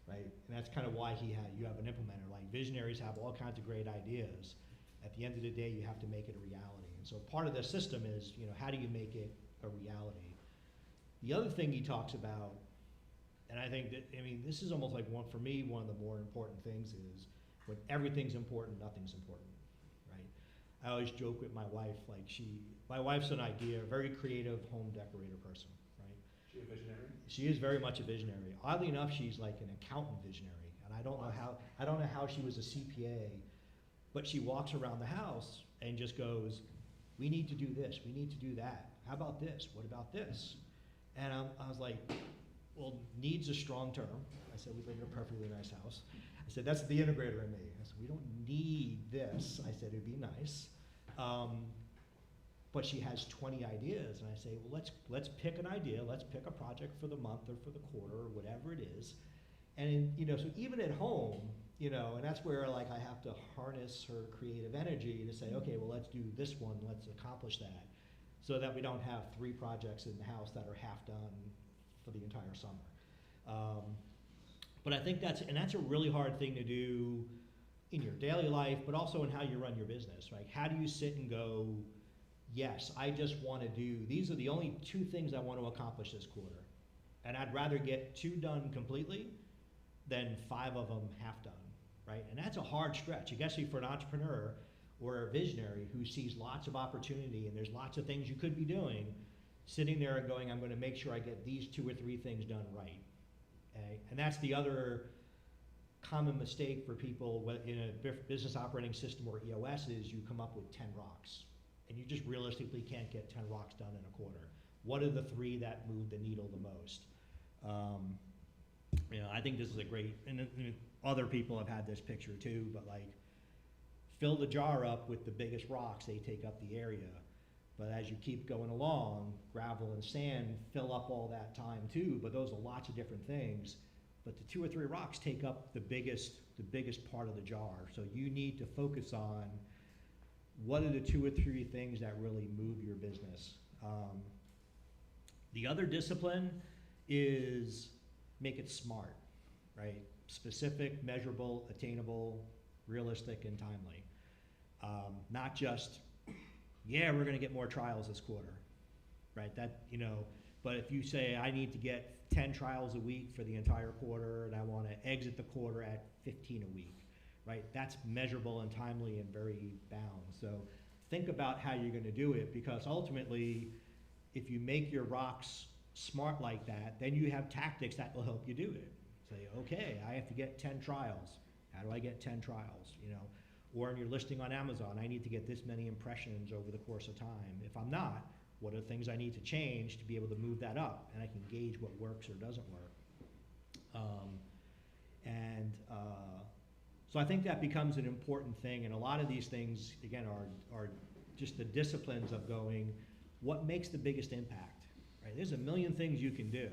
right? And that's kind of why you have an implementer. Like visionaries have all kinds of great ideas. At the end of the day, you have to make it a reality. And so part of the system is, you know, how do you make it a reality? The other thing he talks about, and I think that, I mean, this is almost like one, for me, one of the more important things is when everything's important, nothing's important, right? I always joke with my wife, like my wife's an idea, very creative home decorator person, right? She a visionary? She is very much a visionary. Oddly enough, she's like an accountant visionary, and I don't know how she was a CPA, but she walks around the house and just goes, we need to do this, we need to do that. How about this? What about this? And I was like, well, needs a strong term. I said, we live in a perfectly nice house. I said, that's the integrator in me. I said, we don't need this. I said, it'd be nice. But she has 20 ideas. And I say, well, let's pick an idea. Let's pick a project for the month or for the quarter or whatever it is. And, you know, so even at home, you know, and that's where like I have to harness her creative energy to say, okay, well, let's do this one. Let's accomplish that. So that we don't have 3 projects in the house that are half done for the entire summer. But I think that's a really hard thing to do in your daily life, but also in how you run your business, right? How do you sit and go, yes, I just want to do, these are the only 2 things I want to accomplish this quarter. And I'd rather get 2 done completely than 5 of them half done, right? And that's a hard stretch, especially for an entrepreneur or a visionary who sees lots of opportunity and there's lots of things you could be doing, sitting there and going, I'm going to make sure I get these 2 or 3 things done right. Okay? And that's the other common mistake for people in a business operating system or EOS is you come up with 10 rocks and you just realistically can't get 10 rocks done in a quarter. What are the 3 that move the needle the most? You know, I think this is a great, and other people have had this picture too, but like, fill the jar up with the biggest rocks, they take up the area. But as you keep going along, gravel and sand fill up all that time too, but those are lots of different things. But the 2 or 3 rocks take up the biggest part of the jar. So you need to focus on what are the 2 or 3 things that really move your business. The other discipline is make it smart, right? Specific, measurable, attainable, realistic, and timely. Not just, yeah, we're gonna get more trials this quarter, right? That, you know, but if you say, I need to get 10 trials a week for the entire quarter, and I wanna exit the quarter at 15 a week, right? That's measurable and timely and very bound. So think about how you're gonna do it, because ultimately, if you make your rocks smart like that, then you have tactics that will help you do it. Say, okay, I have to get 10 trials. How do I get 10 trials, you know? Or in your listing on Amazon, I need to get this many impressions over the course of time. If I'm not, what are the things I need to change to be able to move that up? And I can gauge what works or doesn't work. So I think that becomes an important thing, and a lot of these things, again, are just the disciplines of going, what makes the biggest impact, right? There's a million things you can do.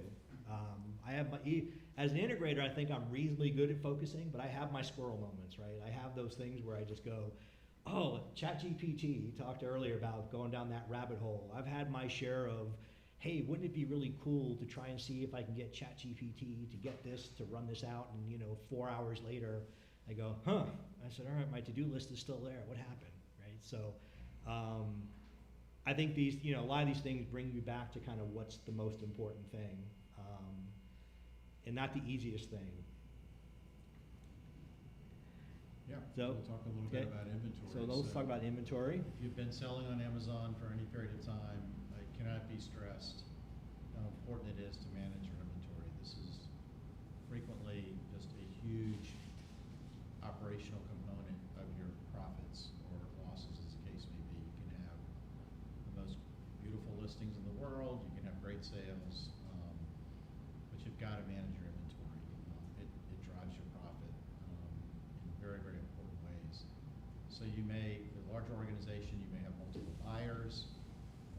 I have as an integrator, I think I'm reasonably good at focusing, but I have my squirrel moments, right? I have those things where I just go, oh, ChatGPT, you talked earlier about going down that rabbit hole. I've had my share of, hey, wouldn't it be really cool to try and see if I can get ChatGPT to get this, to run this out, and 4 hours later, I go, huh. I said, all right, my to-do list is still there. What happened, right? So I think these, a lot of these things bring you back to kind of what's the most important thing, and not the easiest thing. Yeah, So, we'll talk a little bit about inventory. So let's talk about inventory. If you've been selling on Amazon for any period of time, I cannot be stressed how important it is to manage your inventory. This is frequently just a huge operational component of your profits or losses, as the case may be. You can have the most beautiful listings in the world, you can have great sales, but you've got to manage your inventory. It drives your profit in very, very important ways. So you may, for a larger organization, you may have multiple buyers,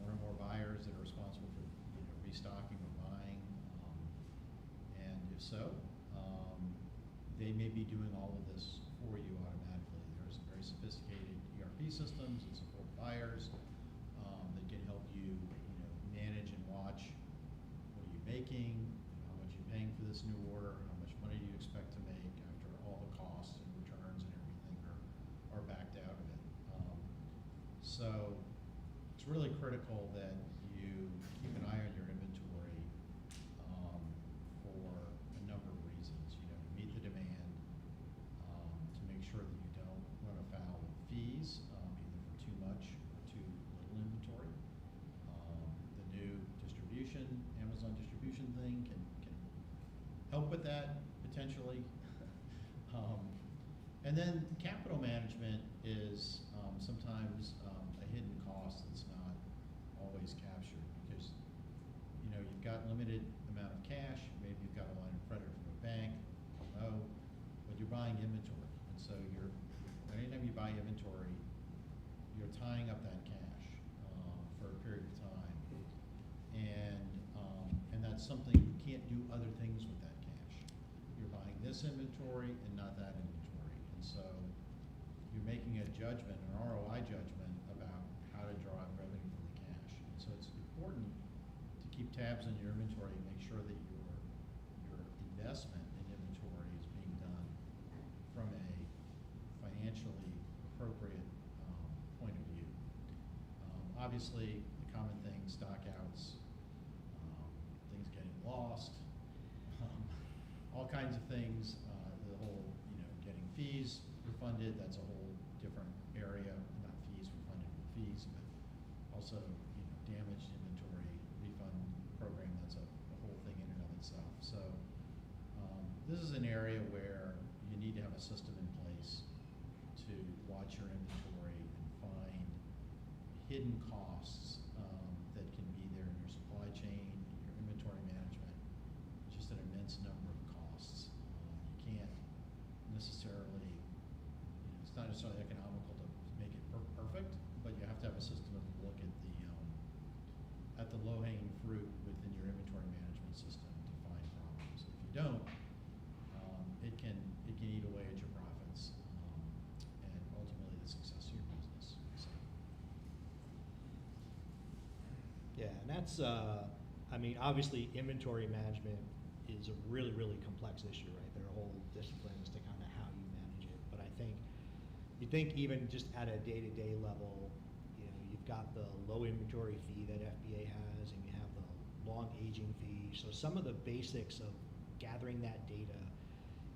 one or more buyers that are responsible for restocking or buying, and if so, they may be doing all of this for you automatically. There's very sophisticated ERP systems that support buyers that can help you, manage and watch what are you making, how much you're paying for this new order, how much money do you expect to make after all the costs and returns and everything are backed out of it. So it's really critical that you keep an eye on your inventory for a number of reasons. Meet the demand, to make sure that you don't run afoul of fees, either for too much or too little inventory. The new distribution, Amazon distribution thing can help with that potentially. And then capital management is sometimes a hidden cost that's not always captured because you've got limited amount of cash. Maybe you've got a line of credit from a bank. But you're buying inventory, and so anytime you buy inventory, you're tying up that cash for a period of time, and that's something you can't do other things with that cash. You're buying this inventory and not that inventory, and so you're making a judgment, an ROI judgment about how to drive revenue from the cash. And so it's important to keep tabs on your inventory and make sure that your investment in inventory is being done from a financially appropriate point of view. Obviously, the common things, stockouts, things getting lost, all kinds of things. The whole, getting fees refunded, that's a whole different area. Not fees refunded, but fees, but also, damaged inventory refund program. That's a whole thing in and of itself. So this is an area where you need to have a system in place to watch your inventory and find hidden costs that can be there in your supply chain, your inventory management. Just an immense number of costs. You can't necessarily, it's not necessarily economical to make it perfect, but you have to have a system to look at the low-hanging fruit within your inventory management system to find problems. If you don't, it can eat away at your profits and ultimately the success of your business. So. Yeah, and that's, obviously inventory management is a really, really complex issue, right? There are whole disciplines to kind of how you manage it. But I think, even just at a day-to-day level, you've got the low inventory fee that FBA has, and you have the long aging fee. So some of the basics of gathering that data,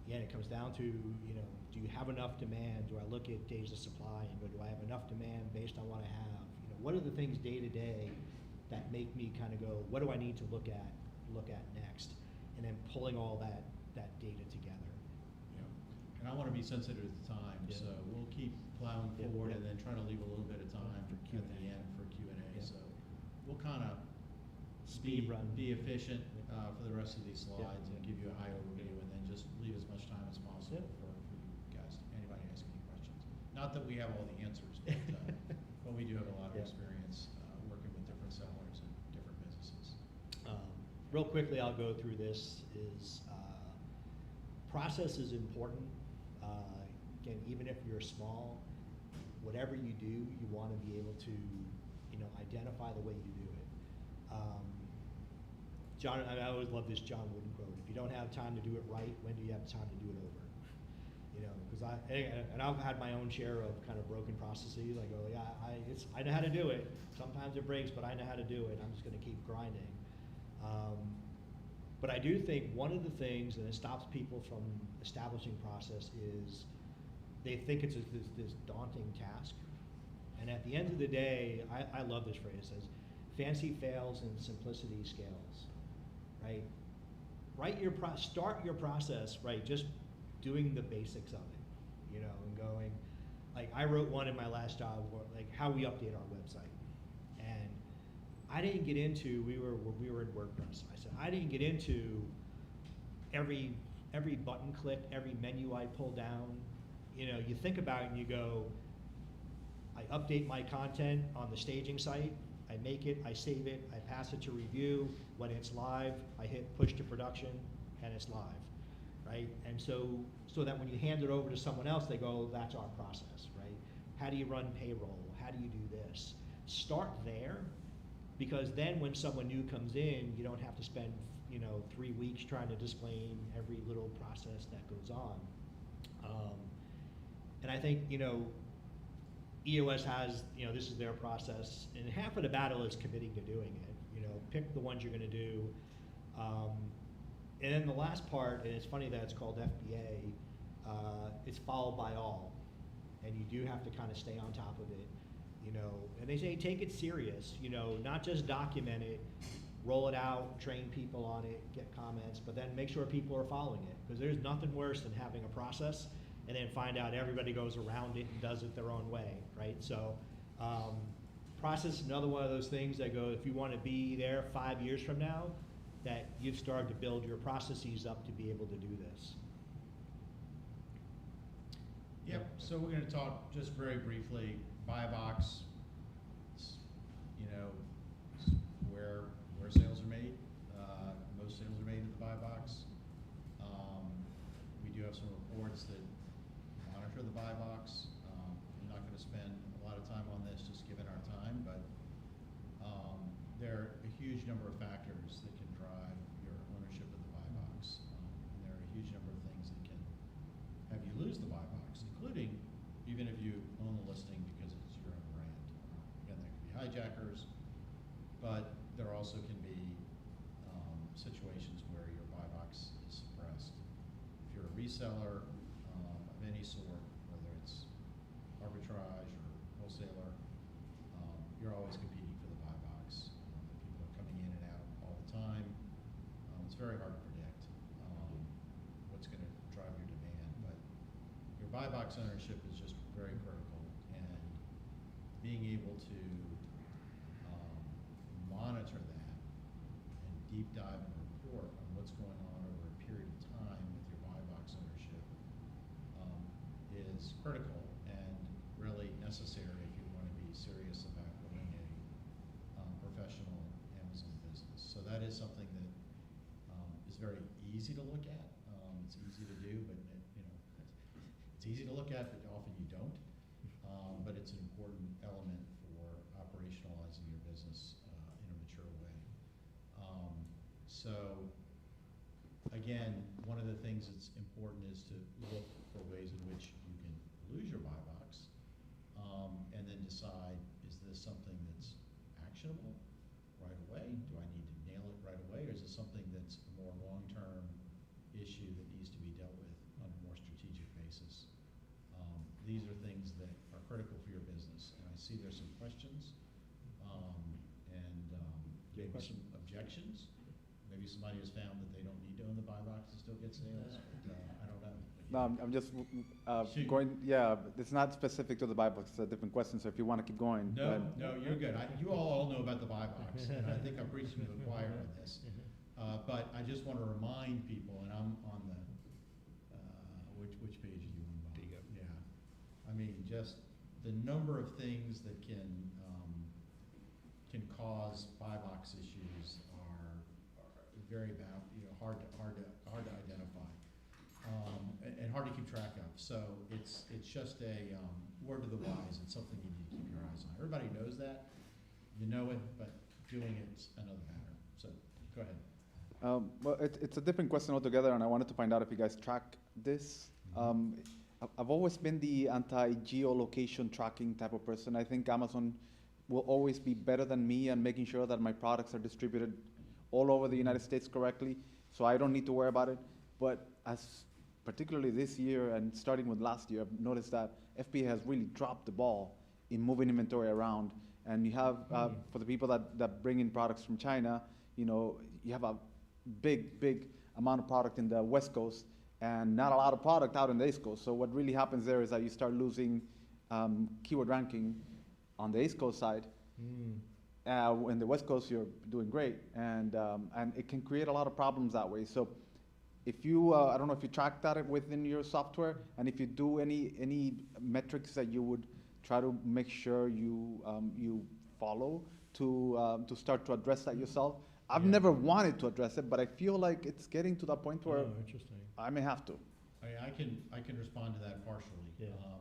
again, it comes down to, do you have enough demand? Do I look at days of supply and go, do I have enough demand based on what I have? What are the things day to day that make me kind of go, what do I need to look at next? And then pulling all that data together. Yeah. And I want to be sensitive to time, so we'll keep plowing forward and then try to leave a little bit of time for Q at the end for Q&A. So we'll kind of Speed run. Be efficient for the rest of these slides and give you a high overview, and then just leave as much time as possible for you guys to Not that we have all the answers, but we do have a lot of experience working with different sellers and different businesses. Real quickly, I'll go through this, is process is important. Again, even if you're small, whatever you do, you want to be able to, identify the way you do it. John, I always love this John Wooden quote: "If you don't have time to do it right, when do you have time to do it over?" Because I've had my own share of kind of broken processes. I go, yeah, I know how to do it. Sometimes it breaks, but I know how to do it. I'm just going to keep grinding. But I do think one of the things that stops people from establishing process is they think it's this daunting task. And at the end of the day, I love this phrase. It says, "Fancy fails and simplicity scales." Right? Start your process, right? Just doing the basics of it, and going, like, I wrote one in my last job, like how we update our website. And I didn't get into, we were in WordPress. I said, I didn't get into every button click, every menu I pull down. You think about it and you go, I update my content on the staging site, I make it, I save it, I pass it to review. When it's live, I hit push to production, and it's live, right? And so that when you hand it over to someone else, they go, that's our process, right? How do you run payroll? How do you do this? Start there, because then when someone new comes in, you don't have to spend 3 weeks trying to explain every little process that goes on. And I think EOS has, this is their process, and half of the battle is committing to doing it. Pick the ones you're going to do. And then the last part, and it's funny that it's called FBA, it's followed by all. And you do have to kind of stay on top of it, And they say take it serious, not just document it, roll it out, train people on it, get comments, but then make sure people are following it. Because there's nothing worse than having a process and then find out everybody goes around it and does it their own way, right? So process is another one of those things that go, if you want to be there 5 years from now, that you've started to build your processes up to be able to do this. Yep, so we're going to talk just very briefly, buy box, it's, it's where sales are made. Most sales are made in the buy box. We do have some reports that monitor the buy box. I'm not going to spend a lot of time on this, just given our time, but there are a huge number of factors that can drive your ownership of the buy box. And there are a huge number of things that can have you lose the buy box, including even if you own the listing because it's your own brand. Again, there can be hijackers, but there also can be situations where your buy box is suppressed. If you're a reseller of any sort, whether it's arbitrage or wholesaler, you're always competing for the buy box. People are coming in and out all the time. It's very hard to predict what's going to drive your demand, but your buy box ownership is just very critical, and being able to monitor that and deep dive and report on what's going on over a period of time with your buy box ownership is critical and really necessary if you want to be serious about running a professional Amazon business. So that is something that is very easy to look at. It's easy to do, but it's easy to look at, but often you don't. But it's an important element for operationalizing your business in a mature way. So again, one of the things that's important is to look for ways in which you can lose your buy box, and then decide, is this something that's actionable right away? Do I need to nail it right away, or is it something that's a more long-term issue that needs to be dealt with on a more strategic basis? These are things that are critical for your business, and I see there's some questions, and maybe some objections. Maybe somebody has found that they don't need to own the buy box to still get sales, but I don't know. No, I'm just Shoot. going, yeah, it's not specific to the buy box, it's a different question, so if you want to keep going. No, then- no, you're good. You all know about the buy box, and I think I'm preaching to the choir on this. But I just want to remind people, and I'm on the, which page are you on, Bob? Yeah. I I mean, just the number of things that can cause buy box issues are very hard to identify, and hard to keep track of. So it's just a word to the wise. It's something you need to keep your eyes on. Everybody knows that, you know it, but doing it's another matter. So go ahead. Well, it's a different question altogether, and I wanted to find out if you guys track this. I've always been the anti-geolocation tracking type of person. I think Amazon will always be better than me at making sure that my products are distributed all over the United States correctly, so I don't need to worry about it. But as particularly this year and starting with last year, I've noticed that FBA has really dropped the ball in moving inventory around. And you have, for the people that bring in products from China, you have a big amount of product in the West Coast and not a lot of product out in the East Coast. So what really happens there is that you start losing keyword ranking on the East Coast side. In the West Coast, you're doing great, and it can create a lot of problems that way. So if you, I don't know if you track that within your software, and if you do any metrics that you would try to make sure you follow to start to address that yourself. I've never wanted to address it, but I feel like it's getting to that point where I may have to. I can respond to that partially,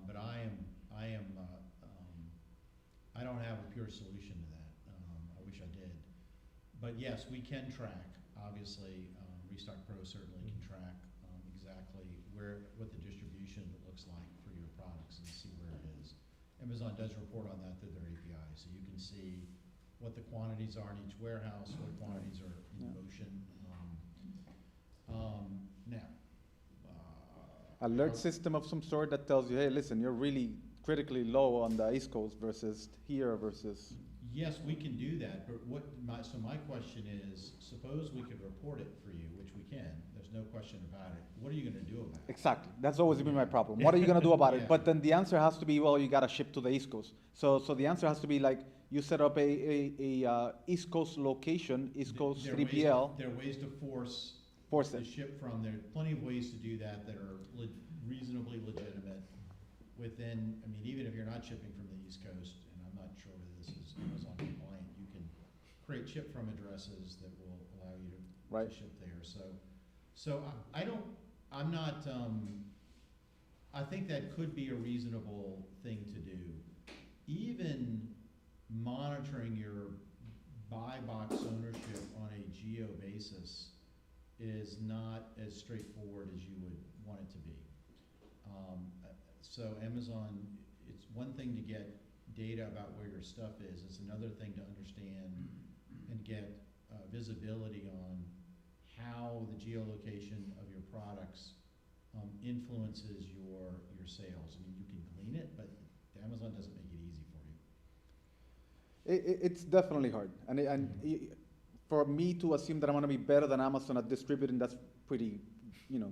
but I don't have a pure solution to that. I wish I did, but yes, we can track. Obviously, Restock Pro certainly can track exactly what the distribution looks like for your products and see where it is. Amazon does report on that through their API, so you can see what the quantities are in each warehouse, what quantities are in motion. Now, alert system of some sort that tells you, hey, listen, you're really critically low on the East Coast versus here versus. Yes, we can do that, but so my question is, suppose we could report it for you, which we can, there's no question about it. What are you gonna do about it? Exactly, that's always been my problem. What are you gonna do about it? Yeah. But then the answer has to be, well, you gotta ship to the East Coast. So the answer has to be like, you set up a East Coast location, East Coast 3PL. There are ways to force it. to ship from, there are plenty of ways to do that are reasonably legitimate within, I mean, even if you're not shipping from the East Coast, and I'm not sure whether this is Amazon compliant, you can create ship from addresses that will allow you to ship there. So I think that could be a reasonable thing to do. Even monitoring your buy box ownership on a geo basis is not as straightforward as you would want it to be. So Amazon, it's one thing to get data about where your stuff is, it's another thing to understand and get visibility on how the geolocation of your products influences your sales. I mean, you can glean it, but Amazon doesn't make it easy for you. It's definitely hard, and for me to assume that I'm going to be better than Amazon at distributing, that's pretty,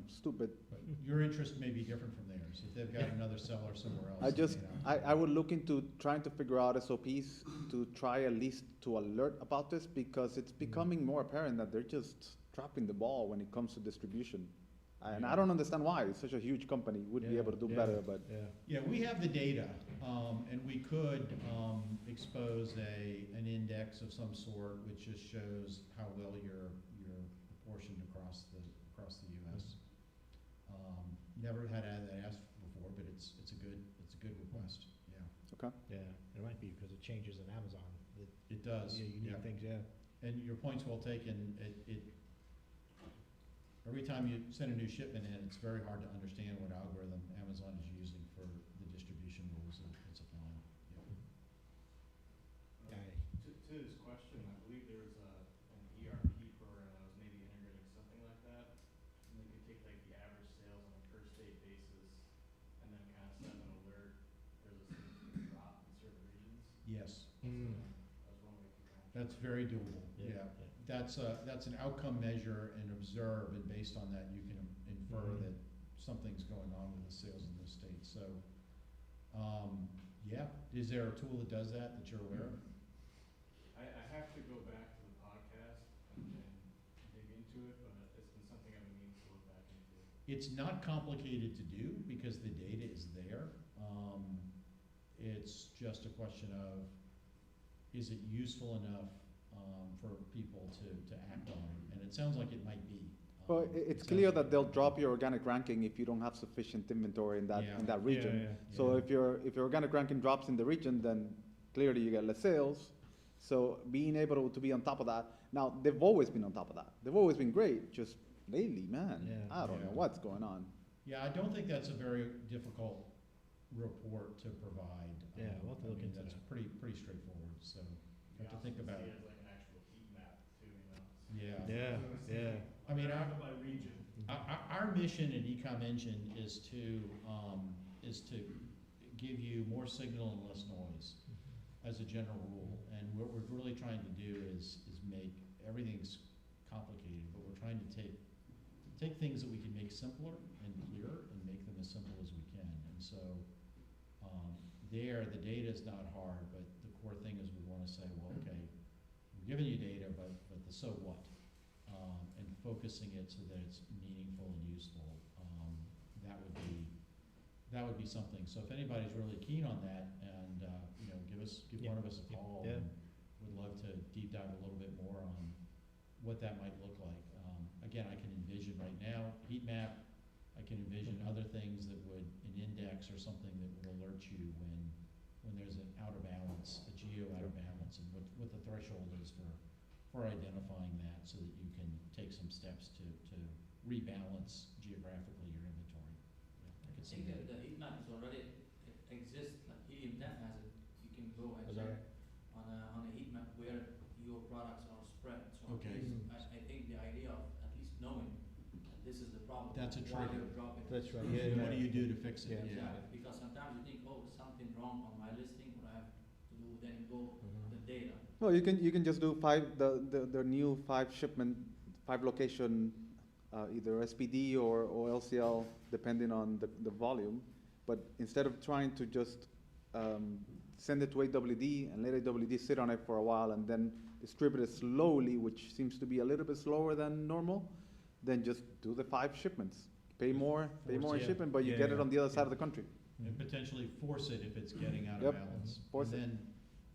stupid. But your interest may be different from theirs. If they've got another seller somewhere else. I would look into trying to figure out SOPs to try at least to alert about this, because it's becoming more apparent that they're just dropping the ball when it comes to distribution. And I don't understand why. It's such a huge company, would be able to do better, but. Yeah, we have the data, and we could expose an index of some sort which just shows how well you're proportioned across the U.S. Never had that asked before, but it's a good request. Yeah. Okay. Yeah, it might be because it changes in Amazon. It does. Yeah, unique things. Yeah. And your point's well taken. Every time you send a new shipment in, it's very hard to understand what algorithm Amazon is using for the distribution rules it's applying. To this question, I believe there was an ERP program that was maybe integrating something like that. And they could take like the average sales on a per state basis and then kind of send an alert. There's a significant drop in certain regions. Yes. That's one way to kind of. That's very doable. Yeah. That's an outcome measure and observe, and based on that, you can infer that something's going on with the sales in those states. So, yeah, is there a tool that does that you're aware of? I have to go back to the podcast and dig into it, but it's been something I've been meaning to look back into. It's not complicated to do because the data is there. It's just a question of, is it useful enough for people to act on? And it sounds like it might be. Well, It it's sounds clear like that it they'll might be. drop your organic ranking if you don't have sufficient inventory in that, Yeah. in that region. yeah. So if your organic ranking drops in the region, then clearly you get less sales. So being able to be on top of that, now they've always been on top of that. They've always been great, just lately, man, Yeah. I don't know Yeah. what's going on. Yeah, I don't think that's a very difficult report to provide. Yeah, we'll have to I look mean, into that's that. pretty straightforward, so you have to think about it. As like an actual heat map too, you know? Yeah. Yeah. I mean, By region. our mission at Ecom Engine is to give you more signal and less noise as a general rule. And what we're really trying to do is make everything's complicated, but we're trying to take things that we can make simpler and clearer and make them as simple as we can. And so the data is not hard, but the core thing is we want to say, well, okay, we're giving you data, but the so what? And focusing it so that it's meaningful and useful. That would be something. So if anybody's really keen on that, and give one of us a call, Yeah. and we'd love to deep dive a little bit more on what that might look like. Again, I can envision right now heat map. I can envision other things that would, an index or something that would alert you when there's an out of balance, a geo out of balance, and what the threshold is for identifying that, so that you can take some steps to rebalance geographically your inventory. Yeah, I could I see think that. the heat map is already, it exists, like Helium 10 has it, you can go and Is that check on a heat map where your products are spread. So at Okay. least I think the idea of at least knowing that this is the problem. That's a why trigger. you're dropping. That's right, And yeah. what do you do to fix it? Yeah. Exactly, because sometimes you think, oh, something wrong on my listing, what I have to do, then you go the data. Well, you can just do the new 5 location, either SPD or LCL, depending on the volume. But instead of trying to just send it to AWD and let AWD sit on it for a while and then distribute it slowly, which seems to be a little bit slower than normal, then just do the 5 shipments. Pay more in Yeah. shipping, but you Yeah, get it yeah. on the other side of the country. And potentially force it if it's getting out of Yep. balance. Force it.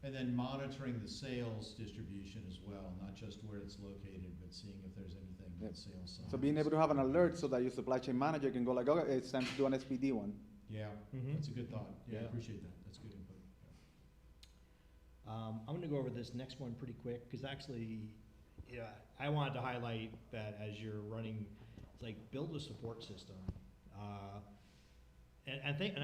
And then monitoring the sales distribution as well, not just where it's located, but seeing if there's anything Yep. with sales size. So being able to have an alert so that your supply chain manager can go like, okay, it's time to do an SPD one. Yeah, Mhm. that's a good thought. Yeah, I Yeah. appreciate that. That's good input. I'm gonna go over this next one pretty quick, because actually, yeah, I wanted to highlight that as you're running, it's like build a support system. And I think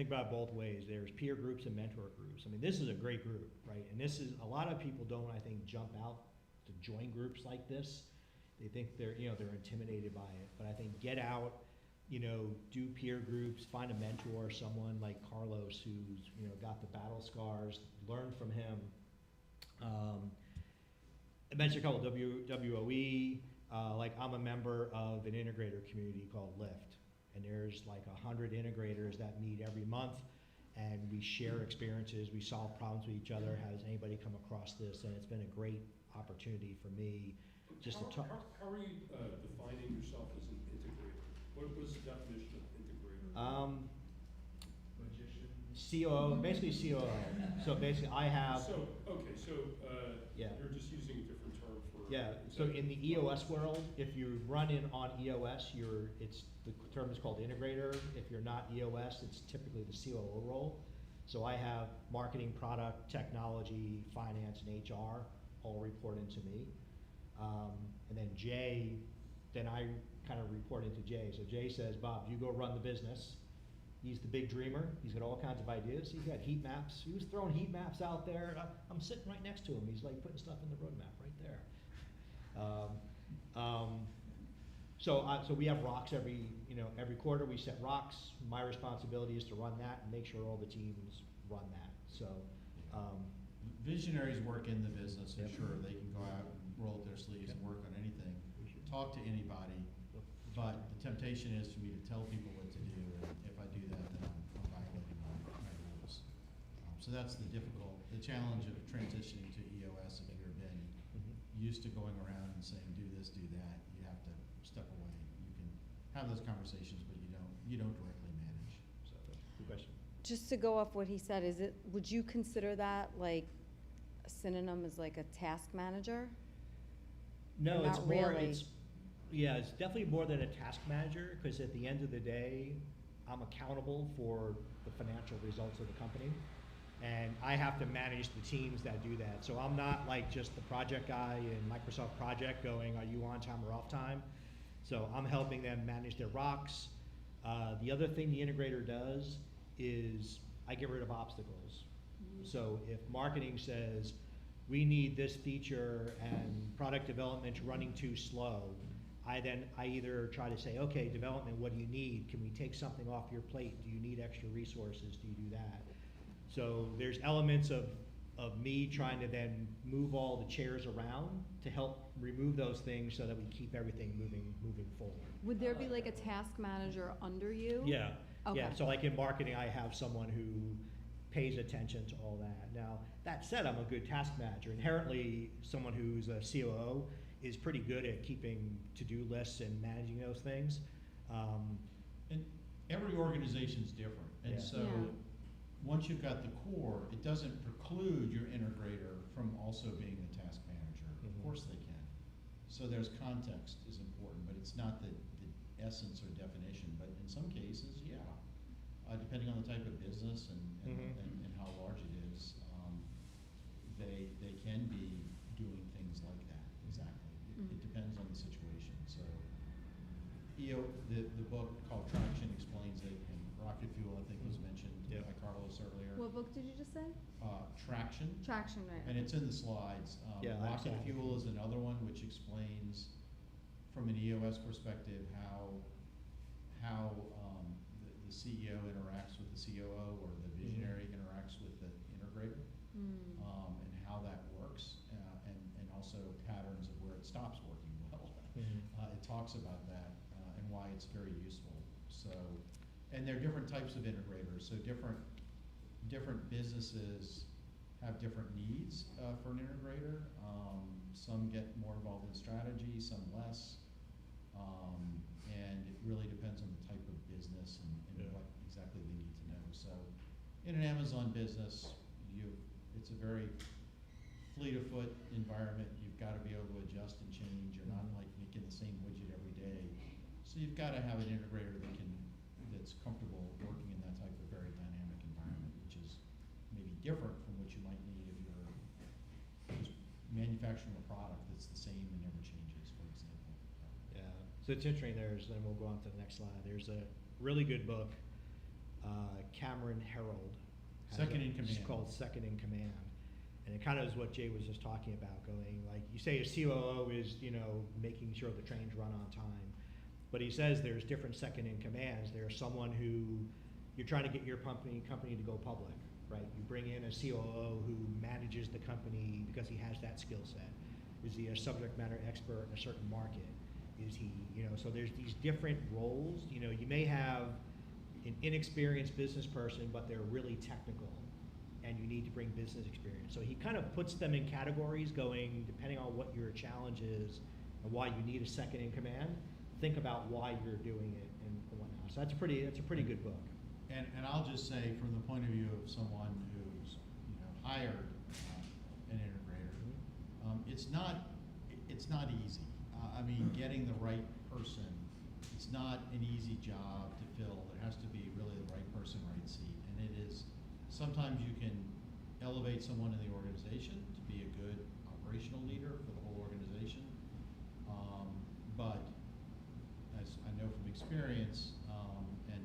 about it both ways. There's peer groups and mentor groups. I mean, this is a great group, right? And this is, a lot of people don't, I think, jump out to join groups like this. They think they're intimidated by it. But I think get out, do peer groups, find a mentor, someone like Carlos who's, got the battle scars, learn from him. I mentioned a couple, WOE, like I'm a member of an integrator community called Lyft. And there's like 100 integrators that meet every month, and we share experiences, we solve problems with each other. Has anybody come across this? And it's been a great opportunity for me just to talk. How are you defining yourself as an integrator? What was the definition of integrator? COO, basically COO. So basically I have, So, okay, so, Yeah. you're just using a different term for. yeah, so in the EOS world, if you run in on EOS, the term is called integrator. If you're not EOS, it's typically the COO role. So I have marketing, product, technology, finance, and HR all report into me. And then Jay, then I kind of report into Jay. So Jay says, Bob, you go run the business. He's the big dreamer. He's got all kinds of ideas. He's got heat maps. He was throwing heat maps out there. I'm sitting right next to him. He's like putting stuff in the roadmap right there. So we have rocks every quarter. We set rocks. My responsibility is to run that and make sure all the teams run that. So. Visionaries work in the business, for Yep. sure. They can go out and roll up their sleeves and work on anything, talk to anybody. But the temptation is for me to tell people what to do, and if I do that, then I'm violating my rules. So that's the challenge of transitioning to EOS. If you've been used to going around and saying, do this, do that, you have to step away. You can have those conversations, but you don't directly manage, so. Good question. Just to go off what he said, would you consider that like a synonym as like a task manager? No, Or it's not more, really? it's definitely more than a task manager, because at the end of the day, I'm accountable for the financial results of the company. And I have to manage the teams that do that. So I'm not like just the project guy in Microsoft Project going, are you on time or off time? So I'm helping them manage their rocks. The other thing the integrator does is I get rid of obstacles. So if marketing says, we need this feature and product development's running too slow, I either try to say, okay, development, what do you need? Can we take something off your plate? Do you need extra resources? Do you do that? So there's elements of me trying to then move all the chairs around to help remove those things so that we keep everything moving forward. Would there be like a task manager under you? Yeah, Okay. yeah, so like in marketing, I have someone who pays attention to all that. Now, that said, I'm a good task manager. Inherently, someone who's a COO is pretty good at keeping to-do lists and managing those things. And every organization's different, and Yeah. so, Yeah. once you've got the core, it doesn't preclude your integrator from also being the task manager. Of Mhm. course they can. So there's context is important, but it's not the essence or definition, but in some cases, yeah. Depending on the type of business and how large it is, they can be doing things like that, exactly. It depends on the situation, so. The book called Traction explains it, and Rocket Fuel, I think, was mentioned Yeah. by Carlos earlier. What book did you just say? Traction, Traction, right. and it's in the slides. Yeah, I Rocket saw it. Fuel is another one which explains, from an EOS perspective, how the CEO interacts with the COO, or the visionary interacts with the integrator, and how that works, and also patterns of where it stops working well. It talks about that, and why it's very useful. So, and there are different types of integrators, so different businesses have different needs for an integrator. Some get more involved in strategy, some less. And it really depends on the type of business and what exactly they need to know. So in an Amazon business, it's a very fleet of foot environment. You've got to be able to adjust and change. You're not like making the same widget every day. So you've got to have an integrator that's comfortable working in that type of very dynamic environment, which is maybe different from what you might need if you're just manufacturing a product that's the same and never changes, for example. Yeah, so it's interesting, then we'll go on to the next slide. There's a really good book, Cameron Herold. Second in Command. It's called Second in Command. And it kind of is what Jay was just talking about, going, like, you say a COO is, making sure the trains run on time. But he says there's different second in commands. There's someone who, you're trying to get your company to go public, right? You bring in a COO who manages the company because he has that skill set. Is he a subject matter expert in a certain market? Is he, so there's these different roles. You may have an inexperienced business person, but they're really technical, and you need to bring business experience. So he kind of puts them in categories, going, depending on what your challenge is and why you need a second in command, think about why you're doing it and whatnot. So that's a pretty good book. And I'll just say, from the point of view of someone who's hired an integrator, it's not easy. Getting the right person, it's not an easy job to fill. There has to be really the right person, right seat, and it is. Sometimes you can elevate someone in the organization to be a good operational leader for the whole organization, but as I know from experience, and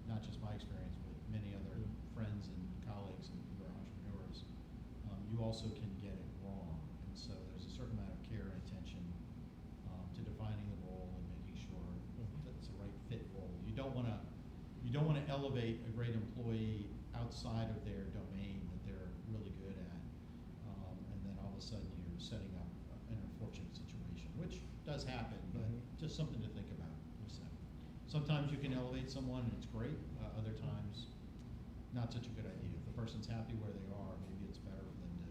not just my experience, but many other friends and colleagues and who are entrepreneurs, you also can get it wrong. And so there's a certain amount of care and attention to defining the role and making sure that it's the right fit role. You don't want to elevate a great employee outside of their domain that they're really good at, and then all of a sudden you're setting up an unfortunate situation, which does happen, but just something to think about. So sometimes you can elevate someone and it's great. Other times, not such a good idea. If the person's happy where they are, maybe it's better for them to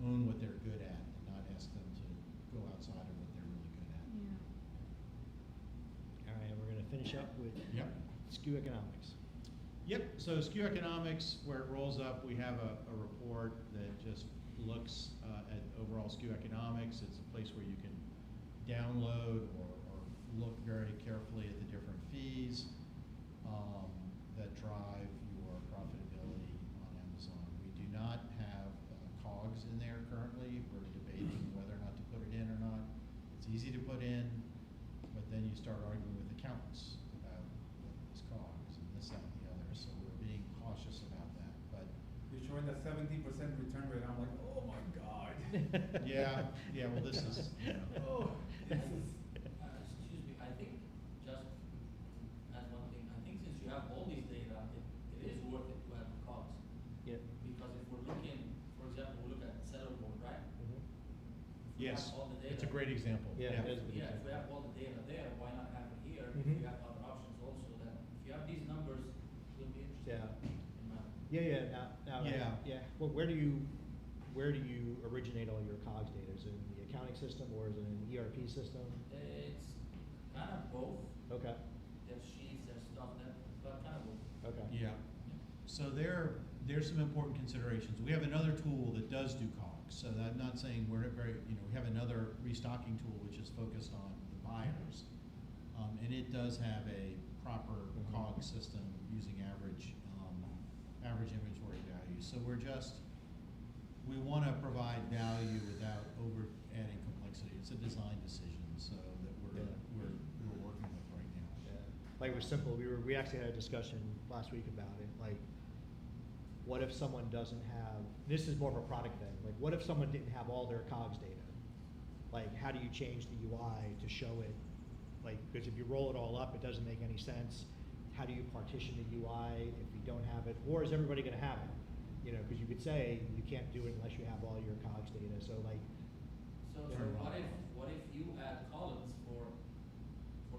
own what they're good at and not ask them to go outside of what they're really good at. Yeah. All right, and we're going to finish up with Yep. SKU economics. Yep, so SKU economics, where it rolls up, we have a report that just looks at overall SKU economics. It's a place where you can download or look very carefully at the different fees that drive your profitability on Amazon. We do not have COGS in there currently. We're debating whether or not to put it in or not. It's easy to put in, but then you start arguing with accountants about what is COGS and this, that, and the other. So we're being cautious about that. But You're showing that 17% return rate, I'm like, oh my God. yeah, well, this is, you know. Oh, this is. Excuse me, I think, just add one thing, I think since you have all these data, it is worth it to have the costs. Yeah. Because if we're looking, for example, we look at seller board, right? Mhm. If we Yes, have all the data. it's a great example. Yeah, it is a good Yeah, if we example. have all the data there, why not have it here? If Mhm. we have other options also, then if you have these numbers, it will be interesting. Yeah. In my Now, Yeah. Well, where do you originate all your COGS data? Is it in the accounting system or is it in the ERP system? It's kind of both. Okay, There's sheets, there's stuff but kind of both. okay. Yeah. So there's some important considerations. We have another tool that does do COGS. So I'm not saying we're we have another restocking tool which is focused on the buyers. And it does have a proper COGS system using average inventory value. So we want to provide value without over adding complexity. It's a design decision, so that we're working with right now. Yeah. Like it was simple, we actually had a discussion last week about it, like, what if someone doesn't have, this is more of a product thing, like, what if someone didn't have all their COGS data? Like, how do you change the UI to show it? Like, because if you roll it all up, it doesn't make any sense. How do you partition the UI if you don't have it? Or is everybody gonna have it? You know, because you could say you can't do it unless you have all your COGS data, so like. So what if you add columns for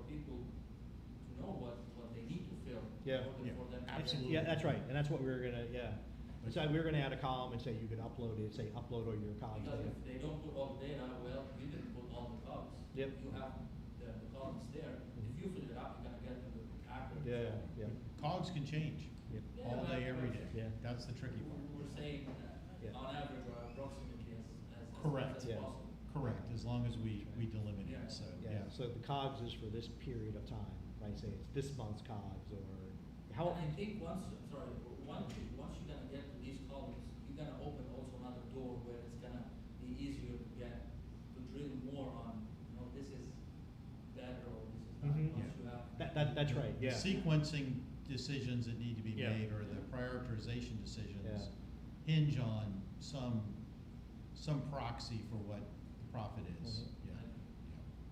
people to know what they need to fill Yeah. in order for them to Absolutely. Yeah, that's right, and that's what we were gonna, So we were gonna add a column and say you could upload it, say upload all your COGS Because data. if they don't put all the data, well, you didn't put all the cogs. Yep. You have the columns there. If you fill it up, you're gonna get them accurate. Yeah. COGS can change Yep. Yeah, all but day, every day. Yeah. That's the tricky part. We're saying, Yeah. on average, or approximately as Correct. as Yeah. possible. Correct, as long as we delineate Yeah. it, so, Yeah, so the COGS is for this period of time, right, say it's this month's COGS, or how. And I think once you're gonna get to these columns, you're gonna open also another door where it's gonna be easier to drill more on, this is better or this is not. Mhm. Once you have. That's right, The yeah. sequencing decisions that need to be Yeah. made, or the prioritization decisions, Yeah. hinge on some proxy for what the profit is. Mhm.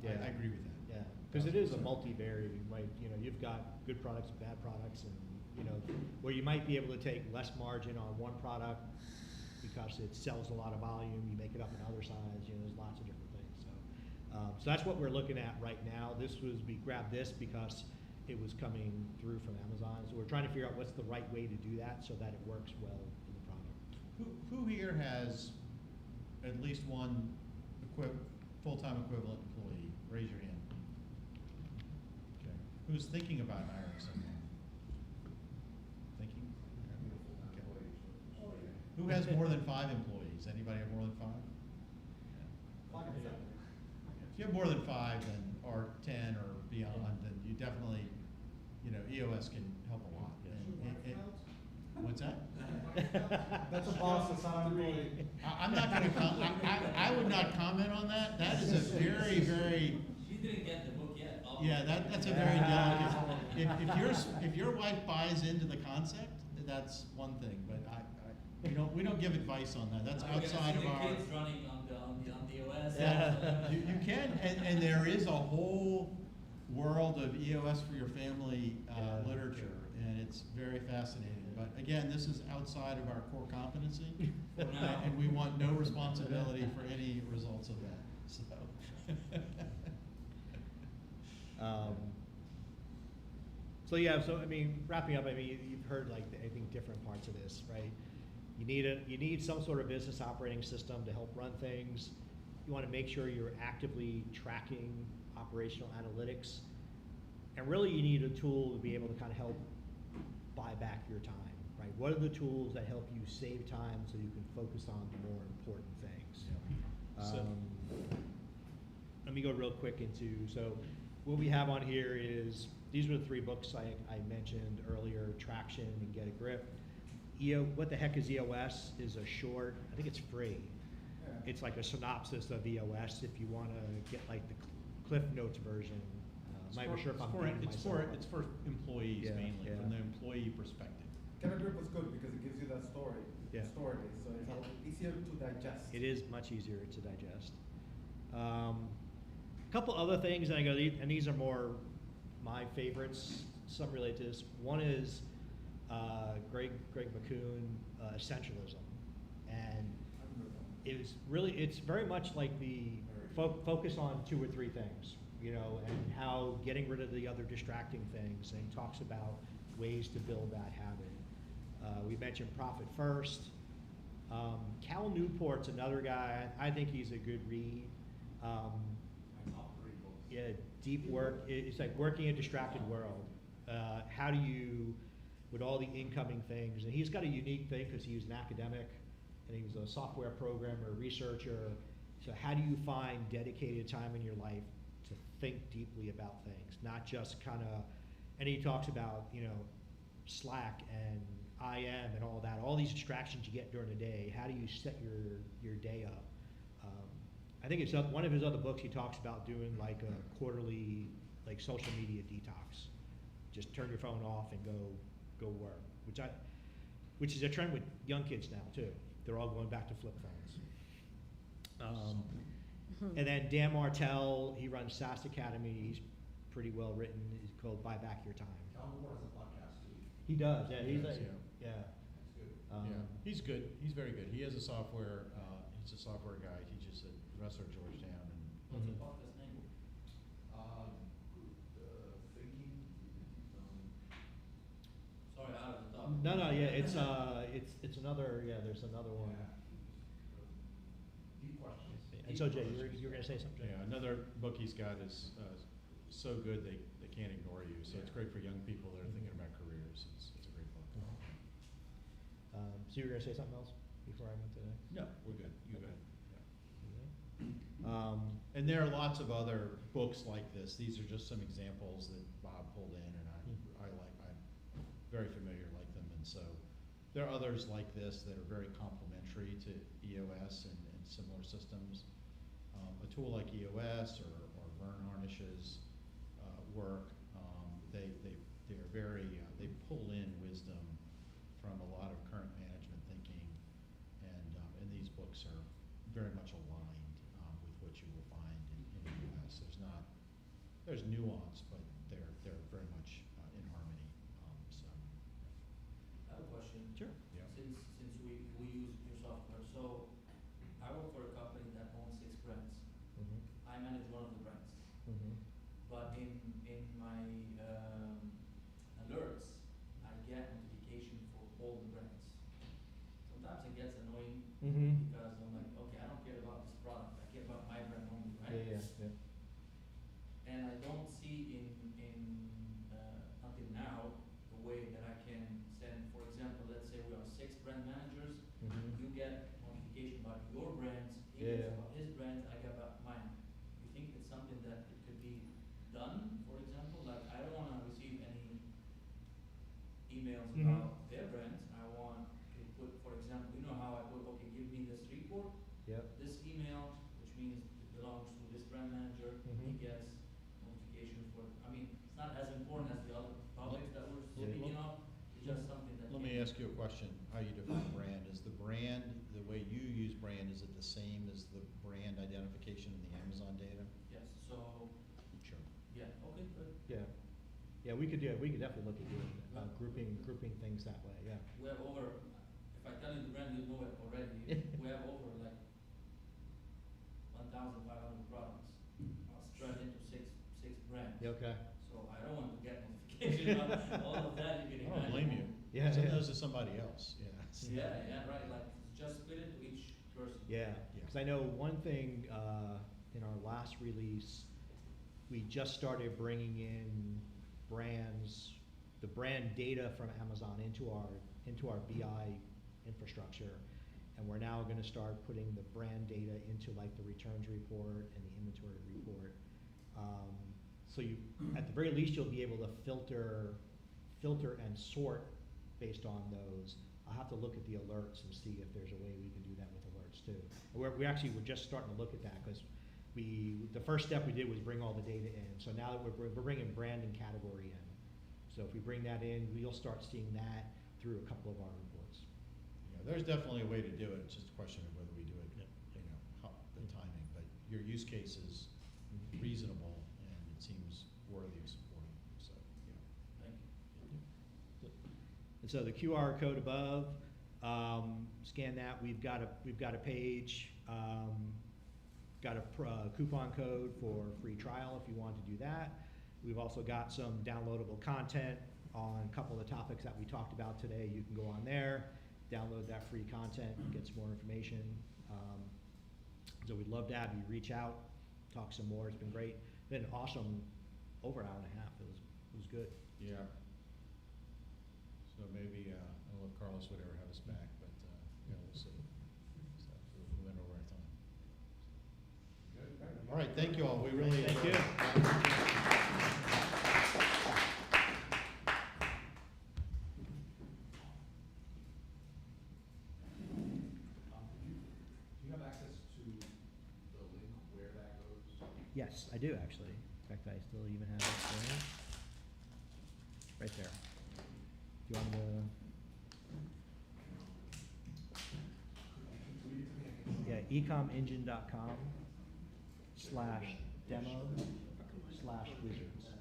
Yeah, Yeah. I agree with that. Yeah, because it is a multivariate, right, you've got good products and bad products, and, where you might be able to take less margin on one product because it sells a lot of volume, you make it up in other sides, there's lots of different things, so that's what we're looking at right now. We grabbed this because it was coming through from Amazon, so we're trying to figure out what's the right way to do that so that it works well in the product. Who here has at least one full-time equivalent employee? Raise your hand. Okay. Who's thinking about hiring someone? Thinking? Okay. Who has more than 5 employees? Anybody have more than 5? If you have more than 5, then, or 10 or beyond, then you definitely, EOS can help a lot. What's that? That's a boss, that's not an employee. I'm not gonna I would not comment on that. That is a very, very, She didn't get the book yet. yeah, that's a very delicate. If your wife buys into the concept, that's one thing, but we don't give advice on that. That's outside of our. The kids running on the OS. Yeah, you can, and there is a whole world of EOS for your family literature, and it's very fascinating. But again, this is outside of our core competency, and we want no responsibility for any results of that. So wrapping up, you've heard I think different parts of this, right? You need some sort of business operating system to help run things. You want to make sure you're actively tracking operational analytics. And really, you need a tool to be able to kind of help buy back your time, right? What are the tools that help you save time so you can focus on the more important things? So- Let me go real quick into, so what we have on here is, these were the 3 books I mentioned earlier, Traction and Get a Grip. What the Heck is EOS is a short, I think it's free. Yeah. It's like a synopsis of EOS if you want to get like the Cliff Notes version. I'm not even sure if I'm dating myself. It's for employees Yeah, mainly, yeah. from the employee perspective. Get a grip was good because it gives you that story. Yeah. Story base, so it's a little easier to digest. It is much easier to digest. Couple other things, and I go, and these are more my favorites, some related to this. One is Greg McCoon, Essentialism. And it's very much like the focus on 2 or 3 things, you know, and how getting rid of the other distracting things. And he talks about ways to build that habit. We mentioned Profit First. Cal Newport's another guy. I think he's a good read. Yeah, deep work. It's like working in a distracted world. How do you, with all the incoming things, and he's got a unique thing because he was an academic and he was a software programmer, researcher. So how do you find dedicated time in your life to think deeply about things, not just kind of, and he talks about, you know, Slack and IM and all that, all these distractions you get during the day. How do you set your day up? I think it's one of his other books. He talks about doing like a quarterly, like social media detox. Just turn your phone off and go work, which is a trend with young kids now too. They're all going back to flip phones. And then Dan Martell, he runs SaaS Academy. He's pretty well written. He's called Buy Back Your Time. Cal Newport has a podcast too. He does, yeah. He's Yes, like, yeah. yeah. Yeah, he's good. He's very good. He has a software. He's a software guy. He teaches at Professor at Georgetown, and What's the podcast name? thinking. Sorry, out of the top. No, yeah, it's another, yeah, there's another one. Deep questions. And so Jay, you were gonna say something? Yeah, another book he's got is so good they can't ignore you. So it's great for young people that are thinking about careers. It's a great book. So you were gonna say something else before I went to the next? No, we're good. You go ahead. Mm-hmm. And there are lots of other books like this. These are just some examples that Bob pulled in, and I'm very familiar like them. And so there are others like this that are very complementary to EOS and similar systems. A tool like EOS or Vern Harnish's work, they're very they pull in wisdom from a lot of current management thinking, and these books are very much aligned with what you will find in EOS. There's nuance, but they're very much in harmony. So. I have a question. Sure. Yeah. Since we use your software, so I work for a company that owns 6 brands. Mm-hmm. I manage one of the brands. Mm-hmm. But in my alerts, I get notification for all the brands. Sometimes it gets annoying Mm-hmm. because I'm like, okay, I don't care about this product. I care about my brand only, right? Yeah. And I don't see until now the way that I can send, for example, let's say we are 6 brand managers. Mm-hmm. You get notification about your brands, he Yeah. gets about his brands, I get about mine. You think it's something that it could be done, for example? Like, I don't wanna receive any emails Mhm. about their brands. I want to put, for example, you know how I put, okay, give me this report, Yep. this email, which means it belongs to this brand manager, he Mhm. gets notification for, I mean, it's not as important as the other topics that we're Yeah. speaking of, it's just something that. Let me ask you a question. How you define brand? Is the brand, the way you use brand, is it the same as the brand identification in the Amazon data? Yes, so, Sure. yeah, okay, good. Yeah, we could definitely look at doing, grouping things that way, yeah. We have over, if I tell you the brand, you know it already, we have over like 1,500 products, spread into six brands. Yeah, okay. So I don't want to get notification about all of that, you can I imagine. don't blame you. Yeah, Send yeah. those to somebody else, yeah. Yeah, right, like, just split it to each person. Yeah, because I know one thing, in our last release, we just started bringing in brands, the brand data from Amazon into our BI infrastructure. And we're now gonna start putting the brand data into like the returns report and the inventory report. So you, at the very least, you'll be able to filter and sort based on those. I'll have to look at the alerts and see if there's a way we can do that with alerts too. We're just starting to look at that, because the first step we did was bring all the data in. So now that we're bringing brand and category in. So if we bring that in, we'll start seeing that through a couple of our reports. Yeah, there's definitely a way to do it, it's just a question of whether we do it, the timing, but your use case is reasonable, and it seems worthy of supporting, so, yeah. Thank you. And so the QR code above, scan that. We've got a page, got a coupon code for free trial if you want to do that. We've also got some downloadable content on a couple of the topics that we talked about today. You can go on there, download that free content, get some more information. So we'd love to have you reach out, talk some more. It's been great. Been an awesome over an hour and a half. It was good. Yeah. So maybe, I don't know if Carlos would ever have us back, but, we'll see. So we went over our time. Good. All right, thank you all. We really Thank enjoyed you. it. Yes, I do actually. In fact, I still even have it there. Right there. Do you want to? Yeah, ecomengine.com/demo/wizards.